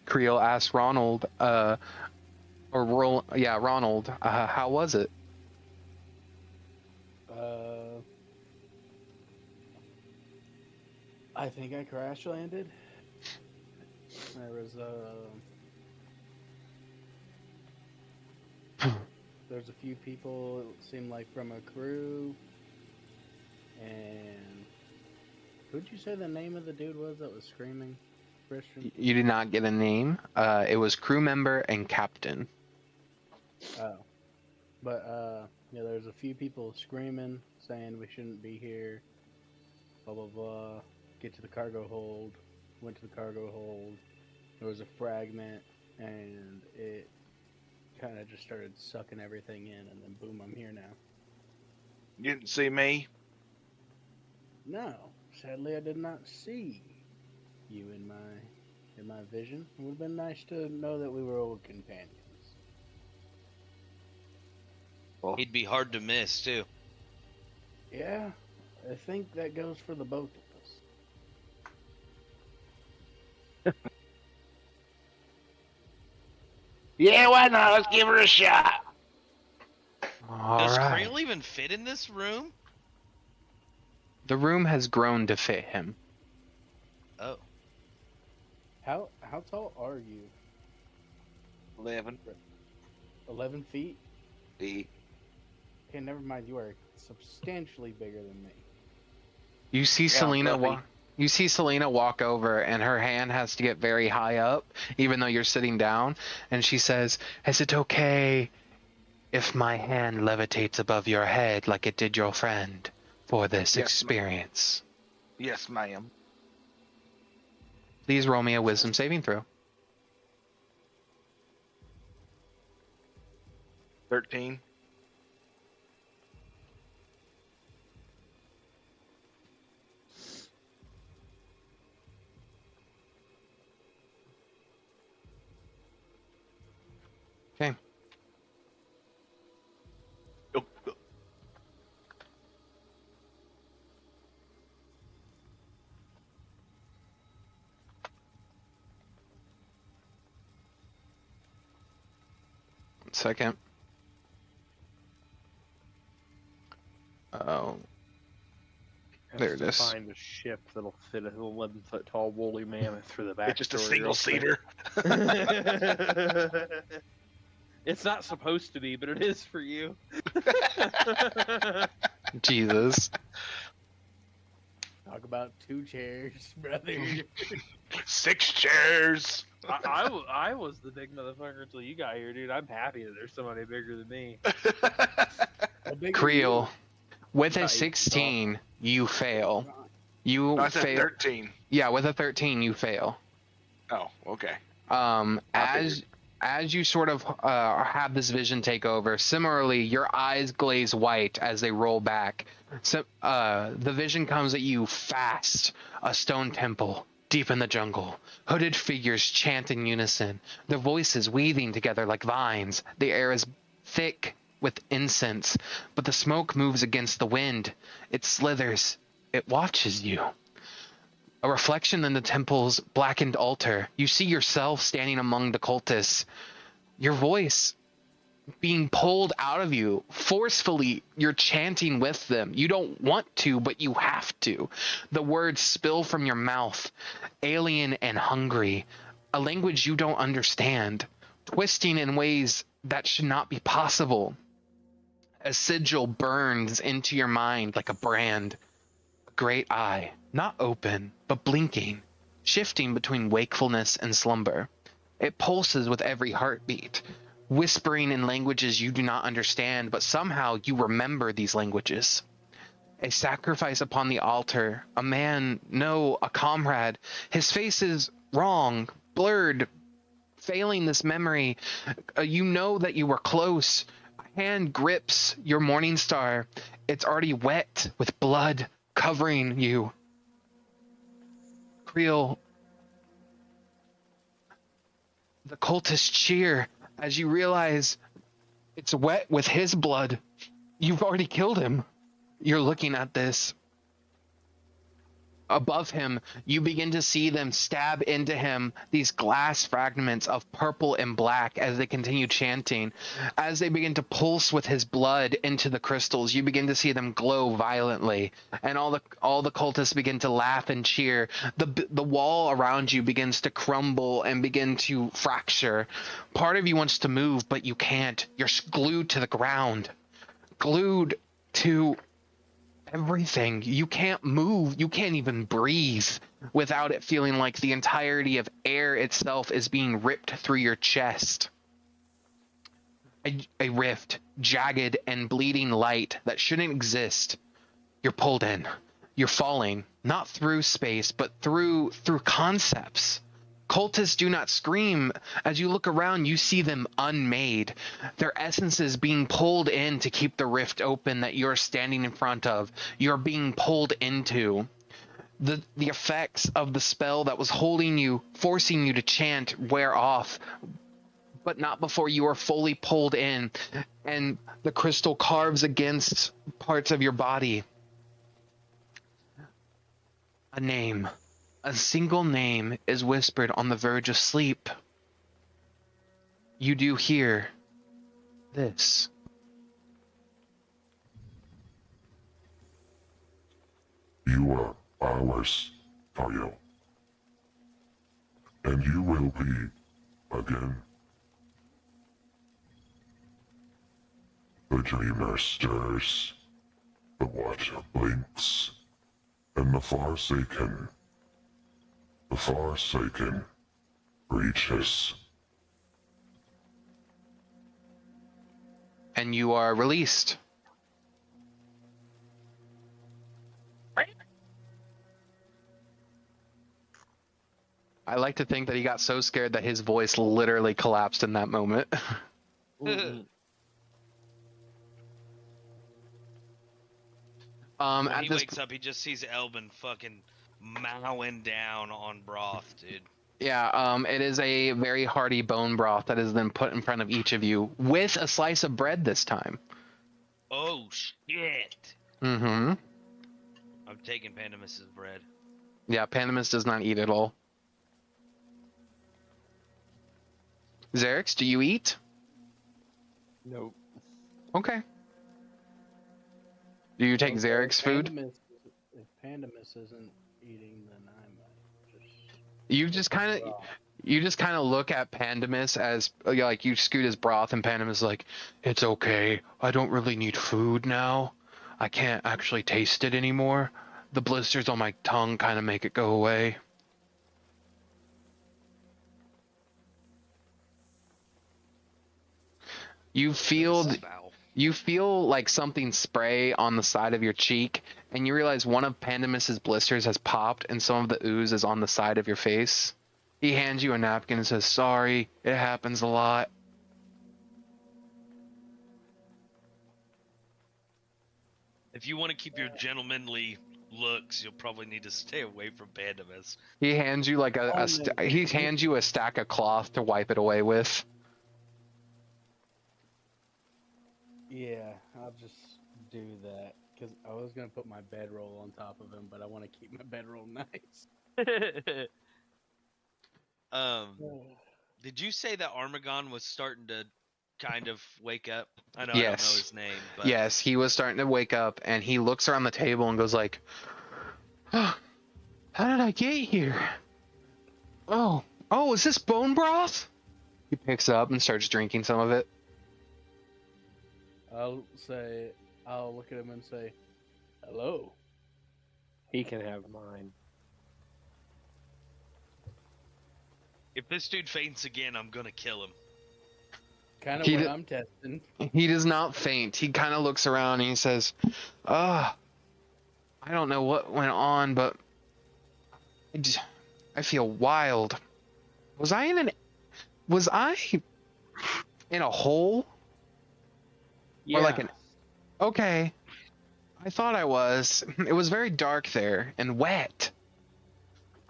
A: Creel asked Ronald, Ronald, how was it?
C: I think I crash landed. There was there's a few people, it seemed like from a crew, and who'd you say the name of the dude was that was screaming? Christian?
A: You did not get a name. It was crew member and captain.
C: Oh. But, yeah, there's a few people screaming, saying we shouldn't be here, blah, blah, blah. Get to the cargo hold. Went to the cargo hold. There was a fragment, and it kind of just started sucking everything in, and then boom, I'm here now.
F: You didn't see me?
C: No, sadly I did not see you in my vision. It would have been nice to know that we were old companions.
F: Well,
H: He'd be hard to miss, too.
C: Yeah, I think that goes for the both of us.
F: Yeah, why not? Let's give her a shot.
A: All
H: Does
A: right.
H: Creel even fit in this room?
A: The room has grown to fit him.
H: Oh.
C: How tall are you?
F: 11
C: 11 feet?
F: feet.
C: Okay, never mind. You are substantially bigger than me.
A: You see You see Selena walk over, and her hand has to get very high up, even though you're sitting down. And she says, "Is it okay if my hand levitates above your head like it did your friend for this
F: Yes,
A: experience?"
F: Yes, ma'am.
A: Please roll me a wisdom saving throw.
F: 13.
A: Okay. One second. Oh, there it is.
I: Find a ship that'll fit an 11-foot tall woolly mammoth for the back.
F: It's just a single seater.
B: It's not supposed to be, but it is for you.
A: Jesus.
C: Talk about 2 chairs, brother.
F: 6 chairs.
B: I was the big motherfucker until you got here, dude. I'm happy that there's somebody bigger than me.
C: How big are
A: Creel, with a
B: Not
A: 16, you fail. You
F: No, I said
A: fail.
F: 13.
A: Yeah, with a 13, you fail.
F: Oh, okay.
A: As you sort of have this vision take over, similarly, your eyes glaze white as they roll back. So, the vision comes at you fast. A stone temple, deep in the jungle. Hooded figures chant in unison, their voices weaving together like vines. The air is thick with incense, but the smoke moves against the wind. It slithers. It watches you. A reflection in the temple's blackened altar. You see yourself standing among the cultists. Your voice being pulled out of you forcefully. You're chanting with them. You don't want to, but you have to. The words spill from your mouth, alien and hungry, a language you don't understand, twisting in ways that should not be possible. A sigil burns into your mind like a brand. A great eye, not open, but blinking, shifting between wakefulness and slumber. It pulses with every heartbeat, whispering in languages you do not understand, but somehow you remember these languages. A sacrifice upon the altar, a man, no, a comrade. His face is wrong, blurred, failing this memory. You know that you were close. A hand grips your morning star. It's already wet with blood covering you. Creel, the cultists cheer as you realize it's wet with his blood. You've already killed him. You're looking at this. Above him, you begin to see them stab into him, these glass fragments of purple and black as they continue chanting. As they begin to pulse with his blood into the crystals, you begin to see them glow violently, and all the cultists begin to laugh and cheer. The wall around you begins to crumble and begin to fracture. Part of you wants to move, but you can't. You're glued to the ground, glued to everything. You can't move. You can't even breathe without it feeling like the entirety of air itself is being ripped through your chest. A rift, jagged and bleeding light that shouldn't exist. You're pulled in. You're falling, not through space, but through concepts. Cultists do not scream. As you look around, you see them unmade. Their essences being pulled in to keep the rift open that you're standing in front of. You're being pulled into. The effects of the spell that was holding you, forcing you to chant, wear off, but not before you are fully pulled in, and the crystal carves against parts of your body. A name. A single name is whispered on the verge of sleep. you do hear this.
J: You are ours, Tayo. And you will be again. The dreamer stirs, the watcher blinks, and the Forsaken reaches.
A: And you are released. I like to think that he got so scared that his voice literally collapsed in that moment.
H: When
A: At
H: he
A: this
H: wakes up, he just sees Elben fucking mowing down on broth, dude.
A: Yeah, it is a very hearty bone broth that is then put in front of each of you with a slice of bread this time.
H: Oh shit!
A: Mm-hmm.
H: I'm taking Pandemus's bread.
A: Yeah, Pandemus does not eat at all. Xerix, do you eat?
I: Nope.
A: Okay. Do you take
C: Okay,
A: Xerix food?
C: If Pandemus isn't eating, then I might just.
A: You just kind of look at Pandemus as like you scoot his broth, and Pandemus is like, "It's okay. I don't really need food now. I can't actually taste it anymore. The blisters on my tongue kind of make it go away." You feel like something spray on the side of your cheek, and you realize one of Pandemus's blisters has popped, and some of the ooze is on the side of your face. He hands you a napkin and says, "Sorry, it happens a lot."
H: If you want to keep your gentlemanly looks, you'll probably need to stay away from Pandemus.
A: He hands you like he hands you a stack of cloth to wipe it away with.
C: Yeah, I'll just do that because I was gonna put my bedroll on top of him, but I want to keep my bedroll nice.
H: Did you say that Armagon was starting to kind of wake up? I know I don't know
A: Yes.
H: his name, but
A: Yes, he was starting to wake up, and he looks around the table and goes like, "Oh, how did I get here? Oh, is this bone broth?" He picks up and starts drinking some of it.
C: I'll look at him and say, "Hello."
I: He can have mine.
H: if this dude faints again, I'm gonna kill him.
C: Kind of what I'm testing.
A: He does not faint. He kind of looks around and he says, I don't know what went on, but I feel wild. Was I in a hole?
I: Yeah.
A: Or like an... Okay. I thought I was. It was very dark there and wet.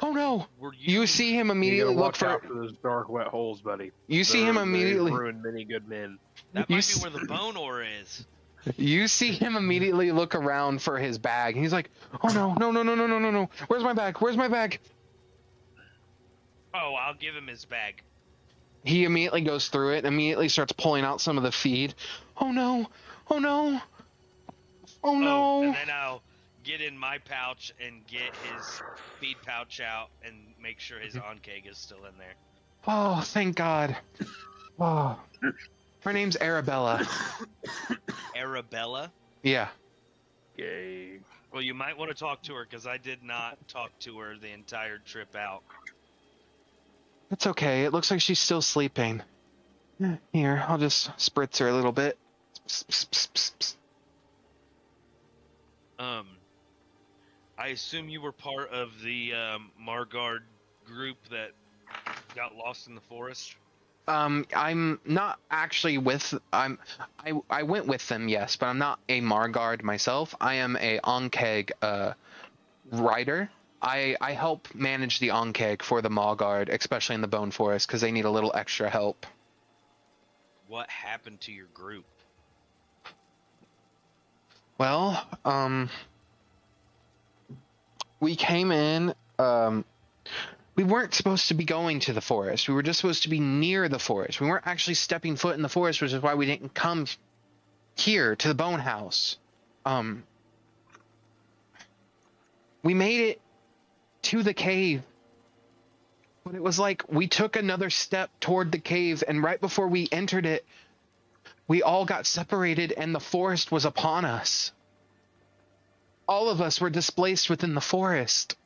A: Oh no! You see him immediately
I: you gotta
A: look
I: watch out for those dark, wet holes, buddy.
A: You see him immediately
I: ruined many good men.
H: That might be where the bone ore is.
A: You see him immediately look around for his bag. He's like, "Oh no! Where's my bag? Where's my bag?"
H: Oh, I'll give him his bag.
A: He immediately goes through it. Immediately starts pulling out some of the feed. Oh no! Oh no! Oh no!
H: And then I'll get in my pouch and get his feed pouch out and make sure his on-keg is still in there.
A: Oh, thank God. Oh. Her name's Arabella.
H: Arabella?
A: Yeah.
I: Yay.
H: Well, you might want to talk to her, because I did not talk to her the entire trip out.
A: It's okay. It looks like she's still sleeping. Here, I'll just spritz her a little bit.
H: I assume you were part of the Margard group that got lost in the forest?
A: I'm not actually with... I went with them, yes, but I'm not a Margard myself. I am a Onkeg rider. I help manage the Onkeg for the Margard, especially in the Bone Forest, because they need a little extra help.
H: What happened to your group?
A: Well, we came in, we weren't supposed to be going to the forest. We were just supposed to be near the forest. We weren't actually stepping foot in the forest, which is why we didn't come here to the bone house. We made it to the cave, but it was like we took another step toward the cave, and right before we entered it, we all got separated and the forest was upon us. All of us were displaced within the forest.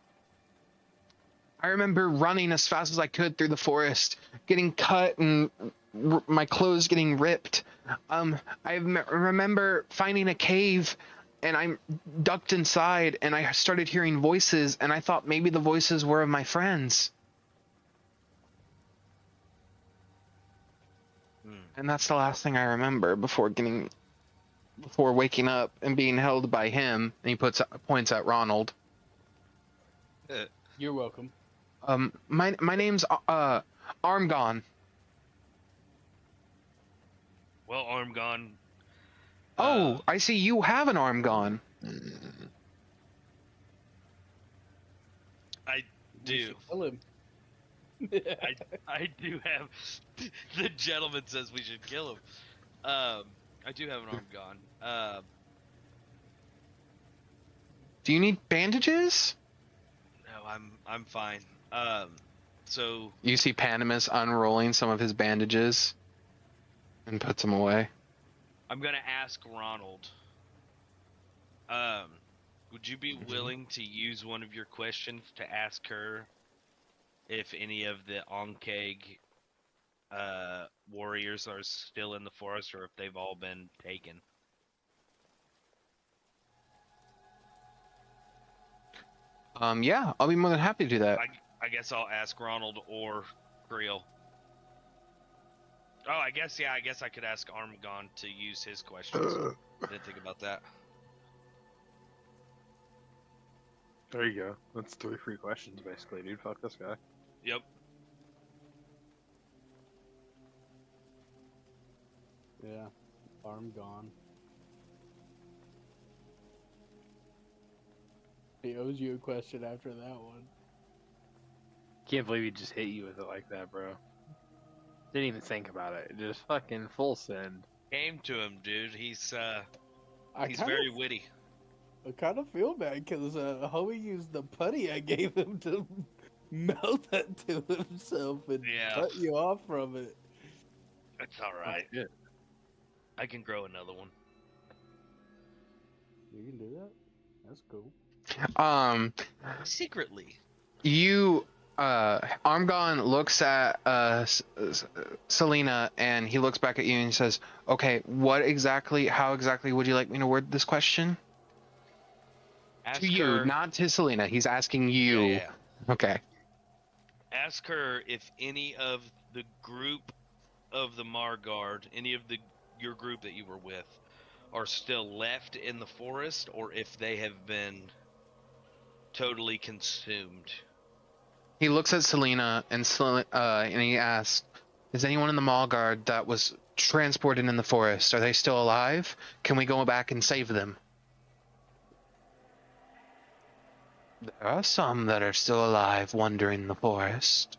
A: I remember running as fast as I could through the forest, getting cut and my clothes getting ripped. Remember finding a cave, and I ducked inside, and I started hearing voices, and I thought maybe the voices were of my friends. And that's the last thing I remember before waking up and being held by him. And he points at Ronald.
C: You're welcome.
A: My name's Armgon.
H: Well, Armgon.
A: Oh, I see you have an Armgon.
H: I do.
C: Kill him.
H: I do have. The gentleman says we should kill him. I do have an Armgon.
A: Do you need bandages?
H: No, I'm fine. So
A: you see Pandemus unrolling some of his bandages and puts them away.
H: I'm gonna ask Ronald. Would you be willing to use one of your questions to ask her if any of the Onkeg warriors are still in the forest, or if they've all been taken?
A: Yeah, I'll be more than happy to do that.
H: I guess I'll ask Ronald or Creel. Oh, I guess I could ask Armgon to use his questions. Didn't think about that.
I: There you go. That's 3 free questions, basically, dude. Fuck this guy.
H: Yep.
C: Yeah, arm gone. He owes you a question after that one.
I: Can't believe he just hit you with it like that, bro. Didn't even think about it. Just fucking full send.
H: Came to him, dude. He's
C: kinda,
H: very witty.
C: I kind of feel bad because homie used the putty I gave him to melt that to himself and cut you off from it.
H: That's all right.
I: Oh,
H: I can grow another one.
C: You can do that? That's cool.
H: Secretly.
A: You Armgon looks at Selena, and he looks back at you and he says, okay, how exactly would you like me to word this question?
H: Ask
A: to you,
H: her,
A: not to Selena. He's asking you.
H: Yeah.
A: Okay.
H: Ask her if any of the group of the Margard, any of your group that you were with, are still left in the forest, or if they have been totally consumed.
A: He looks at Selena and he asks, is anyone in the Malgard that was transported in the forest, are they still alive? Can we go back and save them? There are some that are still alive wandering the forest.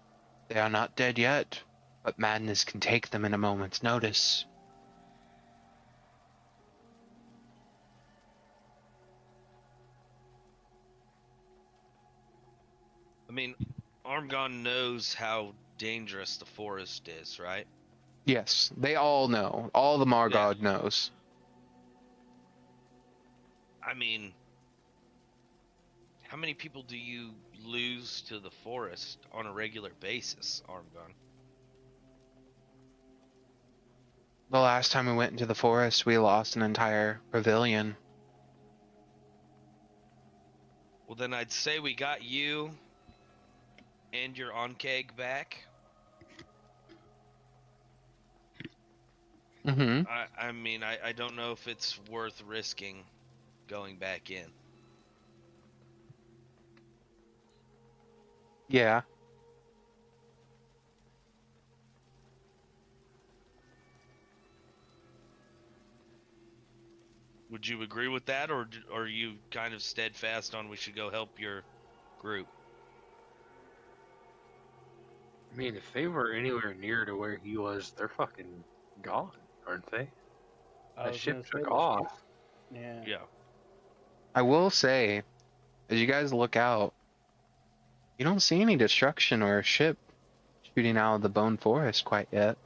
A: They are not dead yet, but madness can take them in a moment's notice.
H: I mean, Armgon knows how dangerous the forest is, right?
A: Yes, they all know. All the Margard knows.
H: I mean, how many people do you lose to the forest on a regular basis, Armgon?
A: The last time we went into the forest, we lost an entire pavilion.
H: Well, then I'd say we got you and your Onkeg back.
A: Mm-hmm.
H: I mean, I don't know if it's worth risking going back in.
A: Yeah.
H: Would you agree with that, or are you kind of steadfast on we should go help your group?
I: I mean, if they were anywhere near to where he was, they're fucking gone, aren't they?
C: I
I: That
C: was
I: ship
C: gonna say
I: took
C: the
I: off.
C: ship. Yeah.
H: Yeah.
A: I will say, as you guys look out, you don't see any destruction or a ship shooting out of the bone forest quite yet.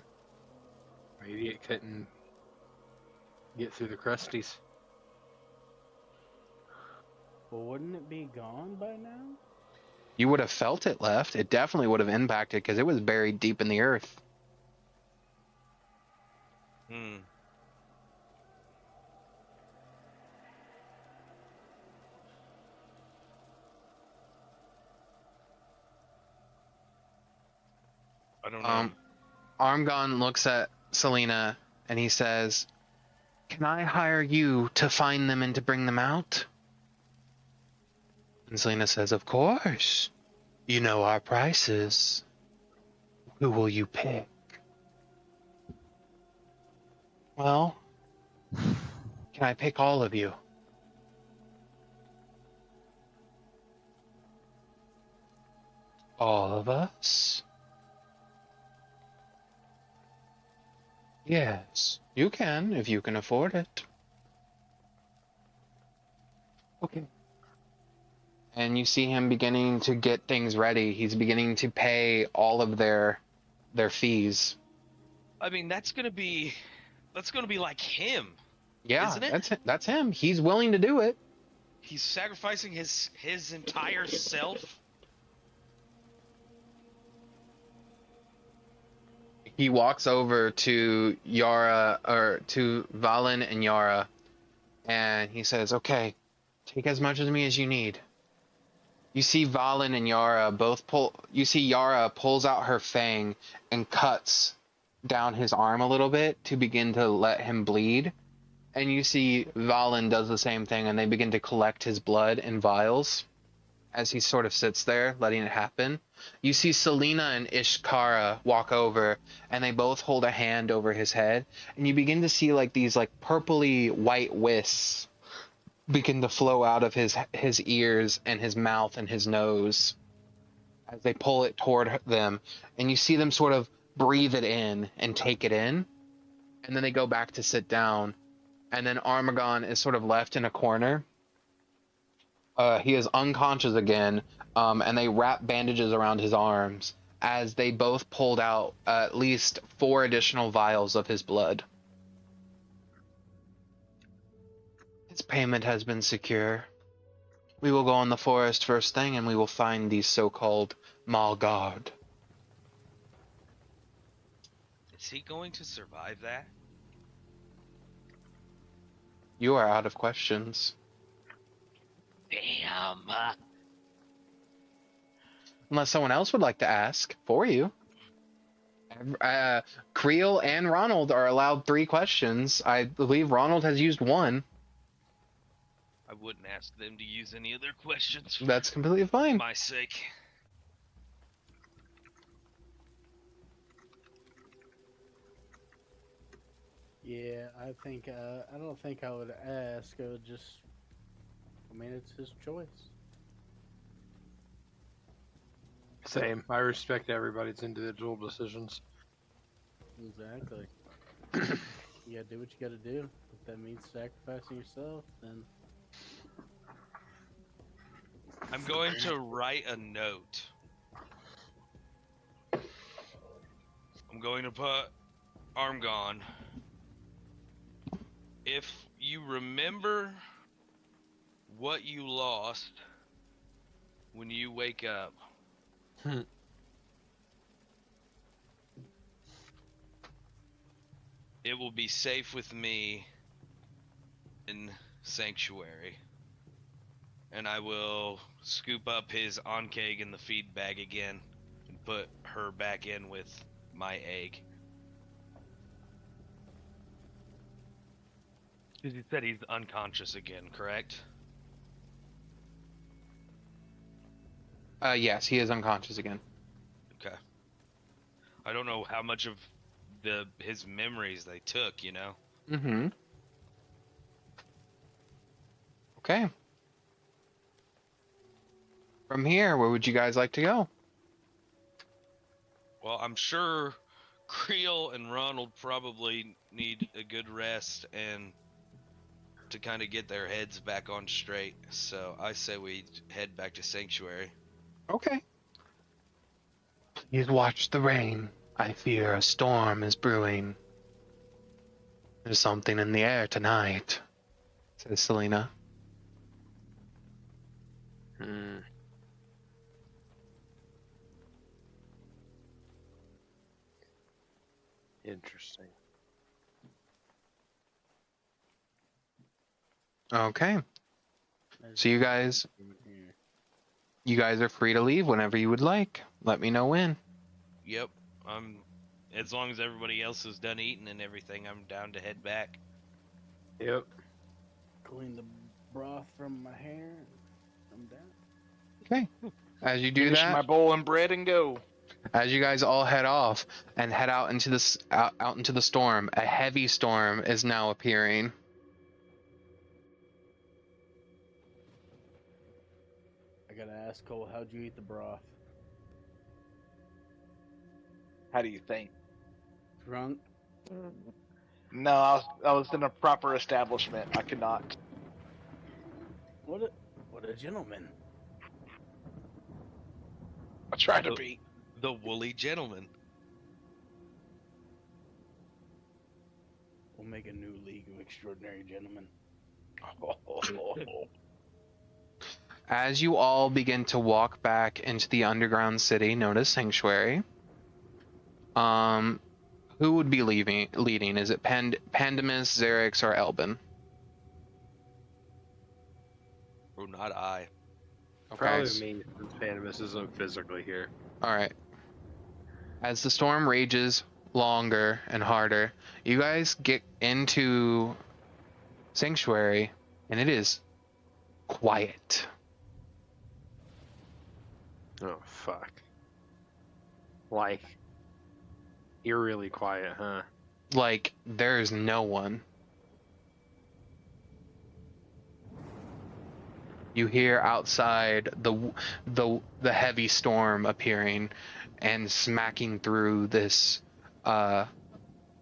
I: Maybe it couldn't get through the crusties.
C: Well, wouldn't it be gone by now?
A: You would have felt it left. It definitely would have impacted because it was buried deep in the earth.
H: Hmm. I don't know.
A: Armgon looks at Selena and he says, "Can I hire you to find them and to bring them out?" And Selena says, "Of course. You know our prices. Who will you pick?" "Well, can I pick all of you?" "All of us?" "Yes, you can if you can afford it." "Okay." And you see him beginning to get things ready. He's beginning to pay all of their fees.
H: I mean, that's gonna be like him,
A: Yeah,
H: isn't it?
A: that's him. He's willing to do it.
H: He's sacrificing his entire self.
A: He walks over to Yara, or to Valen and Yara, and he says, "Okay, take as much of me as you need." You see Valen and Yara both pull. You see Yara pulls out her fang and cuts down his arm a little bit to begin to let him bleed. And you see Valen does the same thing, and they begin to collect his blood in vials as he sort of sits there, letting it happen. You see Selena and Ishkara walk over, and they both hold a hand over his head, and you begin to see like these like purpley white wisps begin to flow out of his ears and his mouth and his nose as they pull it toward them, and you see them sort of breathe it in and take it in, and then they go back to sit down, and then Armagon is sort of left in a corner. He is unconscious again, and they wrap bandages around his arms as they both pulled out at least 4 additional vials of his blood. "His payment has been secure. We will go in the forest first thing, and we will find these so-called Malgard."
H: Is he going to survive that?
A: You are out of questions.
H: Damn.
A: Unless someone else would like to ask for you. Creel and Ronald are allowed 3 questions. I believe Ronald has used 1.
H: I wouldn't ask them to use any other questions for
A: That's completely fine.
H: my sake.
C: Yeah, I think I don't think I would ask. I would just. I mean, it's his choice.
I: Same. I respect everybody's individual decisions.
C: Exactly. You gotta do what you gotta do. If that means sacrificing yourself, then
H: I'm going to write a note. I'm going to put Armgon. If you remember what you lost when you wake up, it will be safe with me in Sanctuary. And I will scoop up his onceg in the feed bag again and put her back in with my egg. Because he said he's unconscious again, correct?
A: Yes, he is unconscious again.
H: Okay. I don't know how much of his memories they took, you know?
A: Mm-hmm. Okay. From here, where would you guys like to go?
H: I'm sure Creel and Ronald probably need a good rest and to kind of get their heads back on straight. So I say we head back to Sanctuary.
A: Okay. Please watch the rain. I fear a storm is brewing. There's something in the air tonight, says Selena.
I: Interesting.
A: Okay.
C: There's
A: So you guys
C: in here.
A: You guys are free to leave whenever you would like. Let me know when.
H: Yep, as long as everybody else is done eating and everything, I'm down to head back.
I: Yep.
C: Clean the broth from my hair. I'm down.
A: Okay. As you do
F: Finish
A: that,
F: my bowl and bread and go.
A: as you guys all head off and head out into this out into the storm, a heavy storm is now appearing.
C: I gotta ask Cole, how'd you eat the broth?
F: How do you think?
C: Drunk?
F: No, I was in a proper establishment. I could not.
C: What a gentleman.
F: I tried to be.
H: The woolly gentleman.
C: We'll make a new League of Extraordinary Gentlemen.
A: As you all begin to walk back into the underground city known as Sanctuary, who would be leading? Is it Pandemus, Xerix, or Elben?
H: Oh, not I.
A: Okay.
I: Probably me, since Pandemus isn't physically here.
A: All right. As the storm rages longer and harder, you guys get into Sanctuary, and it is quiet.
I: Oh, fuck. Like, eerily quiet, huh?
A: Like, there's no one. You hear outside the heavy storm appearing and smacking through this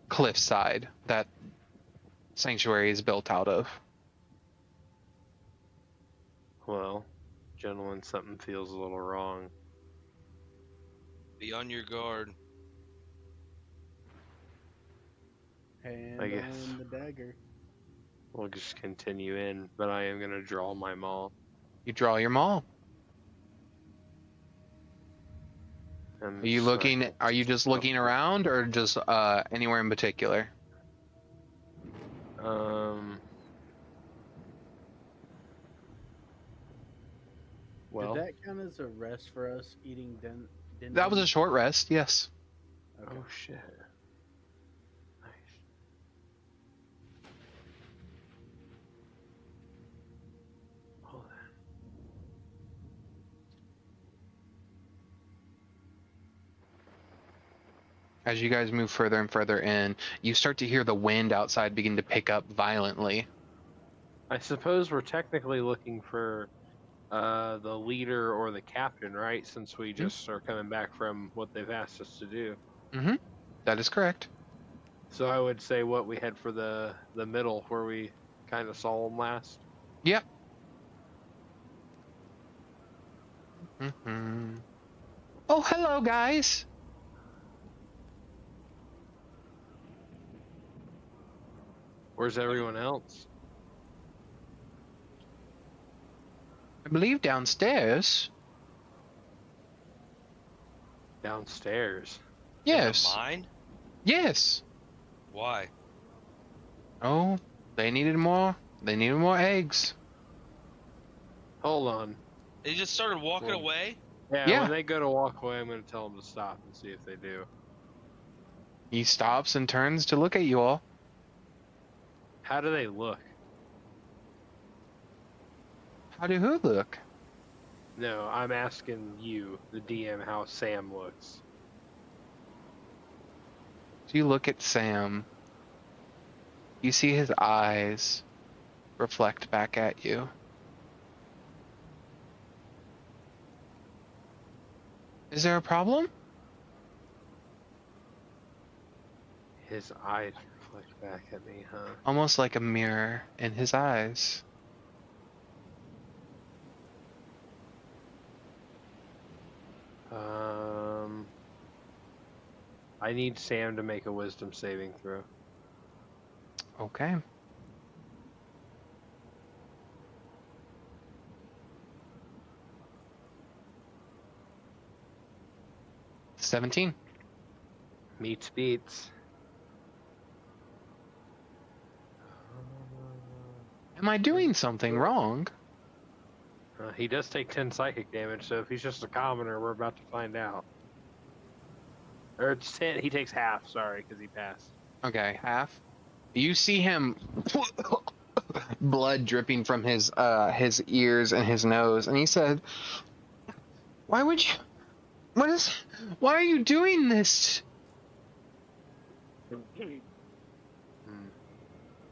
A: cliffside that Sanctuary is built out of.
I: Well, gentlemen, something feels a little wrong.
H: Be on your guard.
C: Hand
I: I guess.
C: on the dagger.
I: We'll just continue in, but I am gonna draw my maul.
A: You draw your maul.
I: And
A: Are you
I: so I
A: looking?
I: can-
A: Are you just looking around, or just anywhere in particular?
I: Well,
C: Did that count as a rest for us eating din?
A: That was a short rest. Yes.
C: Okay.
I: oh shit. Nice. Hold on.
A: As you guys move further and further in, you start to hear the wind outside begin to pick up violently.
I: I suppose we're technically looking for the leader or the captain, right? Since we just are coming back from what they've asked us to do.
A: Mm-hmm. That is correct.
I: So I would say what we head for the middle where we kind of saw them last.
A: Yep. Mm-hmm. Oh, hello, guys.
I: Where's everyone else?
A: I believe downstairs.
I: Downstairs.
A: Yes.
H: Mine?
A: Yes.
H: Why?
A: Oh, they needed more. They needed more eggs.
I: Hold on.
H: They just started walking
I: Well,
H: away?
A: Yeah.
I: When they go to walk away, I'm going to tell them to stop and see if they do.
A: He stops and turns to look at you all.
I: How do they look?
A: How do who look?
I: No, I'm asking you, the DM, how Sam looks.
A: So you look at Sam. You see his eyes reflect back at you. Is there a problem?
I: His eyes reflect back at me, huh?
A: Almost like a mirror in his eyes.
I: I need Sam to make a wisdom saving throw.
A: Okay. $17.
I: Meets beats.
A: Am I doing something wrong?
I: He does take 10 psychic damage, so if he's just a commoner, we're about to find out. Or it's 10, he takes half, sorry, because he passed.
A: Okay, half. You see him blood dripping from his ears and his nose, and he said, "Why would you? Why are you doing this?"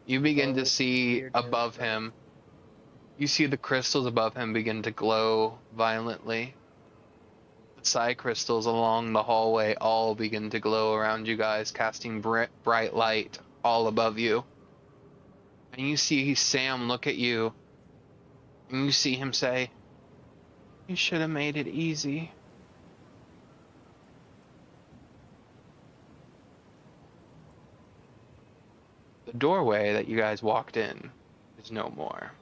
A: You begin to see above him. You see the crystals above him begin to glow violently. The psi crystals along the hallway all begin to glow around you guys, casting bright light all above you. And you see Sam look at you, and you see him say, "You should have made it easy." The doorway that you guys walked in is no more.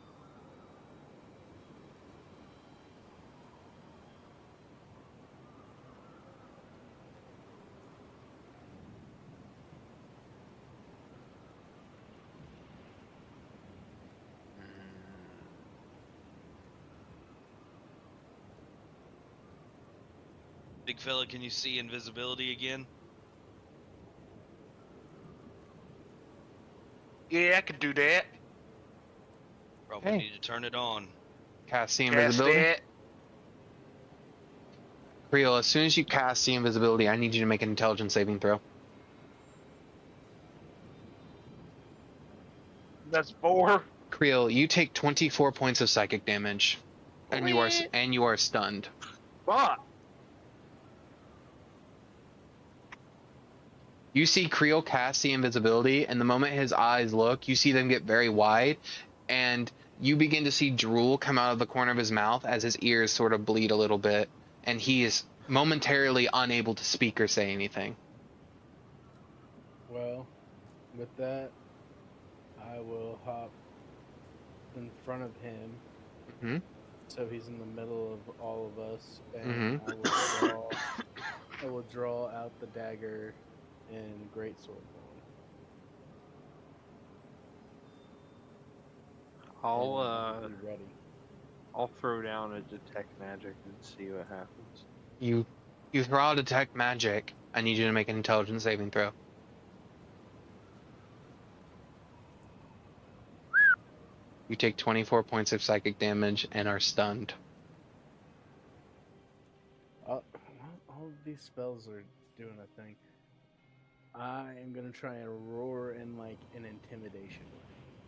H: Big fella, can you see invisibility again?
F: Yeah, I could do that.
H: Probably
A: Hey.
H: need to turn it on.
A: Cast the
F: Cast
A: invisibility.
F: that.
A: Creel, as soon as you cast the invisibility, I need you to make an intelligence saving throw.
F: That's 4.
A: Creel, you take 24 points of psychic damage, and you are stunned.
F: Fuck.
A: You see Creel cast the invisibility, and the moment his eyes look, you see them get very wide, and you begin to see drool come out of the corner of his mouth as his ears sort of bleed a little bit, and he is momentarily unable to speak or say anything.
C: Well, with that, I will hop in front of him,
A: Hmm.
C: so he's in the middle of all of us,
A: Mhm.
C: and I will draw out the dagger and greatsword form.
I: I'll
C: Be ready.
I: I'll throw down a detect magic and see what happens.
A: You throw out detect magic. I need you to make an intelligence saving throw. You take 24 points of psychic damage and are stunned.
C: All of these spells are doing a thing. I am gonna try and roar in like an intimidation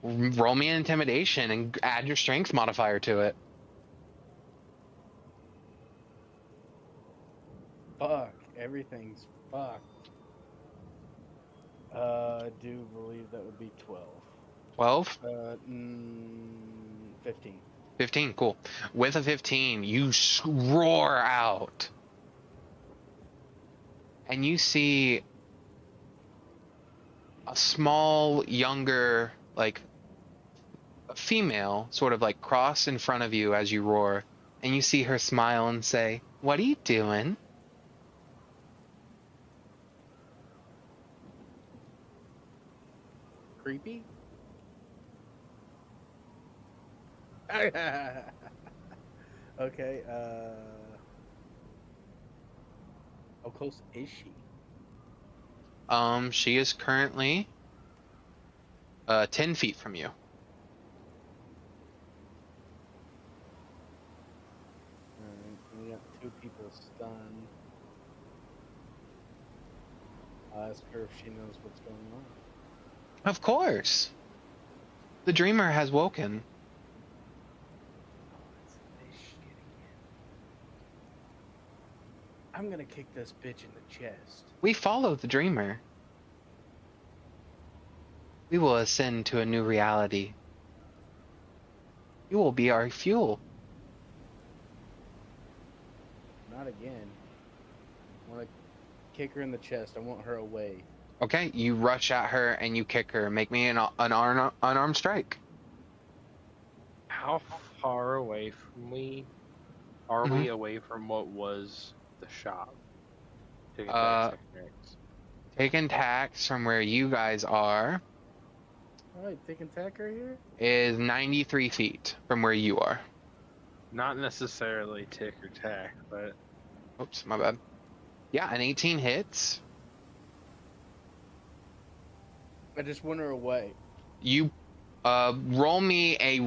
C: way.
A: Roll me an intimidation and add your strength modifier to it.
C: Fuck, everything's fucked. I do believe that would be 12.
A: 12?
C: 15.
A: 15, cool. With a 15, you roar out. And you see a small, younger, like, a female sort of like cross in front of you as you roar. And you see her smile and say, "What are you doing?"
C: Creepy? Okay, how close is she?
A: She is currently 10 feet from you.
C: Alright, we got 2 people stunned. I'll ask her if she knows what's going on.
A: Of course. The dreamer has woken.
C: Oh, it's this shit again. I'm gonna kick this bitch in the chest.
A: We follow the dreamer. We will ascend to a new reality. You will be our fuel.
C: Not again. I want to kick her in the chest. I want her away.
A: Okay, you rush at her and you kick her. Make me an unarmed strike.
I: How far away from are
A: Mm-hmm.
I: we away from what was the shop? Taking
A: Taking tax from where you guys are
C: Alright, taking tack right here?
A: is 93 feet from where you are.
I: Not necessarily tick or tack, but
A: Oops, my bad. Yeah, an 18 hits.
C: I just want her away.
A: You roll me a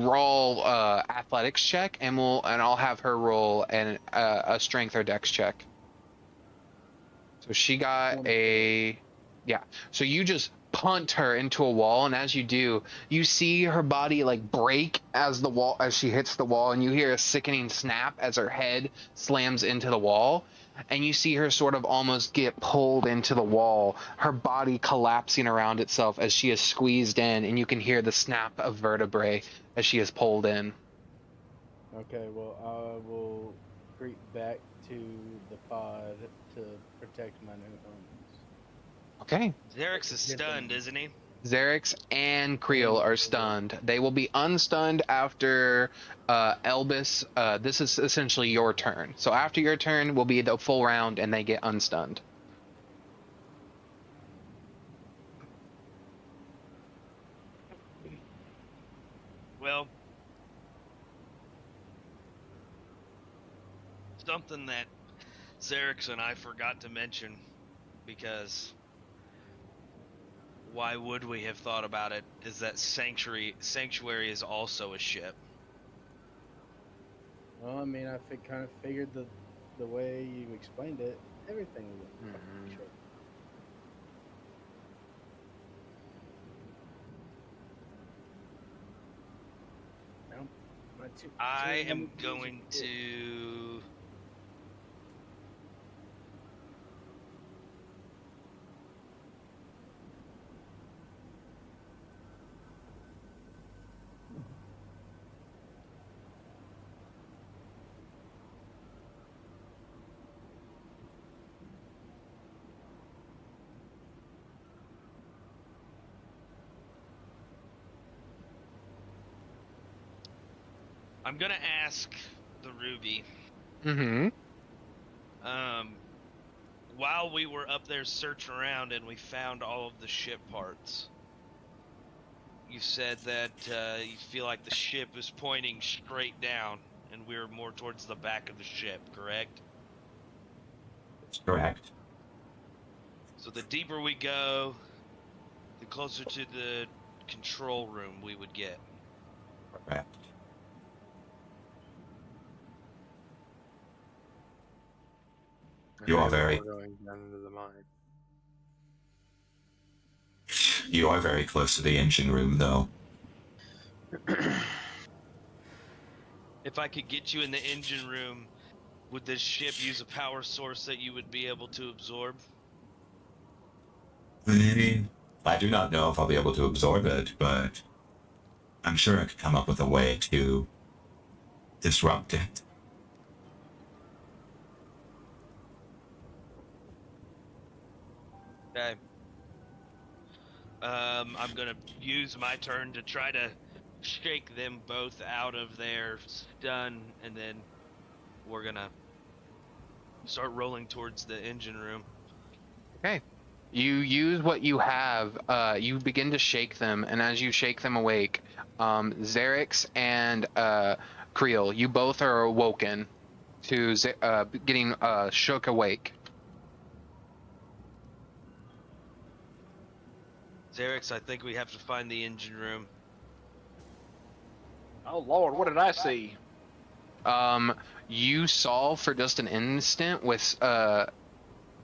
A: athletics check, and I'll have her roll a strength or dex check. So she got so you just punt her into a wall, and as you do, you see her body like break as she hits the wall, and you hear a sickening snap as her head slams into the wall, and you see her sort of almost get pulled into the wall, her body collapsing around itself as she is squeezed in, and you can hear the snap of vertebrae as she is pulled in.
C: Okay, well, I will creep back to the pod to protect my new homies.
A: Okay.
H: Xerix is stunned, isn't he?
A: Xerix and Creel are stunned. They will be unstunned after Elbis. This is essentially your turn. So after your turn will be the full round, and they get unstunned.
H: Well, something that Xerix and I forgot to mention, because why would we have thought about it, is that Sanctuary is also a ship.
C: Well, I mean, I kind of figured the way you explained it, everything was
A: Mhm.
C: sure. No,
H: I am going to... I'm gonna ask the Ruby.
A: Mm-hmm.
H: While we were up there searching around and we found all of the ship parts, you said that you feel like the ship is pointing straight down and we're more towards the back of the ship, correct?
G: That's correct.
H: So the deeper we go, the closer to the control room we would get.
G: Correct. You are very...
I: going down into the mine.
G: You are very close to the engine room, though.
H: If I could get you in the engine room, would this ship use a power source that you would be able to absorb?
G: I do not know if I'll be able to absorb it, but I'm sure I could come up with a way to disrupt it.
H: Okay. I'm gonna use my turn to try to shake them both out of their stun, and then we're gonna start rolling towards the engine room.
A: Okay. You use what you have. You begin to shake them, and as you shake them awake, Xerix and Creel, you both are awoken to getting shook awake.
H: Xerix, I think we have to find the engine room.
F: Oh Lord, what did I see?
A: You saw for just an instant with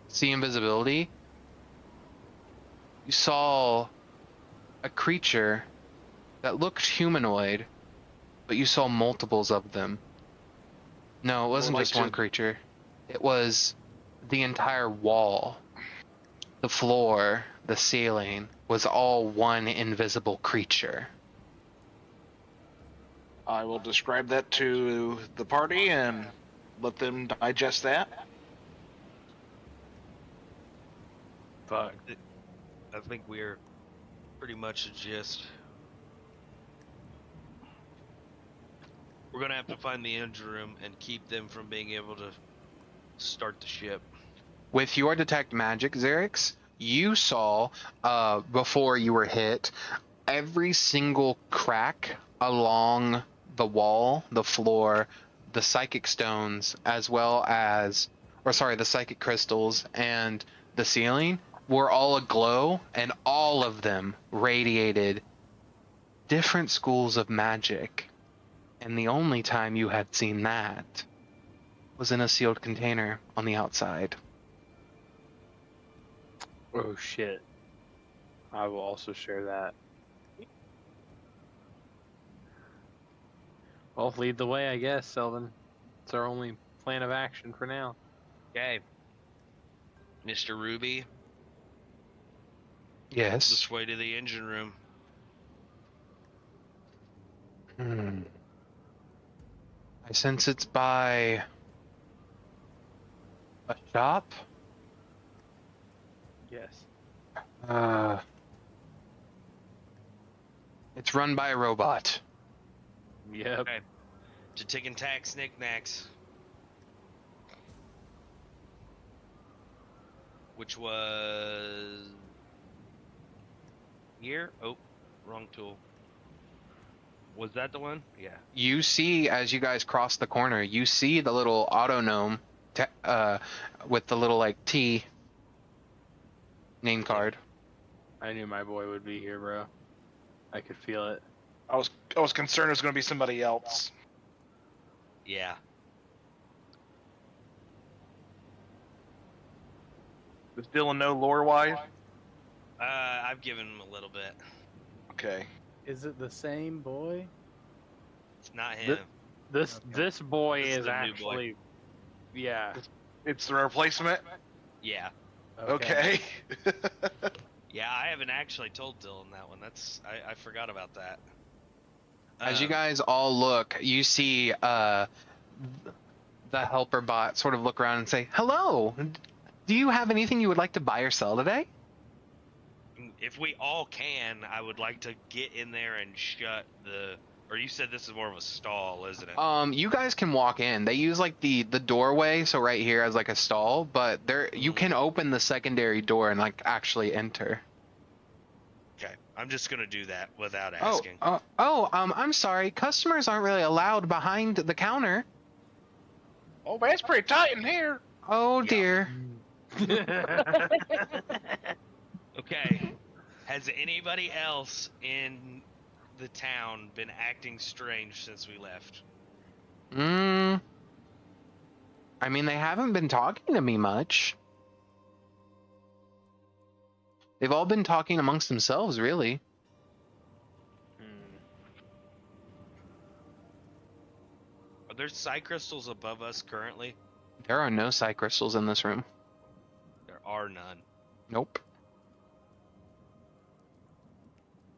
A: see invisibility. You saw a creature that looked humanoid, but you saw multiples of them. No, it wasn't
F: Like
A: just one
F: just-
A: creature. It was the entire wall, the floor, the ceiling was all one invisible creature.
F: I will describe that to the party and let them digest that.
I: Fuck.
H: I think we're pretty much just. We're gonna have to find the engine room and keep them from being able to start the ship.
A: With your detect magic, Xerix, you saw, before you were hit, every single crack along the wall, the floor, the psychic stones, as well as, the psychic crystals and the ceiling were all aglow, and all of them radiated different schools of magic. And the only time you had seen that was in a sealed container on the outside.
I: Oh shit. I will also share that. Well, lead the way, I guess, Selvin. It's our only plan of action for now.
H: Okay. Mr. Ruby,
A: Yes.
H: this way to the engine room.
A: I sense it's by a shop.
I: Yes.
A: It's run by a robot.
I: Yep.
H: Okay. To tick and tack knickknacks. Which was here? Oh, wrong tool. Was that the one? Yeah.
A: You see, as you guys cross the corner, you see the little auto gnome with the little like T name card.
I: I knew my boy would be here, bro. I could feel it.
F: I was concerned it was going to be somebody else.
H: Yeah.
F: Is Dylan no lore wise?
H: I've given him a little bit.
F: Okay.
C: Is it the same boy?
H: It's not him.
I: This boy
H: This is
I: is
H: the new boy.
I: actually, yeah.
F: It's the replacement?
H: Yeah.
F: Okay.
H: Yeah, I haven't actually told Dylan that one. I forgot about that.
A: As you guys all look, you see the helper bot sort of look around and say, "Hello. Do you have anything you would like to buy or sell today?"
H: If we all can, I would like to get in there and shut the. Or you said this is more of a stall, isn't it?
A: You guys can walk in. They use like the doorway, so right here as like a stall, but there you can open the secondary door and like actually enter.
H: Okay, I'm just gonna do that without asking.
A: I'm sorry. Customers aren't really allowed behind the counter.
F: Oh, man, it's pretty tight in here.
A: Oh dear.
H: Okay. Has anybody else in the town been acting strange since we left?
A: I mean, they haven't been talking to me much. They've all been talking amongst themselves, really.
H: Are there psi crystals above us currently?
A: There are no psi crystals in this room.
H: There are none.
A: Nope.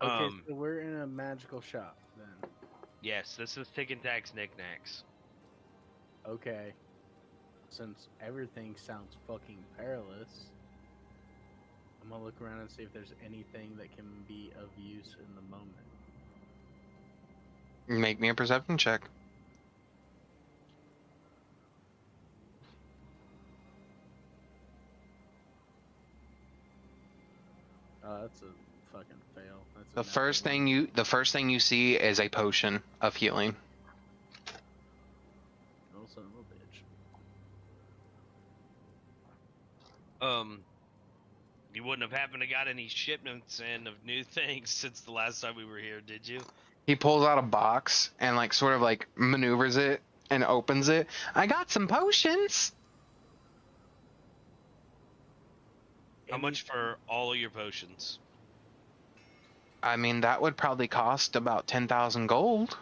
C: Okay, so we're in a magical shop then.
H: Yes, this is Tick and Tack's knickknacks.
C: Okay. Since everything sounds fucking perilous, I'm gonna look around and see if there's anything that can be of use in the moment.
A: Make me a perception check.
C: That's a fucking fail. That's a
A: The
C: natural
A: first thing you see is a potion of healing.
C: one. Oh, son of a bitch.
H: You wouldn't have happened to got any shipments in of new things since the last time we were here, did you?
A: He pulls out a box and like sort of like maneuvers it and opens it. I got some potions.
H: How much for all of your potions?
A: I mean, that would probably cost about 10,000 gold.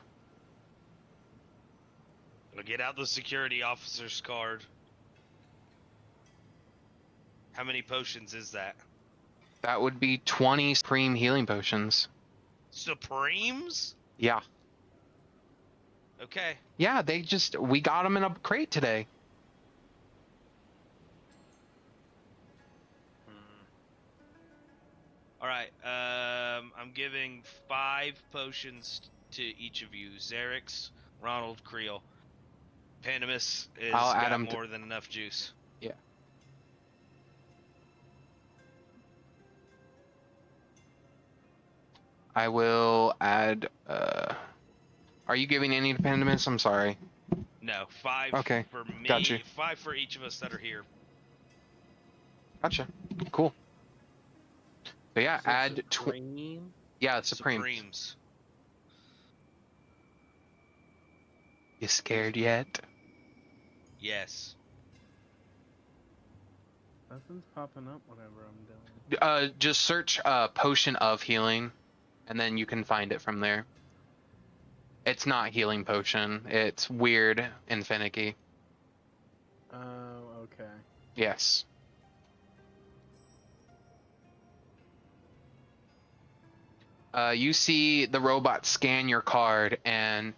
H: I'll get out the security officer's card. How many potions is that?
A: That would be 20 supreme healing potions.
H: Supremes?
A: Yeah.
H: Okay.
A: Yeah, we got them in a crate today.
H: All right. I'm giving 5 potions to each of you. Xerix, Ronald, Creel. Pandemus is
A: I'll add
H: got
A: 'em to-
H: more than enough juice.
A: Yeah. I will add, are you giving any to Pandemus? I'm sorry.
H: No, 5
A: Okay,
H: for me.
A: got you.
H: 5 for each of us that are here.
A: Gotcha. Cool. So yeah,
I: So
A: add
I: Supreme?
A: yeah, Supreme.
H: Supremes.
A: You scared yet?
H: Yes.
C: Nothing's popping up whenever I'm doing.
A: Just search potion of healing, and then you can find it from there. It's not healing potion. It's weird and finicky.
C: Oh, okay.
A: Yes. You see the robot scan your card and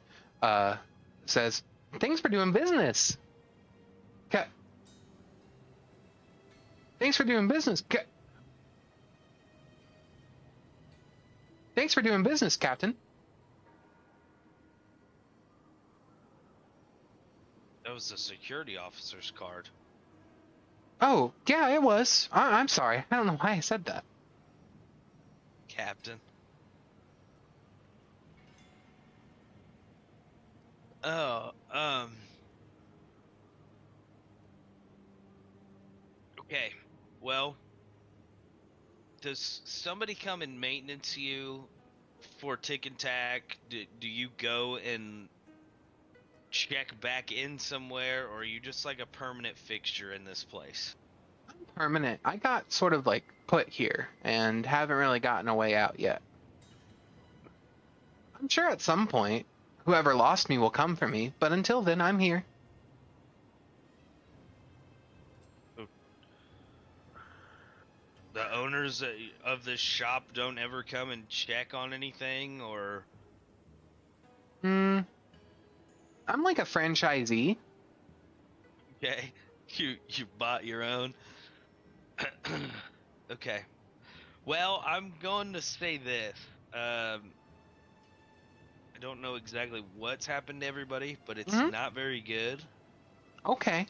A: says, "Thanks for doing business." Okay. Thanks for doing business. Thanks for doing business, Captain.
H: That was the security officer's card.
A: Oh, yeah, it was. I'm sorry. I don't know why I said that.
H: Captain. Oh, okay. Well, does somebody come and maintenance you for tick and tack? Do you go and check back in somewhere, or are you just like a permanent fixture in this place?
A: Permanent. I got sort of like put here and haven't really gotten a way out yet. I'm sure at some point, whoever lost me will come for me, but until then, I'm here.
H: The owners of this shop don't ever come and check on anything, or?
A: I'm like a franchisee.
H: Okay, you bought your own. Okay. Well, I'm going to say this. I don't know exactly what's happened to everybody, but it's not very good.
A: Okay.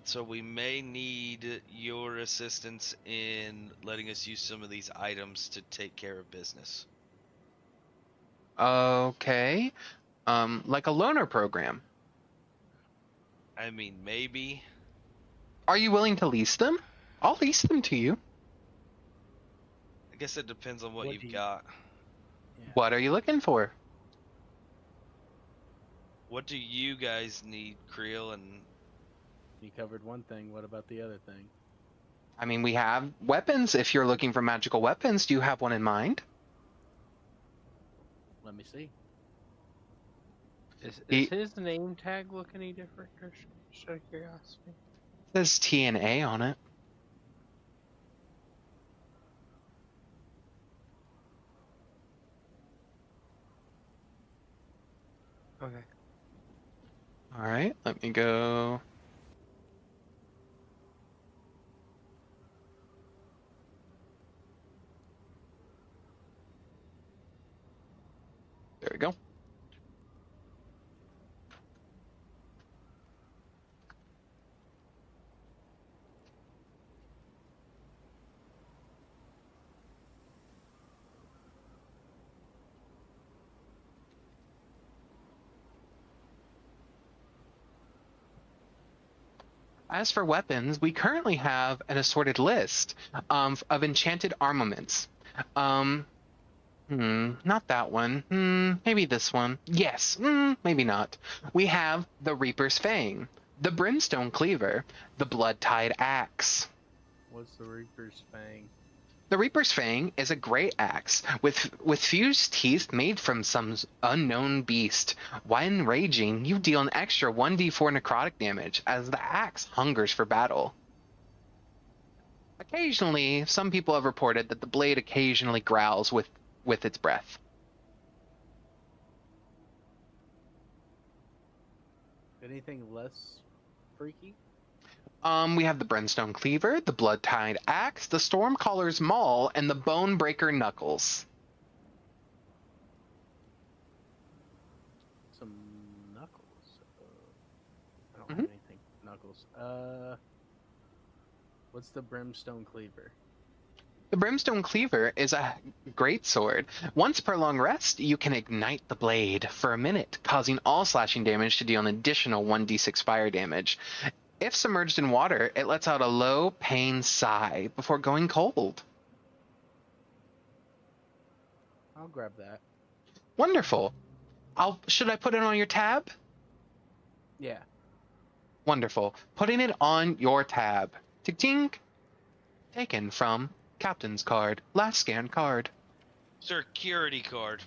H: So we may need your assistance in letting us use some of these items to take care of business.
A: Okay. Like a loaner program.
H: I mean, maybe.
A: Are you willing to lease them? I'll lease them to you.
H: I guess it depends on what
C: What
H: you've
C: do you-
H: got.
C: Yeah.
A: What are you looking for?
H: What do you guys need, Creel? And
C: You covered one thing. What about the other thing?
A: I mean, we have weapons. If you're looking for magical weapons, do you have one in mind?
C: Let me see.
I: Is
A: He-
I: his name tag look any different, Christian? Just out of curiosity.
A: It says TNA on it.
I: Okay.
A: All right, let me go. There we go. As for weapons, we currently have an assorted list of enchanted armaments. Not that one. Maybe this one. Yes, maybe not. We have the Reaper's Fang, the Brimstone Cleaver, the Blood-Tide Axe.
C: What's the Reaper's Fang?
A: The Reaper's Fang is a great axe with fused teeth made from some unknown beast. When raging, you deal an extra 1d4 necrotic damage as the axe hungers for battle. Occasionally, some people have reported that the blade occasionally growls with its breath.
C: Anything less freaky?
A: We have the Brimstone Cleaver, the Blood-Tied Axe, the Stormcaller's Maul, and the Bonebreaker Knuckles.
C: Some knuckles. I don't
A: Mhm.
C: have anything knuckles. What's the Brimstone Cleaver?
A: The Brimstone Cleaver is a great sword. Once per long rest, you can ignite the blade for a minute, causing all slashing damage to deal an additional 1d6 fire damage. If submerged in water, it lets out a low pain sigh before going cold.
C: I'll grab that.
A: Wonderful. Should I put it on your tab?
C: Yeah.
A: Wonderful. Putting it on your tab. Ting-ting. Taken from Captain's card. Last scanned card.
H: Security card.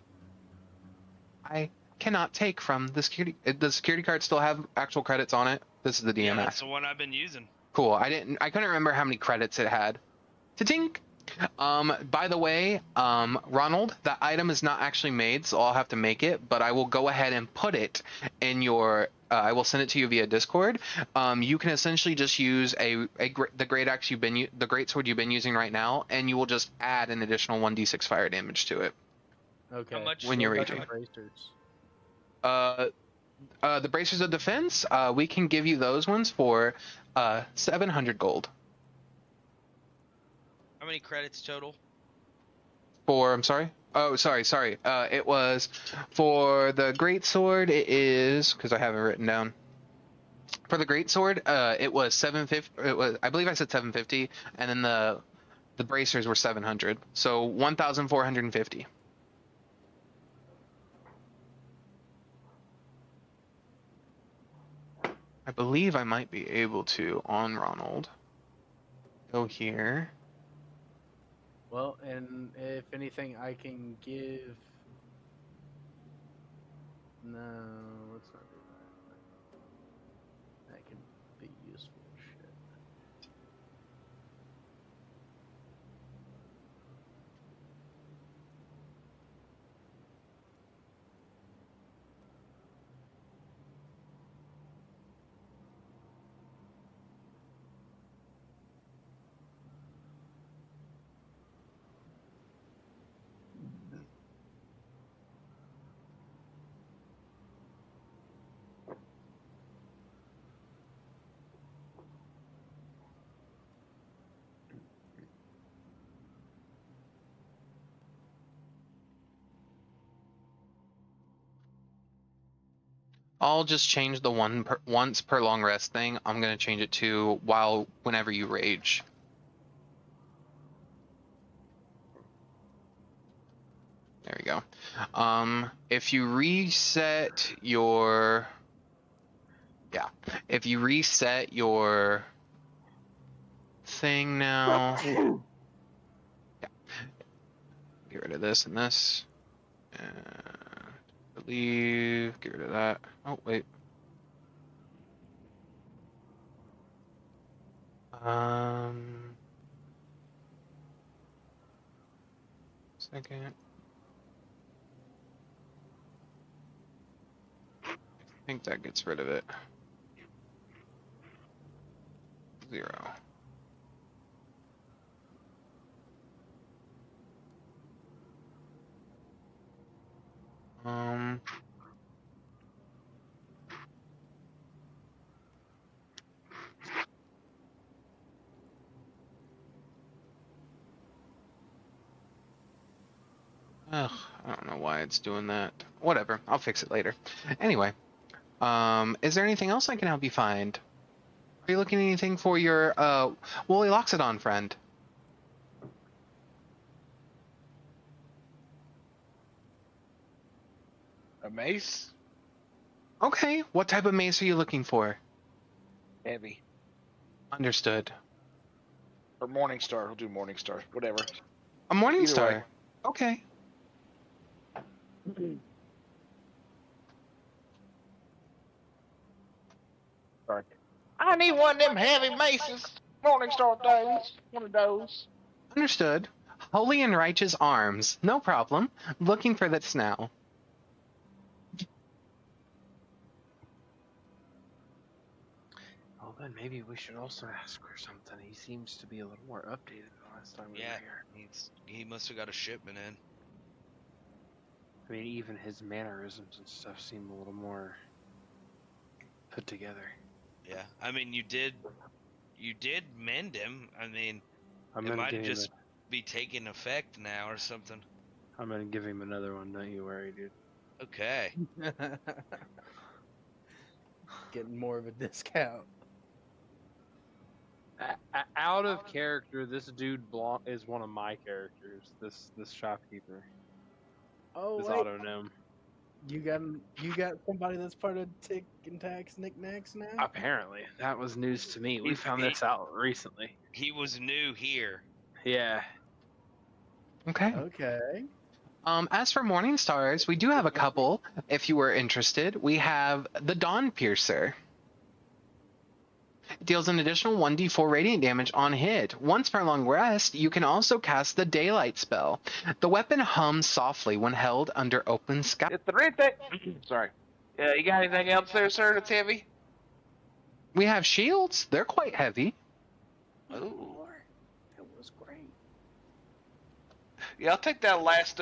A: I cannot take from the security. Does security card still have actual credits on it? This is the
H: Yeah,
A: DMS.
H: that's the one I've been using.
A: Cool. I couldn't remember how many credits it had. Ta-tink. By the way, Ronald, that item is not actually made, so I'll have to make it, but I will go ahead and put it in your, I will send it to you via Discord. You can essentially just use the great axe the great sword you've been using right now, and you will just add an additional 1d6 fire damage to it.
C: Okay.
H: How much?
A: When you're
C: What about
A: raging.
C: the bracers?
A: The bracers of defense, we can give you those ones for 700 gold.
H: How many credits total?
A: I'm sorry. Oh, sorry. It was for the great sword. It is because I have it written down. For the great sword, it was 750. It was, I believe I said 750, and then the bracers were 700. So 1,450. I believe I might be able to on Ronald. Go here.
C: Well, and if anything, I can give. No, let's not do that. That can be useful shit.
A: I'll just change the once per long rest thing. I'm gonna change it to whenever you rage. There we go. If you reset your thing now, get rid of this and this. Leave. Get rid of that. Oh wait. Second. I think that gets rid of it. 0. Ugh, I don't know why it's doing that. Whatever, I'll fix it later. Anyway, is there anything else I can help you find? Are you looking at anything for your Woolly Loxodon friend?
F: A mace?
A: Okay, what type of mace are you looking for?
F: Heavy.
A: Understood.
F: Or Morningstar. We'll do Morningstar. Whatever.
A: A Morning
F: Either
A: Star.
F: way.
A: Okay.
F: Sorry. I need one of them heavy maces. Morningstar days. One of those.
A: Understood. Holy and righteous arms. No problem. Looking for this now.
I: Well, then maybe we should also ask for something. He seems to be a little more updated than last time we
H: Yeah,
I: were here.
H: he must have got a shipment in.
I: I mean, even his mannerisms and stuff seem a little more put together.
H: Yeah, I mean, you did mend him. I mean,
I: I'm
H: it
I: gonna
H: might
I: give him.
H: just be taking effect now or something.
I: I'm gonna give him another one. Don't you worry, dude.
H: Okay.
C: Getting more of a discount.
I: Out of character, this dude is one of my characters. This shopkeeper.
C: Oh,
I: This
C: wait.
I: auto gnome.
C: You got somebody that's part of Tick and Tax Knickknacks now?
I: Apparently, that was news to me. We found this out recently.
H: He was new here.
I: Yeah.
A: Okay.
C: Okay.
A: As for Morning Stars, we do have a couple, if you were interested. We have the Dawn Piercer. It deals an additional 1d4 radiant damage on hit. Once per long rest, you can also cast the Daylight spell. The weapon hums softly when held under open sky.
F: It's the red thing. Sorry. You got anything else there, sir, that's heavy?
A: We have shields. They're quite heavy.
F: Ooh.
C: That was great.
F: Yeah, I'll take that last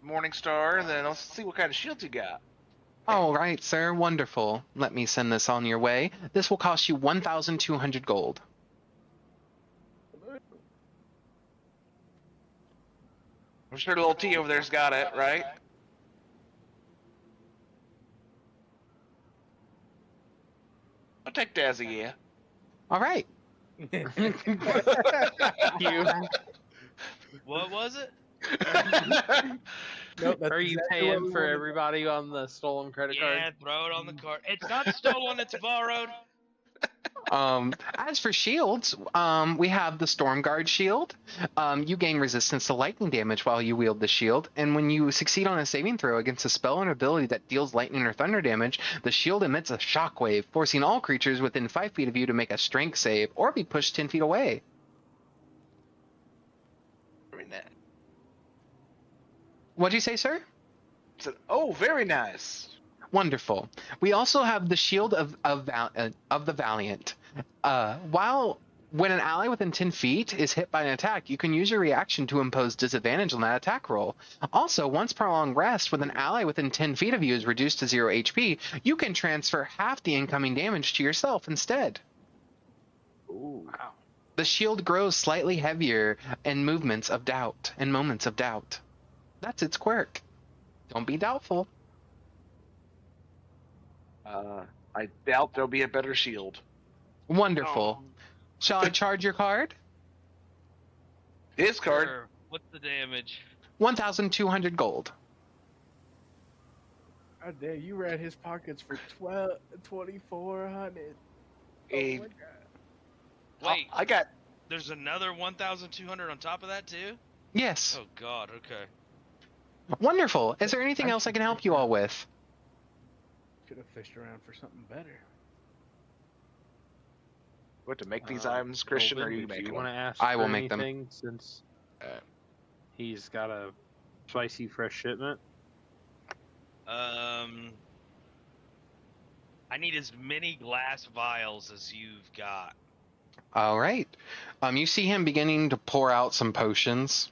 F: Morningstar, and then I'll see what kind of shields you got.
A: All right, sir. Wonderful. Let me send this on your way. This will cost you 1,200 gold.
F: I'm sure the little T over there's got it, right? I'll take that as a yeah.
A: All right.
H: What was it?
C: Nope, that's
I: Are you
C: exactly what
I: paying
C: we
I: for
C: wanted.
I: everybody on the stolen credit card?
H: Yeah, throw it on the card. It's not stolen, it's borrowed.
A: As for shields, we have the Stormguard shield. You gain resistance to lightning damage while you wield the shield, and when you succeed on a saving throw against a spell or ability that deals lightning or thunder damage, the shield emits a shockwave, forcing all creatures within 5 feet of you to make a strength save or be pushed 10 feet away. What'd you say, sir?
F: Oh, very nice.
A: Wonderful. We also have the Shield of the Valiant. When an ally within 10 feet is hit by an attack, you can use your reaction to impose disadvantage on that attack roll. Also, once per long rest, when an ally within 10 feet of you is reduced to 0 HP, you can transfer half the incoming damage to yourself instead.
F: Ooh. Wow.
A: The shield grows slightly heavier in moments of doubt. That's its quirk. Don't be doubtful.
F: I doubt there'll be a better shield.
A: Wonderful. Shall I charge your card?
F: His card.
H: Sure. What's the damage?
A: 1,200 gold.
C: God damn, you ran his pockets for 2,400.
F: Eh,
C: Oh my god.
H: Wait,
F: I got.
H: there's another 1,200 on top of that too?
A: Yes.
H: Oh god, okay.
A: Wonderful. Is there anything else I can help you all with?
C: Could have fished around for something better.
F: What, to make these items, Christian, or are you
I: Do
F: making
I: you
F: them?
I: want to ask
A: I
I: for
A: will make them.
I: anything since he's got a spicy fresh shipment?
H: I need as many glass vials as you've got.
A: All right. You see him beginning to pour out some potions.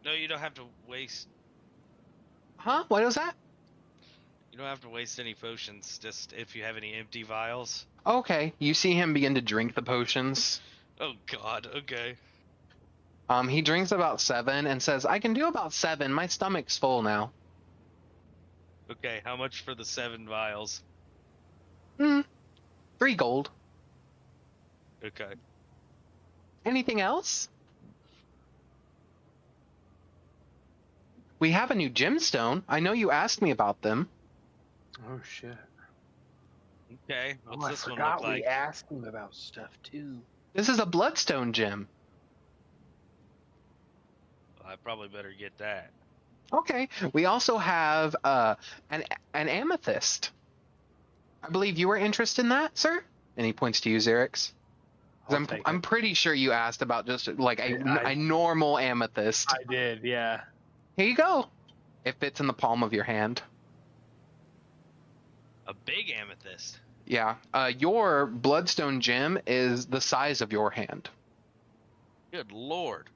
H: No, you don't have to waste.
A: Huh? What was that?
H: You don't have to waste any potions. Just if you have any empty vials.
A: Okay. You see him begin to drink the potions.
H: Oh god. Okay.
A: He drinks about 7 and says, "I can do about 7. My stomach's full now."
H: Okay. How much for the 7 vials?
A: 3 gold.
H: Okay.
A: Anything else? We have a new gemstone. I know you asked me about them.
I: Oh shit!
H: Okay. What's
I: I
H: this one
I: forgot
H: look like?
I: we asked him about stuff too.
A: This is a bloodstone gem.
H: I probably better get that.
A: Okay. We also have an amethyst. I believe you were interested in that, sir? And he points to you, Xerix.
I: I'll
A: I'm
I: take
A: I'm
I: it.
A: pretty sure you asked about just like a normal amethyst.
I: I did, yeah.
A: Here you go. It fits in the palm of your hand.
H: A big amethyst.
A: Yeah. Your bloodstone gem is the size of your hand.
H: Good lord.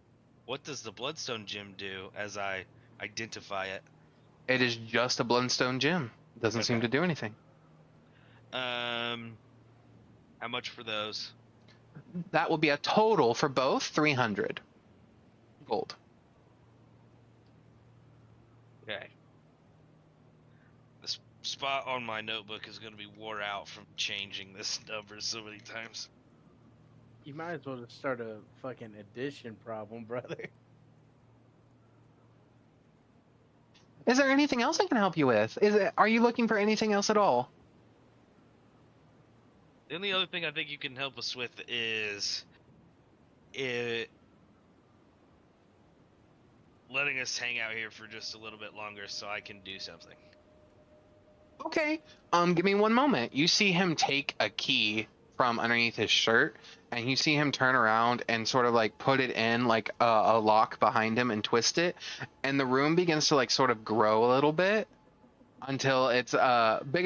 H: What does the bloodstone gem do as I identify it?
A: It is just a bloodstone gem. It doesn't seem
H: Okay.
A: to do anything.
H: How much for those?
A: That will be a total for both 300 gold.
H: Okay. The spot on my notebook is going to be wore out from changing this number so many times.
C: You might as well just start a fucking addition problem, brother.
A: Is there anything else I can help you with? Are you looking for anything else at all?
H: The only other thing I think you can help us with is letting us hang out here for just a little bit longer so I can do something.
A: Okay. Give me one moment. You see him take a key from underneath his shirt, and you see him turn around and sort of like put it in like a lock behind him and twist it, and the room begins to like sort of grow a little bit until it's big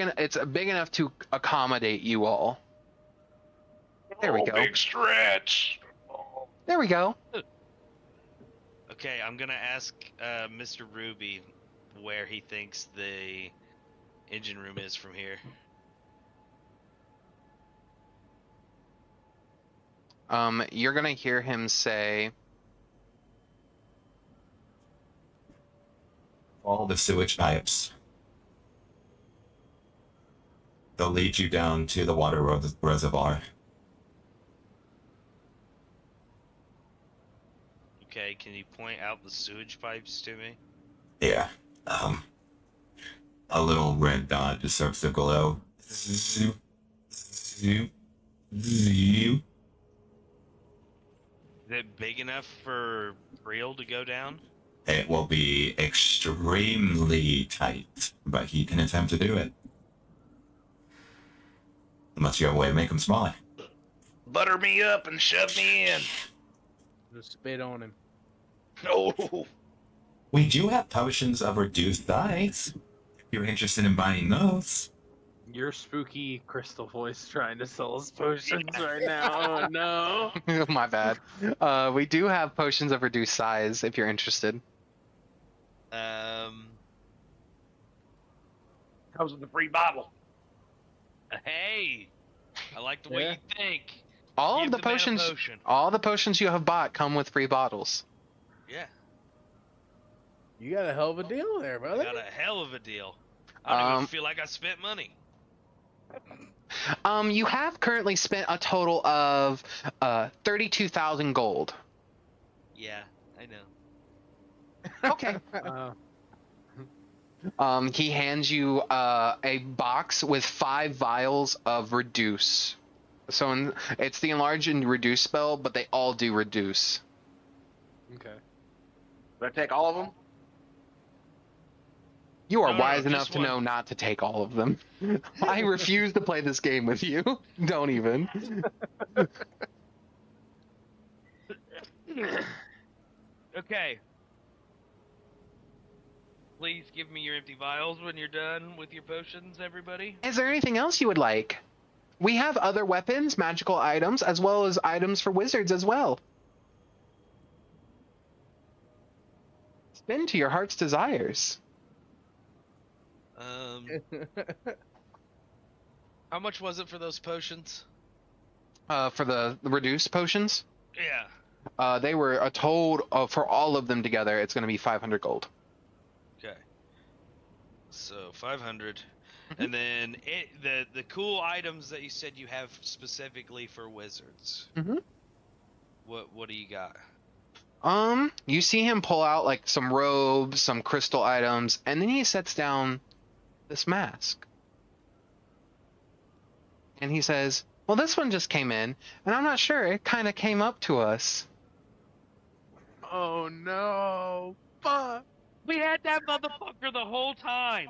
A: enough to accommodate you all. There we go.
F: Big stretch.
A: There we go.
H: Okay, I'm gonna ask Mr. Ruby where he thinks the engine room is from here.
A: You're gonna hear him say,
G: Follow the sewage pipes. They'll lead you down to the water reservoir.
H: Okay, can you point out the sewage pipes to me?
G: Yeah. A little red dot just starts to glow. Zoop, zoop, zoop.
H: Is it big enough for Breel to go down?
G: It will be extremely tight, but he can attempt to do it. Unless you have a way to make him smaller.
F: Butter me up and shove me in.
C: Just spit on him.
F: No.
G: We do have potions of reduced size. If you're interested in buying those.
I: Your spooky crystal voice trying to sell us potions right now. Oh no.
A: my bad. We do have potions of reduced size if you're interested.
B: Comes with a free bottle.
H: Hey, I like the way
C: Yeah.
H: you think.
A: All
H: Give
A: of the
H: the man a
A: potions,
H: potion.
A: all the potions you have bought come with free bottles.
H: Yeah,
C: You got a hell of a deal there,
H: I
C: brother.
H: got a hell of a deal. I don't even
A: Um,
H: feel like I spent money.
A: You have currently spent a total of 32,000 gold.
H: Yeah, I know.
A: Okay.
I: Uh,
A: He hands you a box with 5 vials of reduce. So it's the enlarge and reduce spell, but they all do reduce.
I: okay.
F: Did I take all of them?
A: You are
H: No, no,
A: wise
H: just
A: enough to
H: one.
A: know not to take all of them. I refuse to play this game with you. Don't even.
H: Okay. Please give me your empty vials when you're done with your potions, everybody.
A: Is there anything else you would like? We have other weapons, magical items, as well as items for wizards as well. Spin to your heart's desires.
H: How much was it for those potions?
A: For the reduced potions,
H: Yeah.
A: they were a total for all of them together. It's going to be 500 gold.
H: Okay. So 500. And then the cool items that you said you have specifically for wizards.
A: Mhm.
H: What do you got?
A: You see him pull out like some robes, some crystal items, and then he sets down this mask. And he says, "Well, this one just came in, and I'm not sure. It kind of came up to us."
I: Oh no. Fuck.
H: We had that motherfucker the whole time.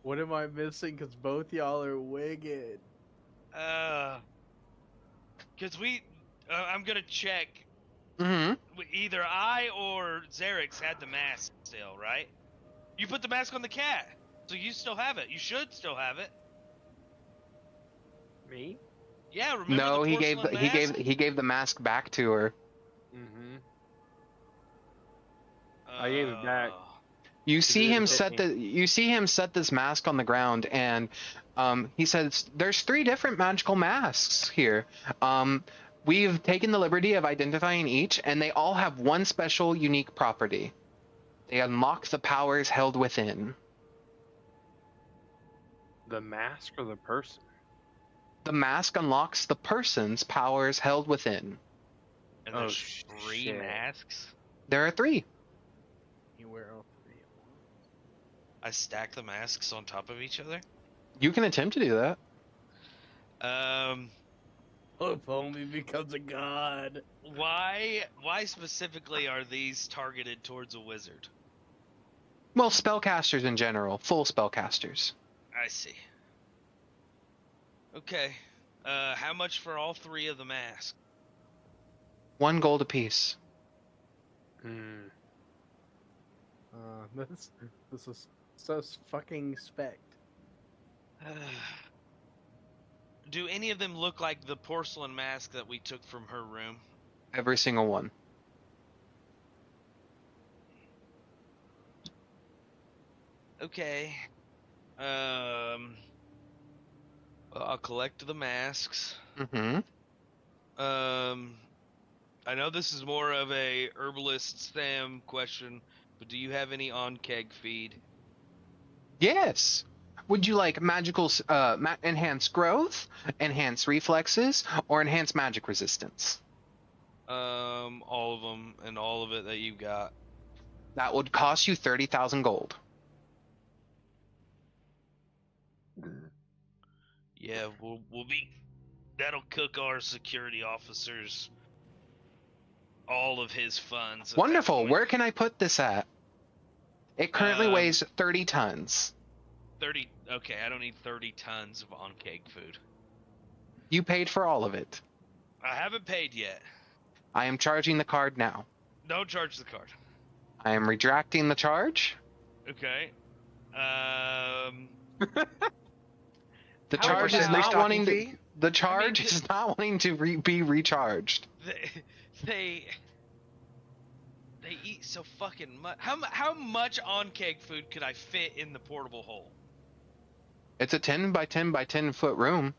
C: What am I missing? Because both y'all are wicked.
H: Because I'm gonna check.
A: Mm-hmm.
H: Either I or Xerix had the mask still, right? You put the mask on the cat, so you still have it. You should still have it.
I: Me?
H: Yeah, remember
A: No,
H: the
A: he gave
H: porcelain mask?
A: he gave the mask back to her.
I: Mm-hmm. I gave it back.
A: You
I: Did
A: see
I: it
A: him
I: hit
A: set
I: me?
A: you see him set this mask on the ground, and he says there's 3 different magical masks here. We've taken the liberty of identifying each, and they all have one special, unique property. They unlock the powers held within.
I: The mask or the person?
A: The mask unlocks the person's powers held within.
H: And
I: Oh,
H: there's 3
I: shit.
H: masks.
A: There are 3.
C: You wear all 3 at once.
H: I stack the masks on top of each other.
A: You can attempt to do that.
C: Oh, if only becomes a god.
H: Why specifically are these targeted towards a wizard?
A: Well, spellcasters in general, full spellcasters.
H: I see. Okay. How much for all 3 of the masks?
A: 1 gold apiece.
C: This is so fucking spec.
H: Do any of them look like the porcelain mask that we took from her room?
A: Every single one.
H: Okay. I'll collect the masks.
A: Mm-hmm.
H: I know this is more of a herbalist Sam question, but do you have any on keg feed?
A: Yes. Would you like magical enhanced growth, enhanced reflexes, or enhanced magic resistance?
H: All of them and all of it that you got.
A: That would cost you 30,000 gold.
H: Yeah, we'll be. That'll cook our security officers all of his funds. at that
A: Wonderful.
H: point.
A: Where can I put this at? It currently weighs 30 tons.
H: 30. Okay, I don't need 30 tons of on keg food.
A: You paid for all of it.
H: I haven't paid yet.
A: I am charging the card now.
H: Don't charge the card.
A: I am retracting the charge.
H: Okay.
A: The
I: How
A: charge
I: much
A: is
I: is
A: not
I: the
A: wanting to.
I: stocking
A: The charge is not wanting to be recharged.
H: They eat so fucking much. How much on keg food could I fit in the portable hole?
A: It's a 10 by 10 by 10 foot room.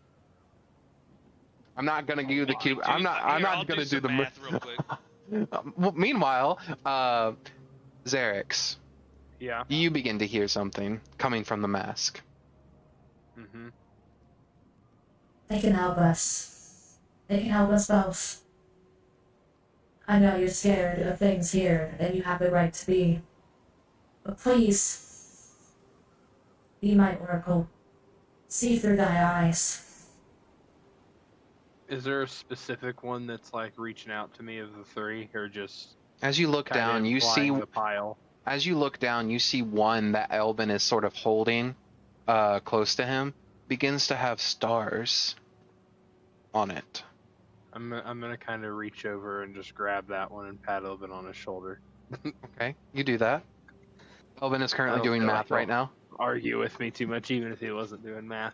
A: I'm not gonna give you the cube. I'm not
H: I'll
A: gonna do
H: some
A: the
H: math real quick.
A: Well, meanwhile, Xerix,
I: Yeah.
A: you begin to hear something coming from the mask.
I: Mm-hmm.
K: They can help us. They can help us both. I know you're scared of things here, and you have the right to be. But please, be my oracle. See through thy eyes.
I: Is there a specific one that's like reaching out to me of the 3, or just
A: As you look
I: kinda
A: down, you see.
I: implying the pile?
A: As you look down, you see one that Elben is sort of holding, close to him, begins to have stars on it.
I: I'm gonna kind of reach over and just grab that one and pat Elben on his shoulder.
A: Okay, you do that. Elben is currently
I: I don't
A: doing
I: feel
A: math
I: like
A: right now.
I: Argue with me too much, even if he wasn't doing math.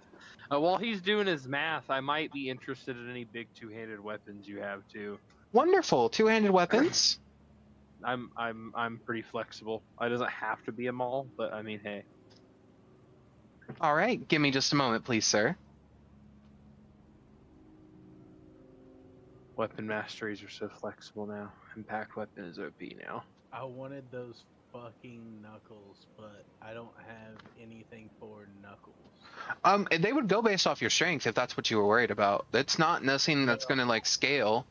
I: While he's doing his math, I might be interested in any big 2-handed weapons you have too.
A: Wonderful, 2-handed weapons.
I: I'm pretty flexible. It doesn't have to be a maul, but I mean, hey.
A: All right, give me just a moment, please, sir.
I: Weapon masteries are so flexible now. Impact weapon is OP now.
C: I wanted those fucking knuckles, but I don't have anything for knuckles.
A: They would go based off your strength if that's what you were worried about. It's not nothing that's gonna like scale.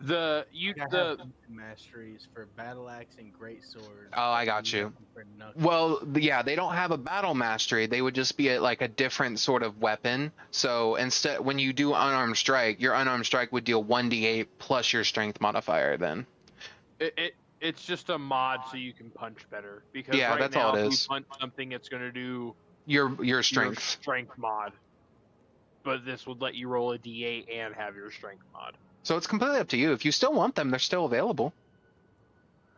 C: I have masteries for battle axe and great sword.
A: Oh, I got you.
C: nothing for knuckles.
A: Well, yeah, they don't have a battle mastery. They would just be like a different sort of weapon. So instead, when you do unarmed strike, your unarmed strike would deal 1d8 plus your strength modifier. Then.
I: It's just a mod so you can punch better. Because
A: Yeah,
I: right
A: that's
I: now,
A: all it
I: if
A: is.
I: you punch something, it's gonna do
A: Your strength.
I: strength mod. but this would let you roll a d8 and have your strength mod.
A: So it's completely up to you. If you still want them, they're still available.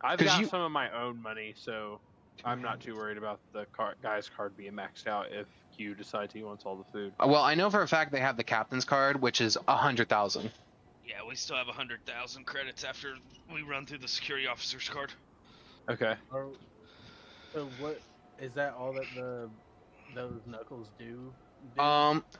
I: I've
A: 'Cause
I: got
A: you-
I: some of my own money, so I'm not too worried about the guy's card being maxed out if Q decides he wants all the food.
A: Well, I know for a fact they have the captain's card, which is 100,000.
H: Yeah, we still have 100,000 credits after we run through the security officer's card.
I: Okay.
C: So what is that? All that those knuckles do?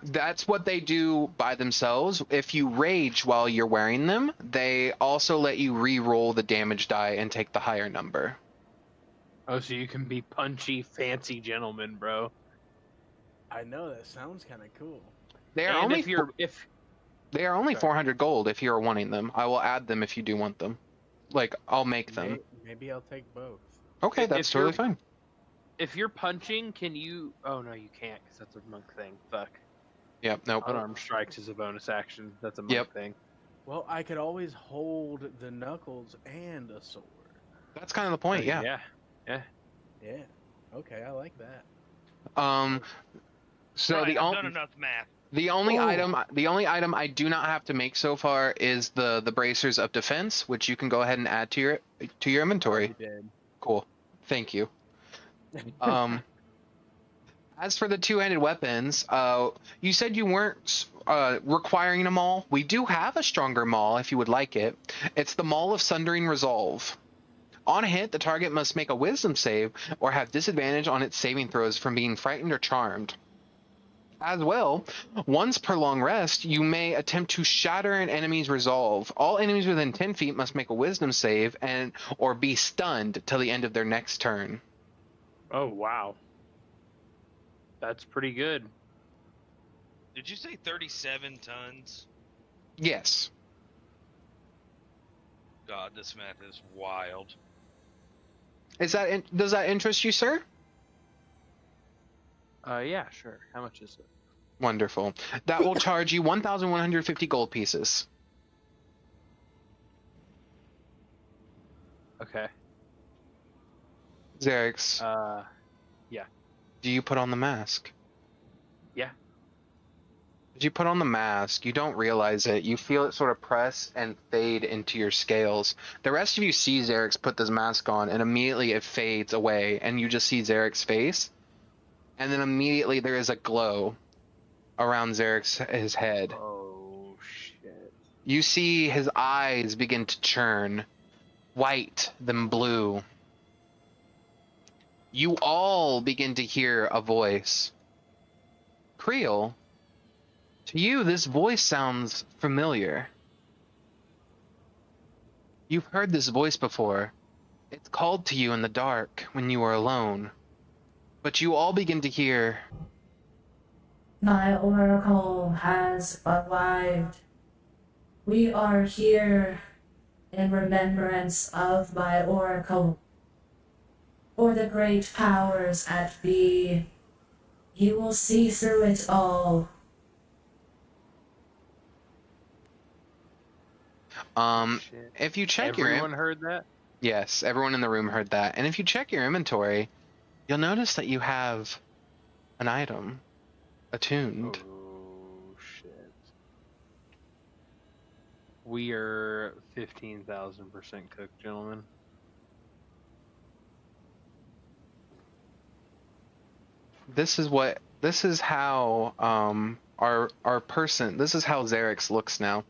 A: That's what they do by themselves. If you rage while you're wearing them, they also let you re-roll the damage die and take the higher number.
I: Oh, so you can be punchy, fancy gentlemen, bro.
C: I know that sounds kind of cool.
A: They are
I: And
A: only they are only
I: Sorry.
A: 400 gold if you're wanting them. I will add them if you do want them. Like, I'll make them.
C: Maybe I'll take both.
A: Okay,
I: If
A: that's
I: you're-
A: totally fine.
I: If you're punching, can you? Oh no, you can't, because that's a monk thing. Fuck.
A: Yep, nope.
I: Unarmed strikes is a bonus action. That's a monk
A: Yep.
I: thing.
C: Well, I could always hold the knuckles and a sword.
A: That's kind of the point, yeah.
I: Yeah.
C: Yeah. Okay, I like that.
A: So
H: Right,
A: the
H: I've
A: only
H: done enough math.
A: the only item I do not have to make so far is the bracers of defense, which you can go ahead and add to your inventory.
C: Dead.
A: Cool. Thank you. As for the two-handed weapons, you said you weren't requiring them all. We do have a stronger maul if you would like it. It's the Maul of Sundering Resolve. On a hit, the target must make a wisdom save or have disadvantage on its saving throws from being frightened or charmed. As well, once per long rest, you may attempt to shatter an enemy's resolve. All enemies within 10 feet must make a wisdom save or be stunned till the end of their next turn.
I: Oh wow. That's pretty good.
H: Did you say 37 tons?
A: Yes.
H: God, this math is wild.
A: Does that interest you, sir?
I: Yeah, sure. How much is it?
A: Wonderful. That will charge you 1,150 gold pieces.
I: Okay.
A: Xerix,
I: Yeah.
A: do you put on the mask?
I: Yeah.
A: As you put on the mask, you don't realize it. You feel it sort of press and fade into your scales. The rest of you see Xerix put this mask on, and immediately it fades away, and you just see Xerix's face. And then immediately there is a glow around Xerix's head.
I: Oh shit.
A: You see his eyes begin to churn, white then blue. You all begin to hear a voice. Creel, to you this voice sounds familiar. You've heard this voice before. It's called to you in the dark when you are alone. But you all begin to hear,
K: My oracle has arrived. We are here in remembrance of my oracle. For the great powers at be, you will see through it all.
I: Shit.
A: if you check
I: Everyone heard that?
A: Yes, everyone in the room heard that. And if you check your inventory, you'll notice that you have an item attuned.
I: Oh shit. We are 15,000% cooked, gentlemen.
A: This is how our person, this is how Xerix looks now.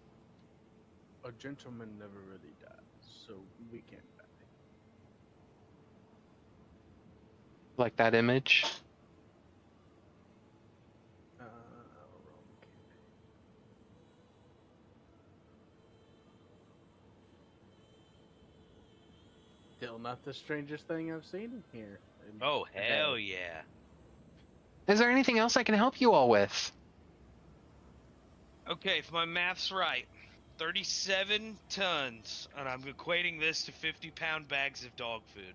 C: A gentleman never really dies, so we can't die.
A: Like that image.
C: I'll roll the campaign. Still not the strangest thing I've seen in here.
H: Oh, hell yeah.
A: Is there anything else I can help you all with?
H: Okay, if my math's right, 37 tons, and I'm equating this to 50-pound bags of dog food.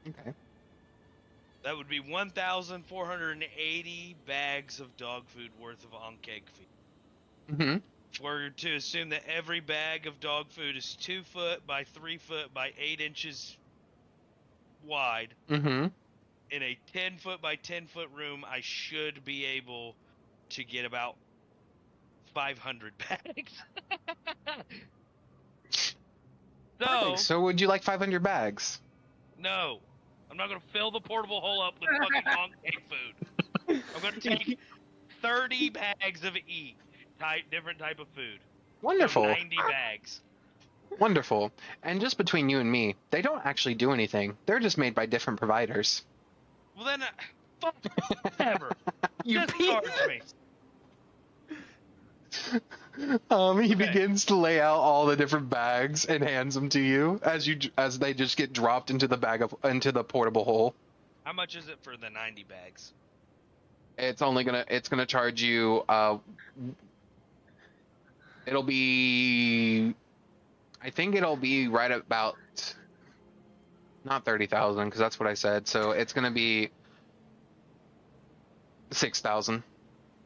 A: Okay.
H: That would be 1,480 bags of dog food worth of on-keg feed.
A: Mm-hmm.
H: If we're to assume that every bag of dog food is 2 foot by 3 foot by 8 inches wide,
A: Mm-hmm.
H: in a 10 foot by 10 foot room, I should be able to get about 500 bags.
A: So would you like 500 bags?
H: No, I'm not gonna fill the portable hole up with fucking long cake food. I'm gonna take 30 bags of each different type of food.
A: Wonderful.
H: So 90 bags.
A: Wonderful. And just between you and me, they don't actually do anything. They're just made by different providers.
H: Well then, fuck, whatever.
A: You
H: Just charge me.
A: He begins to lay out all the different bags and hands them to you as they just get dropped into the portable hole.
H: How much is it for the 90 bags?
A: It's gonna charge you. It'll be. I think it'll be right about. Not 30,000, because that's what I said. So it's gonna be 6,000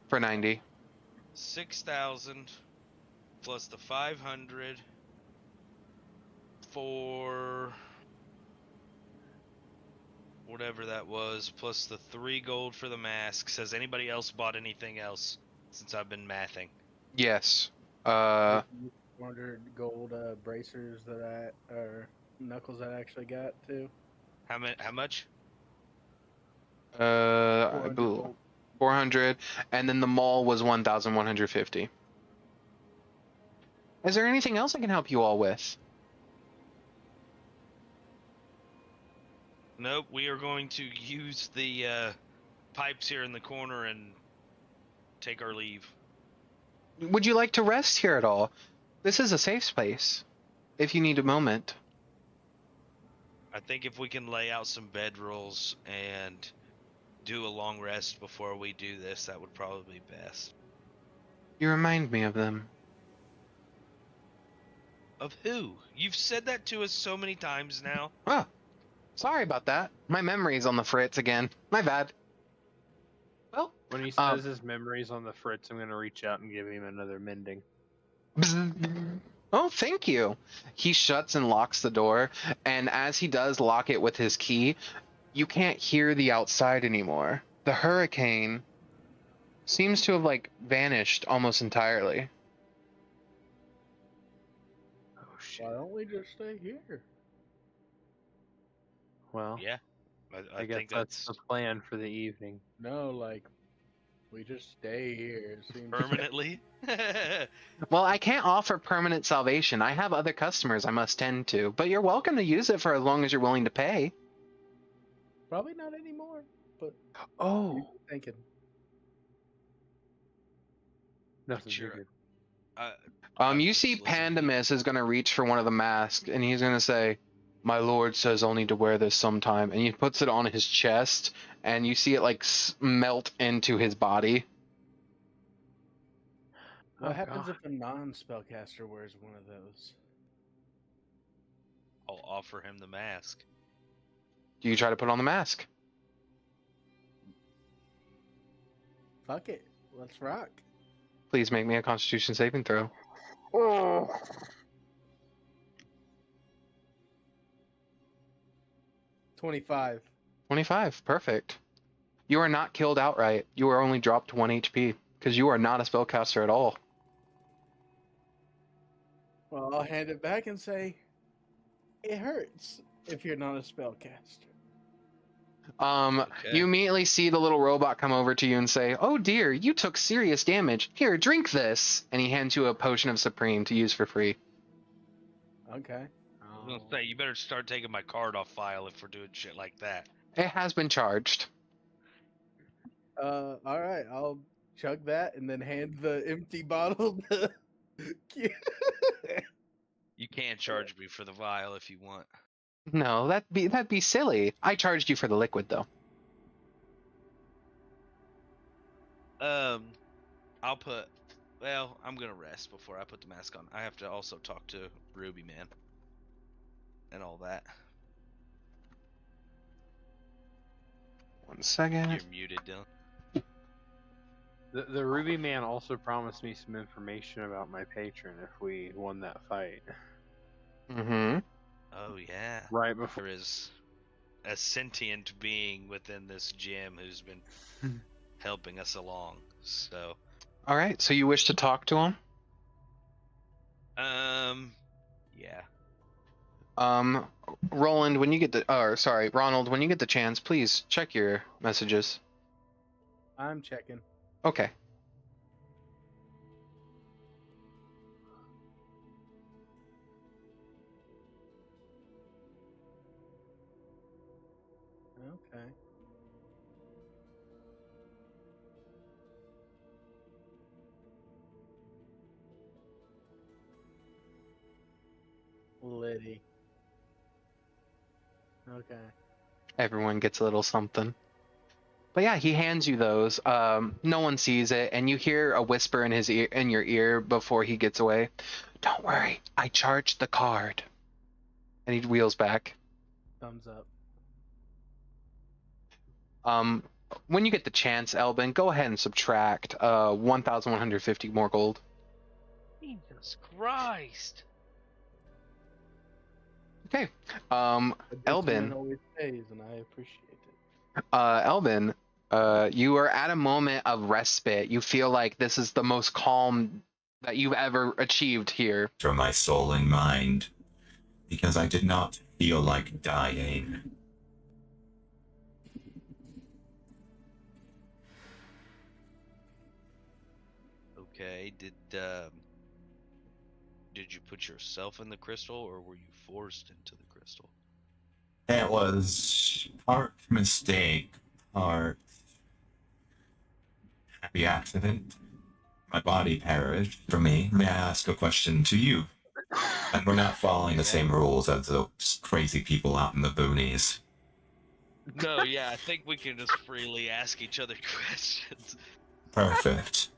A: for 90.
H: 6,000 plus the 500 for whatever that was, plus the 3 gold for the masks. Has anybody else bought anything else since I've been mathing?
A: Yes.
C: 400 gold bracers or knuckles that I actually got too.
H: How much?
A: I believe 400, and then the mall was 1,150. Is there anything else I can help you all with?
H: Nope, we are going to use the pipes here in the corner and take our leave.
A: Would you like to rest here at all? This is a safe space, if you need a moment.
H: I think if we can lay out some bedrolls and do a long rest before we do this, that would probably be best.
A: You remind me of them.
H: Of who? You've said that to us so many times now.
A: Oh, sorry about that. My memory's on the fritz again. My bad. Well,
I: When he says his memory's on the fritz, I'm gonna reach out and give him another mending.
A: oh, thank you. He shuts and locks the door, and as he does lock it with his key, you can't hear the outside anymore. The hurricane seems to have, vanished almost entirely.
I: Oh shit.
C: Why don't we just stay here?
I: Well,
H: Yeah,
I: I guess
H: think
I: that's the plan for the evening.
C: No, we just stay here. It seems
H: permanently.
A: Well, I can't offer permanent salvation. I have other customers I must tend to, but you're welcome to use it for as long as you're willing to pay.
C: Probably not anymore, but
A: Oh,
C: thinking.
I: Nothing
H: Sure.
I: figured.
A: you see Pandemus is going to reach for one of the masks, and he's going to say, "My lord says I'll need to wear this sometime," and he puts it on his chest, and you see it melt into his body.
C: What
I: Oh,
C: happens
I: God.
C: if a non-spellcaster wears one of those?
H: I'll offer him the mask.
A: Do you try to put on the mask?
C: Fuck it. Let's rock.
A: Please make me a Constitution saving throw.
I: Oh.
C: 25.
A: 25, perfect. You are not killed outright. You are only dropped to 1 HP, because you are not a spellcaster at all.
C: Well, I'll hand it back and say, it hurts if you're not a spellcaster.
H: Okay.
A: You immediately see the little robot come over to you and say, "Oh dear, you took serious damage. Here, drink this." And he hands you a potion of Supreme to use for free.
C: Okay.
H: I was gonna say, you better start taking my card off file if we're doing shit like that.
A: It has been charged.
C: Alright, I'll chug that and then hand the empty bottle to
H: You can charge me for the vial if you want.
A: No, that'd be silly. I charged you for the liquid though.
H: I'll put. Well, I'm gonna rest before I put the mask on. I have to also talk to Ruby Man and all that.
A: 1 second.
H: You're muted, Dylan.
I: The Ruby Man also promised me some information about my patron if we won that fight.
A: Mm-hmm.
H: Oh yeah.
I: Right before.
H: There is a sentient being within this gym who's been helping us along. So,
A: All right. So you wish to talk to him?
H: yeah.
A: Roland, when you get the, or sorry, Ronald, when you get the chance, please check your messages.
C: I'm checking.
A: Okay.
C: Okay. Liddy. Okay.
A: Everyone gets a little something. But yeah, he hands you those. No one sees it, and you hear a whisper in his ear, in your ear, before he gets away. Don't worry, I charged the card. And he wheels back.
C: Thumbs up.
A: When you get the chance, Elben, go ahead and subtract 1,150 more gold.
H: Jesus Christ.
A: Okay.
C: A gentleman
A: Elben,
C: always pays, and I appreciate it.
A: Elben, you are at a moment of respite. You feel like this is the most calm that you've ever achieved here.
G: For my soul and mind, because I did not feel like dying.
H: Okay, did you put yourself in the crystal, or were you forced into the crystal?
G: It was part mistake, part happy accident. My body perished for me. May I ask a question to you? And we're not following the same rules as those crazy people out in the boonies.
H: No, yeah, I think we can just freely ask each other questions.
G: Perfect.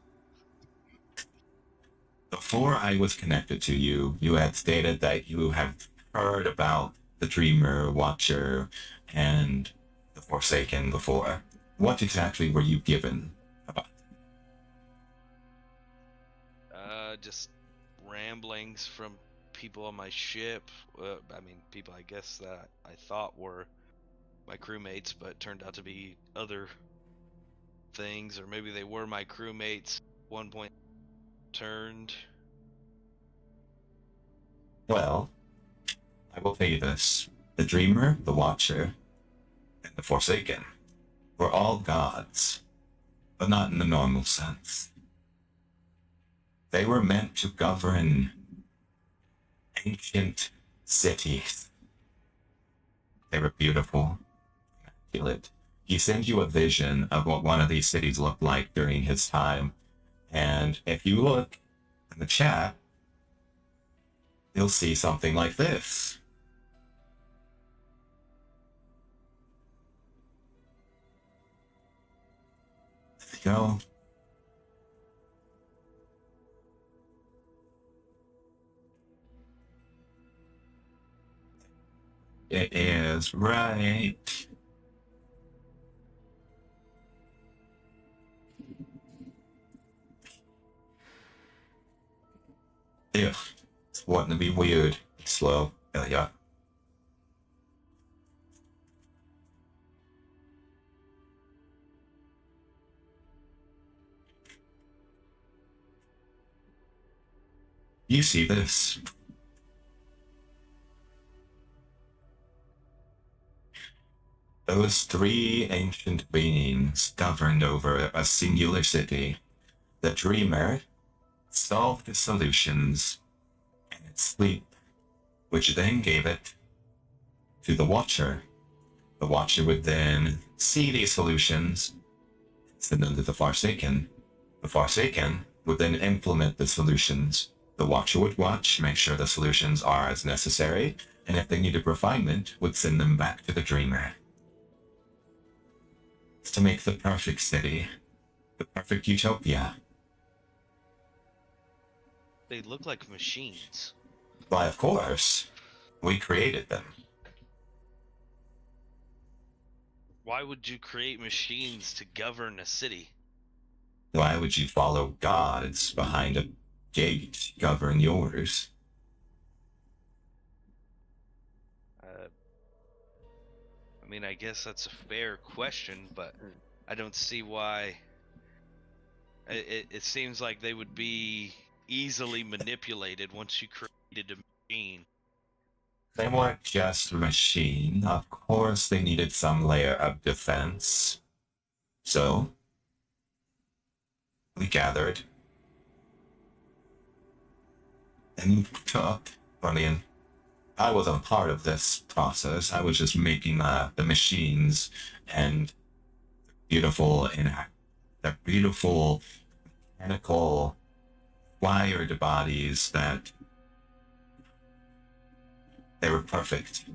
G: Before I was connected to you, you had stated that you have heard about the Dreamer, Watcher, and the Forsaken before. What exactly were you given about?
H: Just ramblings from people on my ship. I mean, people I guess that I thought were my crewmates, but turned out to be other things, or maybe they were my crewmates. One point turned.
G: Well, I will tell you this. The Dreamer, the Watcher, and the Forsaken were all gods, but not in the normal sense. They were meant to govern ancient cities. They were beautiful, immaculate. He sent you a vision of what one of these cities looked like during his time, and if you look in the chat, you'll see something like this. There you go. It is right. Yeah, it's wanting to be weird. Slow. There you go. You see this? Those three ancient beings governed over a singular city. The Dreamer solved the solutions in its sleep, which then gave it to the Watcher. The Watcher would then see these solutions, send them to the Forsaken. The Forsaken would then implement the solutions. The Watcher would watch, make sure the solutions are as necessary, and if they needed refinement, would send them back to the Dreamer. It's to make the perfect city, the perfect utopia.
H: They look like machines.
G: Why, of course, we created them.
H: Why would you create machines to govern a city?
G: Why would you follow gods behind a gate to govern yours?
H: I mean, I guess that's a fair question, but I don't see why It seems like they would be easily manipulated once you created a machine.
G: They weren't just a machine. Of course, they needed some layer of defense. So, we gathered and took. I mean, I wasn't part of this process. I was just making the machines and the beautiful mechanical wired bodies that they were perfect.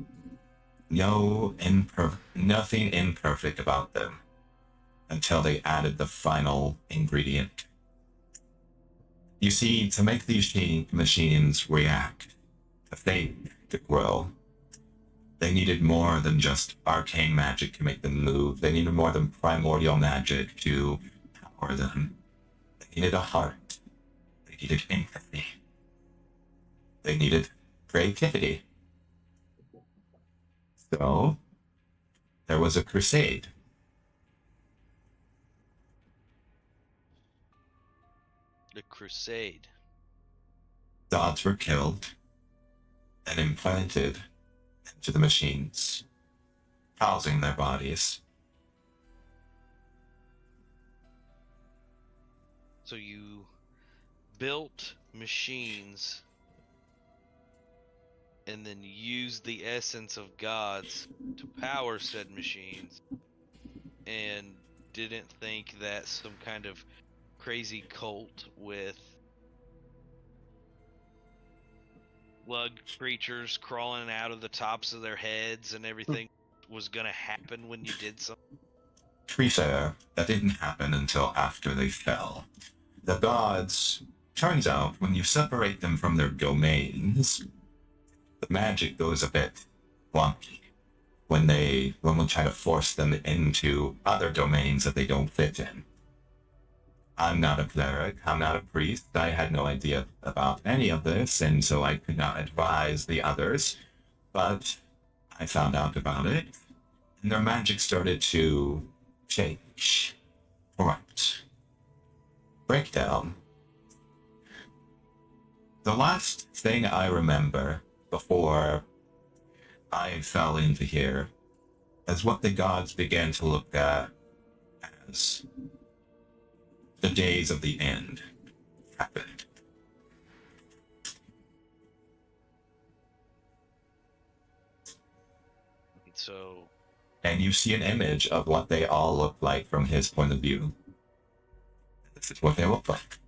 G: Nothing imperfect about them until they added the final ingredient. You see, to make these machines react, to think, to grow, they needed more than just arcane magic to make them move. They needed more than primordial magic to power them. They needed a heart. They needed empathy. They needed creativity. So, there was a crusade.
H: The crusade.
G: Gods were killed and implanted into the machines, housing their bodies.
H: So you built machines and then used the essence of gods to power said machines, and didn't think that some kind of crazy cult with lug creatures crawling out of the tops of their heads and everything was gonna happen when you did something?
G: To be fair, that didn't happen until after they fell. The gods, turns out, when you separate them from their domains, the magic goes a bit wonky when we try to force them into other domains that they don't fit in. I'm not a cleric, I'm not a priest, I had no idea about any of this, and so I could not advise the others, but I found out about it, and their magic started to change, corrupt, break down. The last thing I remember before I fell into here is what the gods began to look at as the days of the end happened.
H: So,
G: and you see an image of what they all look like from his point of view. This is what they look like.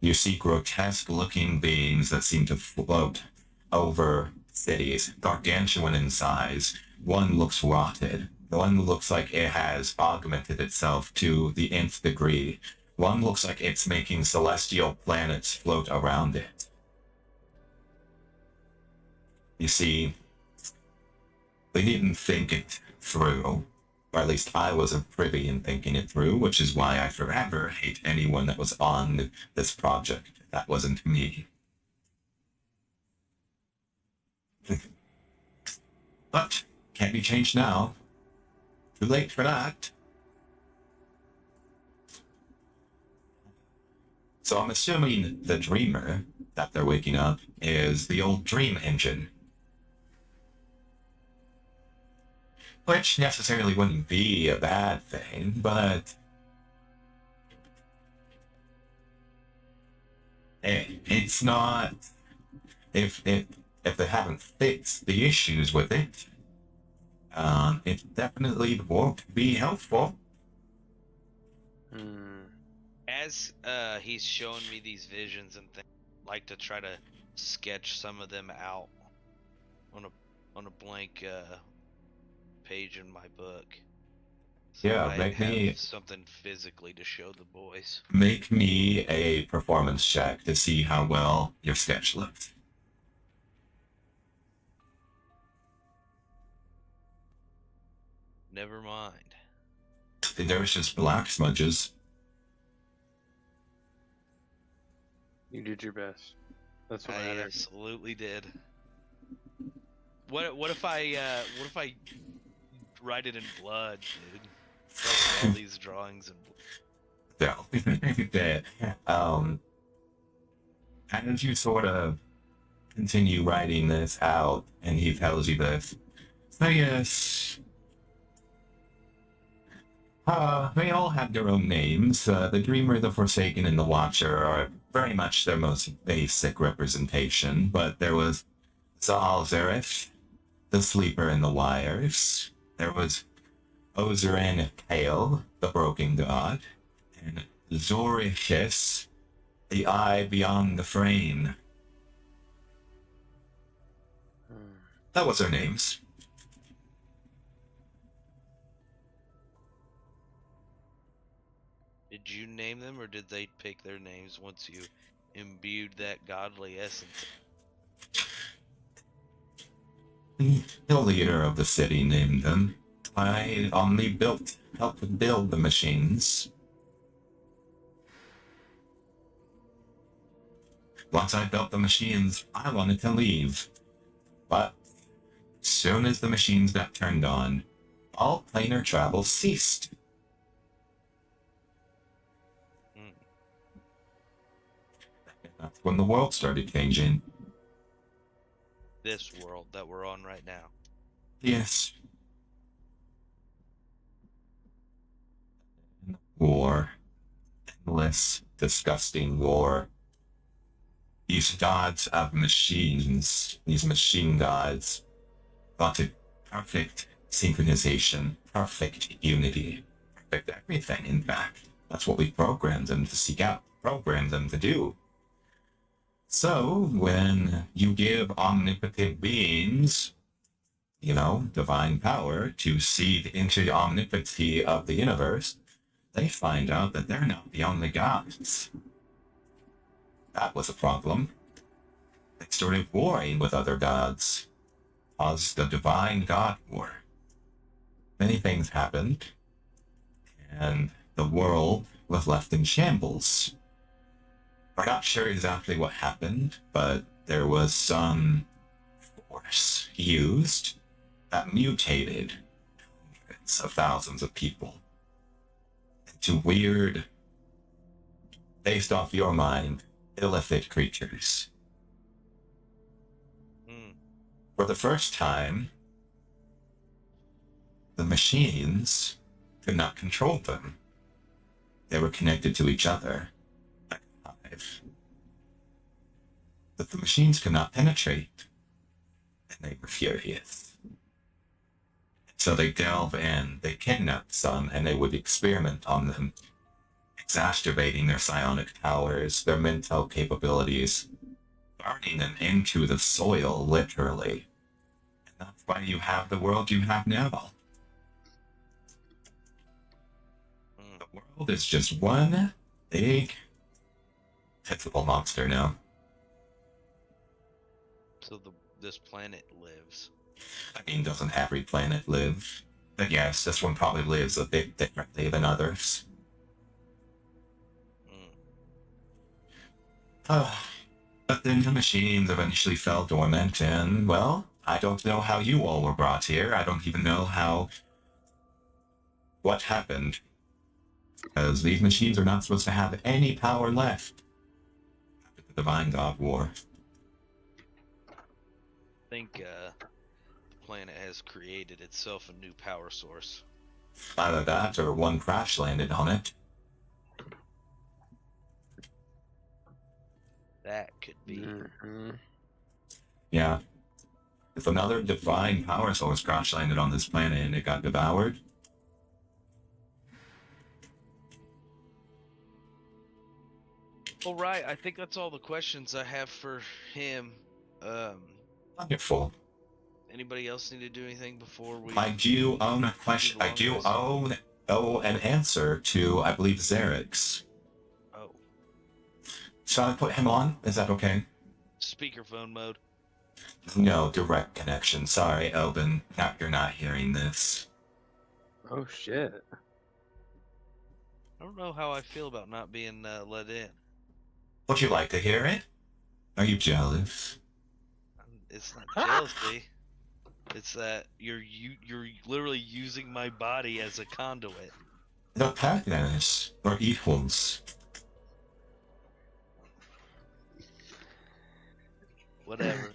G: You see grotesque-looking beings that seem to float over cities, gargantuan in size. One looks rotted. One looks like it has augmented itself to the nth degree. One looks like it's making celestial planets float around it. You see, they didn't think it through, or at least I wasn't privy in thinking it through, which is why I forever hate anyone that was on this project. That wasn't me. But, can't be changed now. Too late for that. So I'm assuming the dreamer that they're waking up is the old dream engine. Which necessarily wouldn't be a bad thing, but it's not. If they haven't fixed the issues with it, it definitely won't be helpful.
H: As he's showing me these visions and things, I'd like to try to sketch some of them out on a blank page in my book. So
G: Yeah,
H: I
G: make
H: have
G: me
H: something physically to show the boys.
G: make me a performance check to see how well your sketch looks.
H: Never mind.
G: There's just black smudges.
I: You did your best. That's what
H: I
I: matters.
H: absolutely did. What if I write it in blood, dude? Like all these drawings in blood.
G: So, as you sort of continue writing this out, and he tells you this, so yes, they all have their own names. The Dreamer, the Forsaken, and the Watcher are very much their most basic representation, but there was Zalzereth, the Sleeper and the Wires. There was Ozeran Kale, the Broken God, and Zorishis, the Eye Beyond the Frame. That was their names.
H: Did you name them, or did they pick their names once you imbued that godly essence?
G: The leader of the city named them. I only helped build the machines. Once I built the machines, I wanted to leave. But as soon as the machines got turned on, all planar travel ceased. That's when the world started changing.
H: This world that we're on right now.
G: Yes. War. Endless, disgusting war. These gods of machines, these machine gods, wanted perfect synchronization, perfect unity, perfect everything, in fact. That's what we programmed them to seek out, programmed them to do. So, when you give omnipotent beings, divine power to seed into the omnipotency of the universe, they find out that they're not the only gods. That was a problem. They started warring with other gods. Caused the divine god war. Many things happened, and the world was left in shambles. We're not sure exactly what happened, but there was some force used that mutated hundreds of thousands of people into weird, based off your mind, illicit creatures. For the first time, the machines could not control them. They were connected to each other like a hive. But the machines could not penetrate, and they were furious. So they delve in, they kidnap some, and they would experiment on them, exacerbating their psionic powers, their mental capabilities, burning them into the soil, literally. And that's why you have the world you have now. The world is just one big, pitiful monster now.
H: So this planet lives.
G: I mean, doesn't every planet live? But yes, this one probably lives a bit differently than others. But then the machines eventually fell dormant, and, well, I don't know how you all were brought here. I don't even know what happened. Because these machines are not supposed to have any power left after the Divine God War.
H: I think the planet has created itself a new power source.
G: Either that, or one crash landed on it.
H: That could be.
G: Yeah. If another divine power source crash landed on this planet and it got devoured.
H: All right, I think that's all the questions I have for him.
G: Wonderful.
H: Anybody else need to do anything before we?
G: I do own a question. I do owe an answer to, I believe, Xerix.
H: Oh.
G: Shall I put him on? Is that okay?
H: Speakerphone mode.
G: No, direct connection. Sorry, Elben. You're not hearing this.
I: Oh, shit.
H: I don't know how I feel about not being let in.
G: Would you like to hear it? Are you jealous?
H: It's not jealousy. It's that you're literally using my body as a conduit.
G: The partners are equals.
H: Whatever.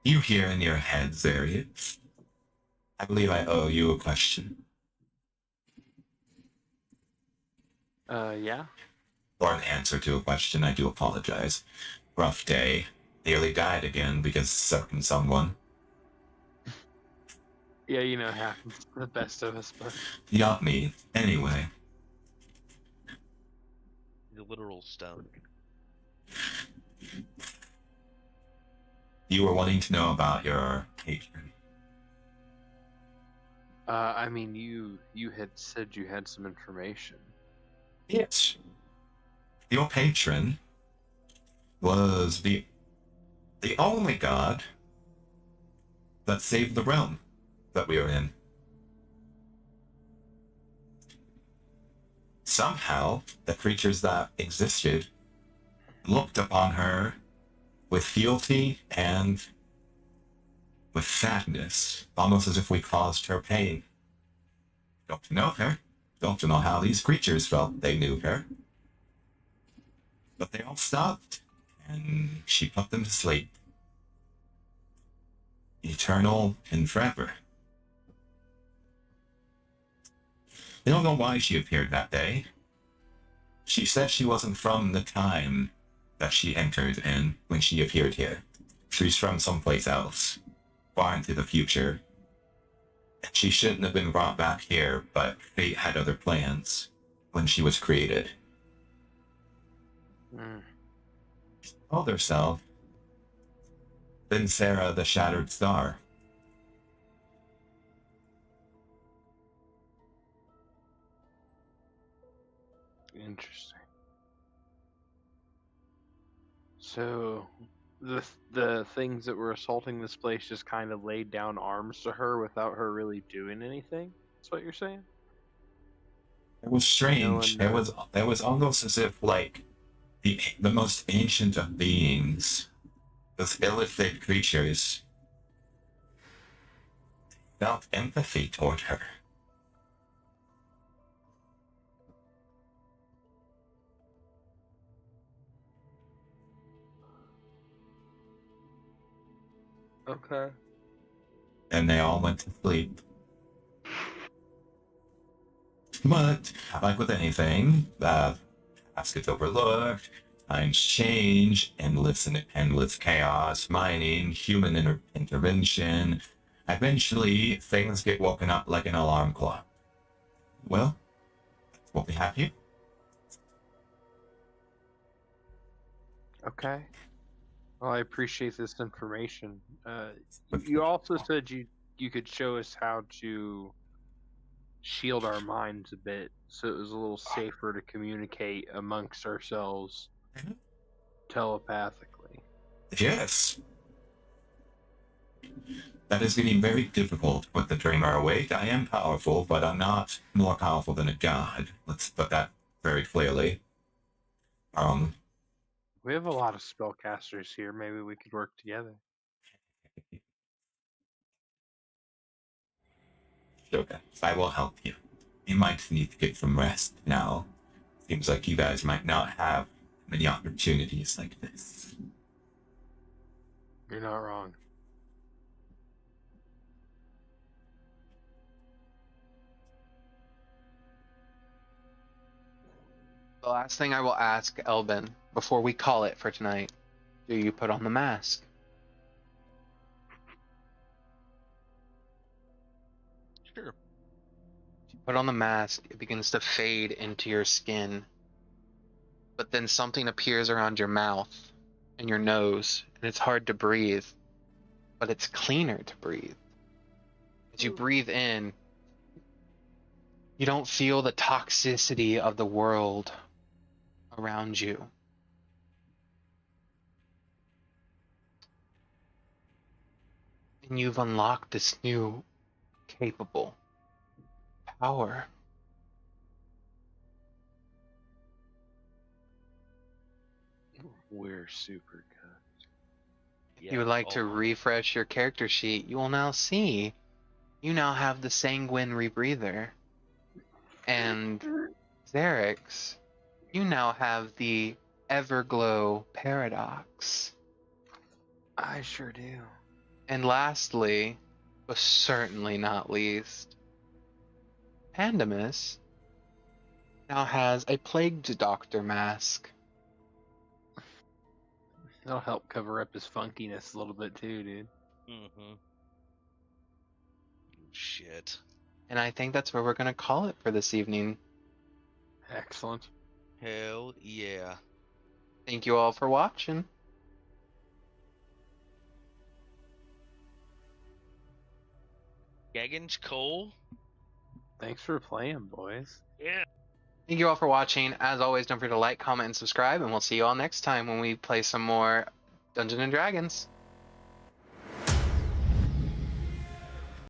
G: You hear in your head, Zarius. I believe I owe you a question.
I: Yeah.
G: Or an answer to a question, I do apologize. Rough day. Nearly died again because sucking someone.
I: Yeah, you know, it happens to the best of us, but
G: Not me. Anyway,
H: The literal stone.
G: you were wanting to know about your patron.
I: I mean, you had said you had some information.
G: Yes. Your patron was the only god that saved the realm that we are in. Somehow, the creatures that existed looked upon her with fealty and with sadness, almost as if we caused her pain. Don't know her. Don't know how these creatures felt they knew her. But they all stopped, and she put them to sleep. Eternal and forever. They don't know why she appeared that day. She said she wasn't from the time that she entered in when she appeared here. She's from someplace else, far into the future. And she shouldn't have been brought back here, but fate had other plans when she was created. She called herself Then Sarah the Shattered Star.
I: Interesting. So, the things that were assaulting this place just kind of laid down arms to her without her really doing anything. That's what you're saying?
G: It was strange.
I: No one,
G: It was almost as if like the most ancient of beings, those illithid creatures, felt empathy toward her.
I: Okay.
G: And they all went to sleep. But, like with anything, task gets overlooked, times change, endless chaos, mining, human intervention. Eventually, things get woken up like an alarm clock. Well, that's what we have here.
I: Okay. Well, I appreciate this information. You also said you could show us how to shield our minds a bit, so it was a little safer to communicate amongst ourselves telepathically.
G: Yes. That is getting very difficult with the Dreamer awake. I am powerful, but I'm not more powerful than a god. Let's put that very clearly.
I: We have a lot of spellcasters here. Maybe we could work together.
G: Sure, I will help you. You might need to get some rest now. Seems like you guys might not have many opportunities like this.
I: You're not wrong.
A: The last thing I will ask Elben before we call it for tonight, do you put on the mask?
H: Sure.
A: If you put on the mask, it begins to fade into your skin. But then something appears around your mouth and your nose, and it's hard to breathe. But it's cleaner to breathe. As you breathe in, you don't feel the toxicity of the world around you. And you've unlocked this new capable power.
I: We're super good.
A: If you would like to refresh your character sheet, you will now see you now have the Sanguine Rebreather. And Xerix, you now have the Everglow Paradox.
I: I sure do.
A: And lastly, but certainly not least, Pandemus now has a Plagued Doctor mask.
I: That'll help cover up his funkiness a little bit too, dude.
H: Mm-hmm. Shit.
A: And I think that's where we're going to call it for this evening.
I: Excellent.
H: Hell yeah.
A: Thank you all for watching.
H: Gaggins Cole?
I: Thanks for playing, boys.
H: Yeah.
A: Thank you all for watching. As always, don't forget to like, comment, and subscribe, and we'll see you all next time when we play some more Dungeons & Dragons.